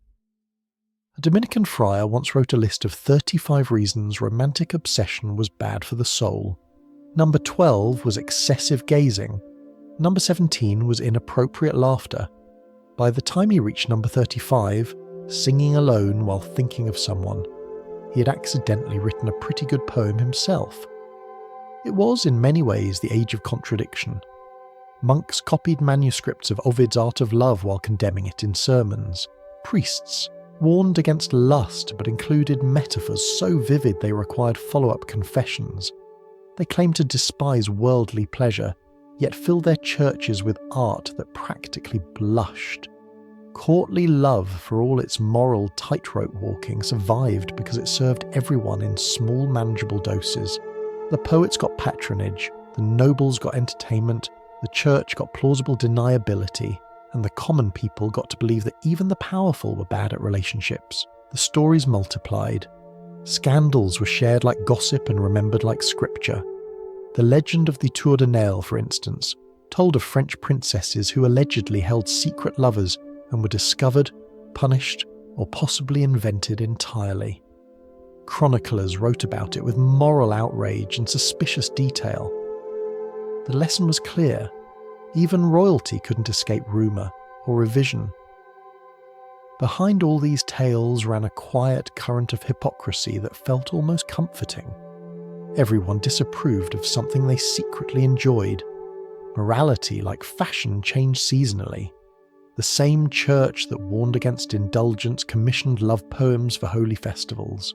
A Dominican friar once wrote a list of 35 reasons romantic obsession was bad for the soul. Number 12 was excessive gazing. Number 17 was inappropriate laughter. By the time he reached number 35, singing alone while thinking of someone, he had accidentally written a pretty good poem himself. It was, in many ways, the age of contradiction. Monks copied manuscripts of Ovid's Art of Love while condemning it in sermons. Priests warned against lust but included metaphors so vivid they required follow-up confessions. They claimed to despise worldly pleasure, yet filled their churches with art that practically blushed. Courtly love, for all its moral tightrope walking, survived because it served everyone in small manageable doses. The poets got patronage, the nobles got entertainment, the church got plausible deniability, and the common people got to believe that even the powerful were bad at relationships. The stories multiplied. Scandals were shared like gossip and remembered like scripture. The legend of the Tour de Nesle, for instance, told of French princesses who allegedly held secret lovers and were discovered, punished, or possibly invented entirely. Chroniclers wrote about it with moral outrage and suspicious detail. The lesson was clear. Even royalty couldn't escape rumour or revision. Behind all these tales ran a quiet current of hypocrisy that felt almost comforting. Everyone disapproved of something they secretly enjoyed. Morality, like fashion, changed seasonally. The same church that warned against indulgence commissioned love poems for holy festivals.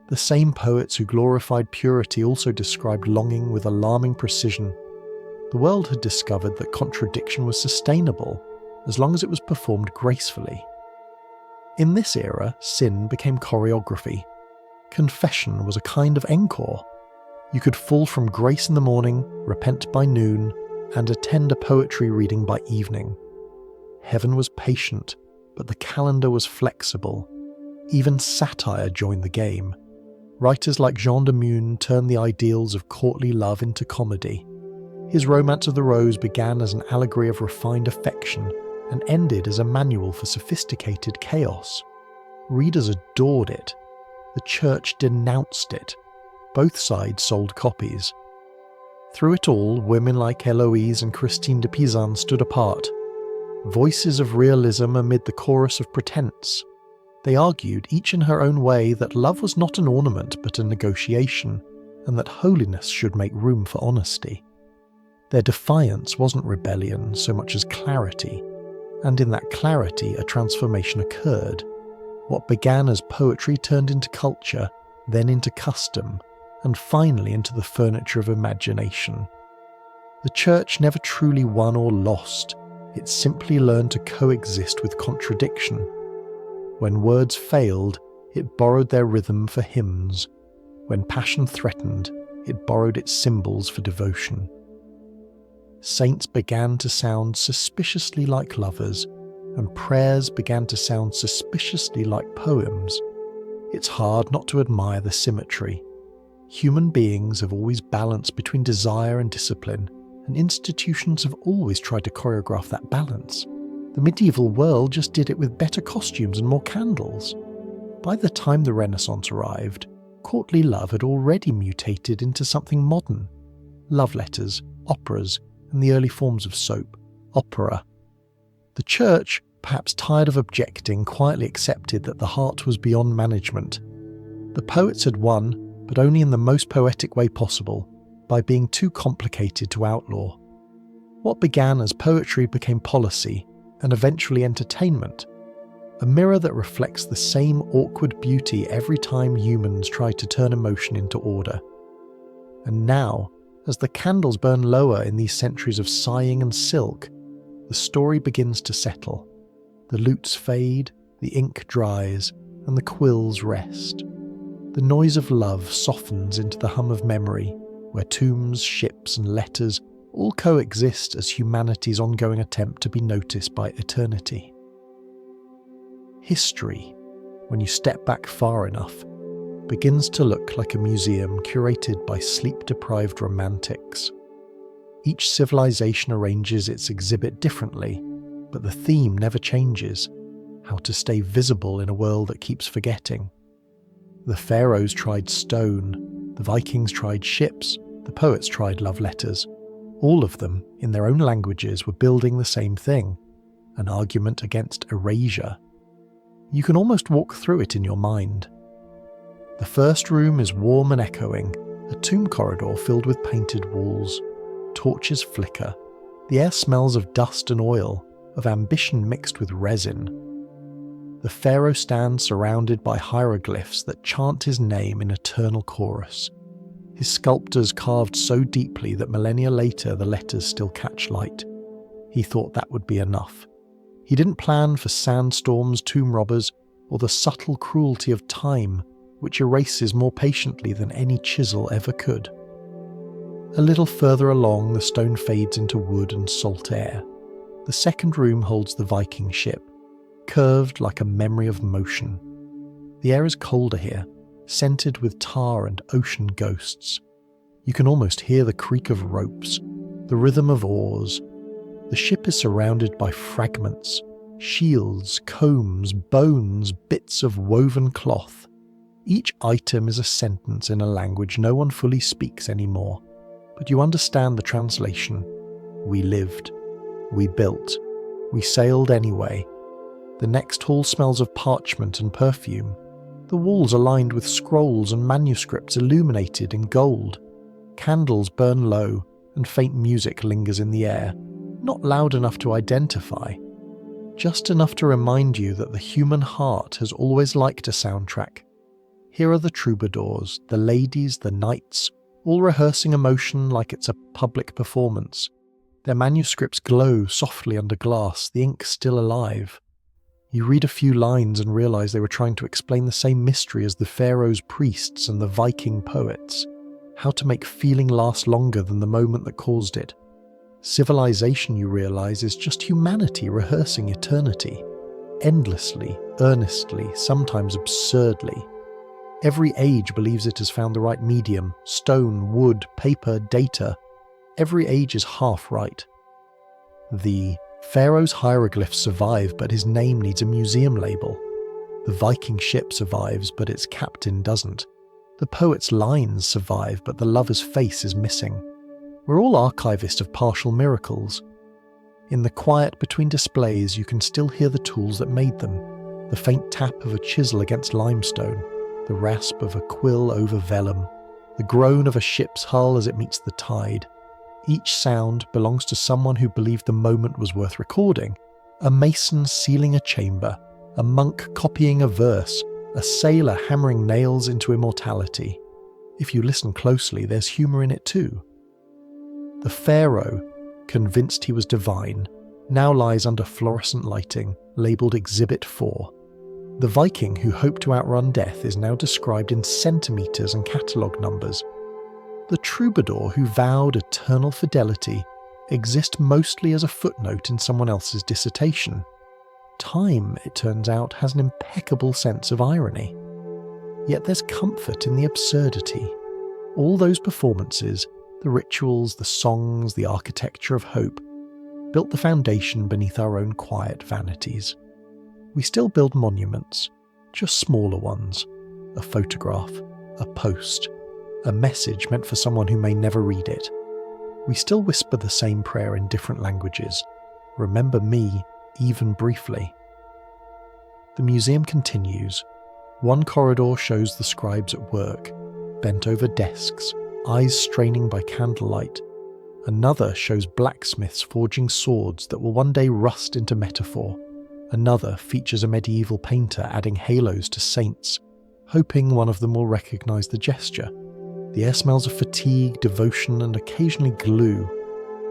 The same poets who glorified purity also described longing with alarming precision. The world had discovered that contradiction was sustainable, as long as it was performed gracefully. In this era, sin became choreography. Confession was a kind of encore. You could fall from grace in the morning, repent by noon, and attend a poetry reading by evening. Heaven was patient, but the calendar was flexible. Even satire joined the game. Writers like Jean de Meun turned the ideals of courtly love into comedy. His Romance of the Rose began as an allegory of refined affection and ended as a manual for sophisticated chaos. Readers adored it. The church denounced it. Both sides sold copies. Through it all, women like Héloïse and Christine de Pizan stood apart. Voices of realism amid the chorus of pretense. They argued, each in her own way, that love was not an ornament but a negotiation, and that holiness should make room for honesty. Their defiance wasn't rebellion so much as clarity, and in that clarity a transformation occurred. What began as poetry turned into culture, then into custom, and finally into the furniture of imagination. The church never truly won or lost, it simply learned to coexist with contradiction. When words failed, it borrowed their rhythm for hymns. When passion threatened, it borrowed its symbols for devotion. Saints began to sound suspiciously like lovers, and prayers began to sound suspiciously like poems. It's hard not to admire the symmetry. Human beings have always balanced between desire and discipline, and institutions have always tried to choreograph that balance. The medieval world just did it with better costumes and more candles. By the time the Renaissance arrived, courtly love had already mutated into something modern. Love letters, operas, and the early forms of soap, opera. The church, perhaps tired of objecting, quietly accepted that the heart was beyond management. The poets had won, but only in the most poetic way possible, by being too complicated to outlaw. What began as poetry became policy, and eventually entertainment, a mirror that reflects the same awkward beauty every time humans try to turn emotion into order. And now, as the candles burn lower in these centuries of sighing and silk, the story begins to settle. The lutes fade, the ink dries, and the quills rest. The noise of love softens into the hum of memory, where tombs, ships, and letters all coexist as humanity's ongoing attempt to be noticed by eternity. History, when you step back far enough, begins to look like a museum curated by sleep-deprived romantics. Each civilization arranges its exhibit differently, but the theme never changes: how to stay visible in a world that keeps forgetting. The pharaohs tried stone, the Vikings tried ships, the poets tried love letters. All of them, in their own languages, were building the same thing: an argument against erasure. You can almost walk through it in your mind. The first room is warm and echoing, a tomb corridor filled with painted walls. Torches flicker. The air smells of dust and oil, of ambition mixed with resin. The pharaoh stands surrounded by hieroglyphs that chant his name in eternal chorus. His sculptors carved so deeply that millennia later the letters still catch light. He thought that would be enough. He didn't plan for sandstorms, tomb robbers, or the subtle cruelty of time, which erases more patiently than any chisel ever could. A little further along, the stone fades into wood and salt air. The second room holds the Viking ship, curved like a memory of motion. The air is colder here, scented with tar and ocean ghosts. You can almost hear the creak of ropes, the rhythm of oars. The ship is surrounded by fragments, shields, combs, bones, bits of woven cloth. Each item is a sentence in a language no one fully speaks anymore, but you understand the translation. We lived. We built. We sailed anyway. The next hall smells of parchment and perfume. The walls are lined with scrolls and manuscripts illuminated in gold. Candles burn low, and faint music lingers in the air, not loud enough to identify, just enough to remind you that the human heart has always liked a soundtrack. Here are the troubadours, the ladies, the knights, all rehearsing emotion like it's a public performance. Their manuscripts glow softly under glass, the ink still alive. You read a few lines and realise they were trying to explain the same mystery as the Pharaoh's priests and the Viking poets: how to make feeling last longer than the moment that caused it. Civilization, you realise, is just humanity rehearsing eternity. Endlessly, earnestly, sometimes absurdly. Every age believes it has found the right medium: stone, wood, paper, data. Every age is half right. The Pharaoh's hieroglyphs survive, but his name needs a museum label. The Viking ship survives, but its captain doesn't. The poet's lines survive, but the lover's face is missing. We're all archivists of partial miracles. In the quiet between displays, you can still hear the tools that made them: the faint tap of a chisel against limestone, the rasp of a quill over vellum, the groan of a ship's hull as it meets the tide. Each sound belongs to someone who believed the moment was worth recording. A mason sealing a chamber, a monk copying a verse, a sailor hammering nails into immortality. If you listen closely, there's humour in it too. The Pharaoh, convinced he was divine, now lies under fluorescent lighting, labelled Exhibit 4. The Viking who hoped to outrun death is now described in centimetres and catalogue numbers. The troubadour who vowed eternal fidelity exists mostly as a footnote in someone else's dissertation. Time, it turns out, has an impeccable sense of irony. Yet there's comfort in the absurdity. All those performances, the rituals, the songs, the architecture of hope, built the foundation beneath our own quiet vanities. We still build monuments, just smaller ones. A photograph, a post, a message meant for someone who may never read it. We still whisper the same prayer in different languages. Remember me, even briefly. The museum continues. One corridor shows the scribes at work, bent over desks, eyes straining by candlelight. Another shows blacksmiths forging swords that will one day rust into metaphor. Another features a medieval painter adding halos to saints, hoping one of them will recognise the gesture. The air smells of fatigue, devotion, and occasionally glue.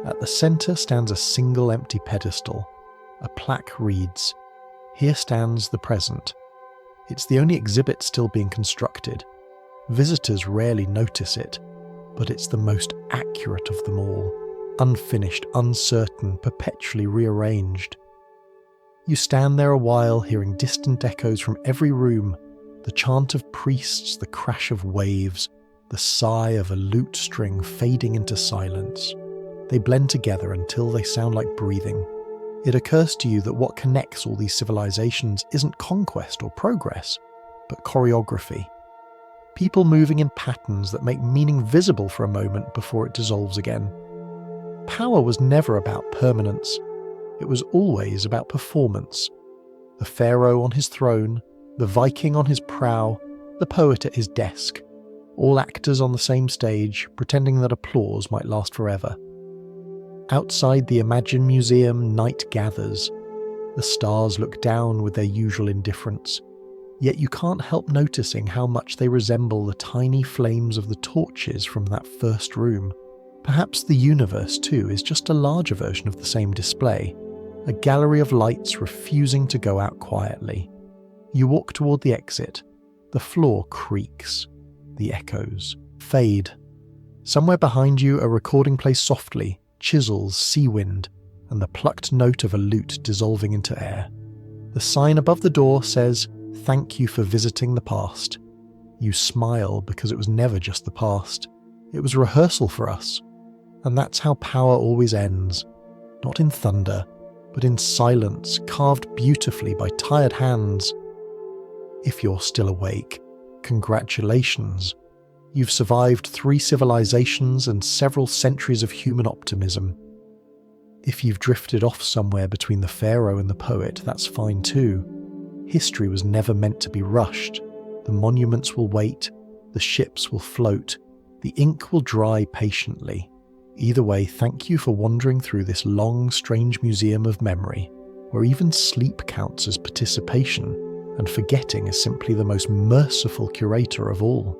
At the centre stands a single empty pedestal. A plaque reads, "Here stands the present." It's the only exhibit still being constructed. Visitors rarely notice it, but it's the most accurate of them all. Unfinished, uncertain, perpetually rearranged. You stand there a while, hearing distant echoes from every room, the chant of priests, the crash of waves, the sigh of a lute string fading into silence. They blend together until they sound like breathing. It occurs to you that what connects all these civilizations isn't conquest or progress, but choreography. People moving in patterns that make meaning visible for a moment before it dissolves again. Power was never about permanence. It was always about performance. The pharaoh on his throne, the Viking on his prow, the poet at his desk. All actors on the same stage, pretending that applause might last forever. Outside the imagined museum, night gathers. The stars look down with their usual indifference. Yet you can't help noticing how much they resemble the tiny flames of the torches from that first room. Perhaps the universe, too, is just a larger version of the same display. A gallery of lights refusing to go out quietly. You walk toward the exit. The floor creaks. The echoes fade. Somewhere behind you, a recording plays softly, chisels, sea wind, and the plucked note of a lute dissolving into air. The sign above the door says, "Thank you for visiting the past." You smile because it was never just the past. It was rehearsal for us. And that's how power always ends. Not in thunder, but in silence, carved beautifully by tired hands. If you're still awake, congratulations. You've survived 3 civilizations and several centuries of human optimism. If you've drifted off somewhere between the pharaoh and the poet, that's fine too. History was never meant to be rushed. The monuments will wait, the ships will float, the ink will dry patiently. Either way, thank you for wandering through this long, strange museum of memory, where even sleep counts as participation, and forgetting is simply the most merciful curator of all.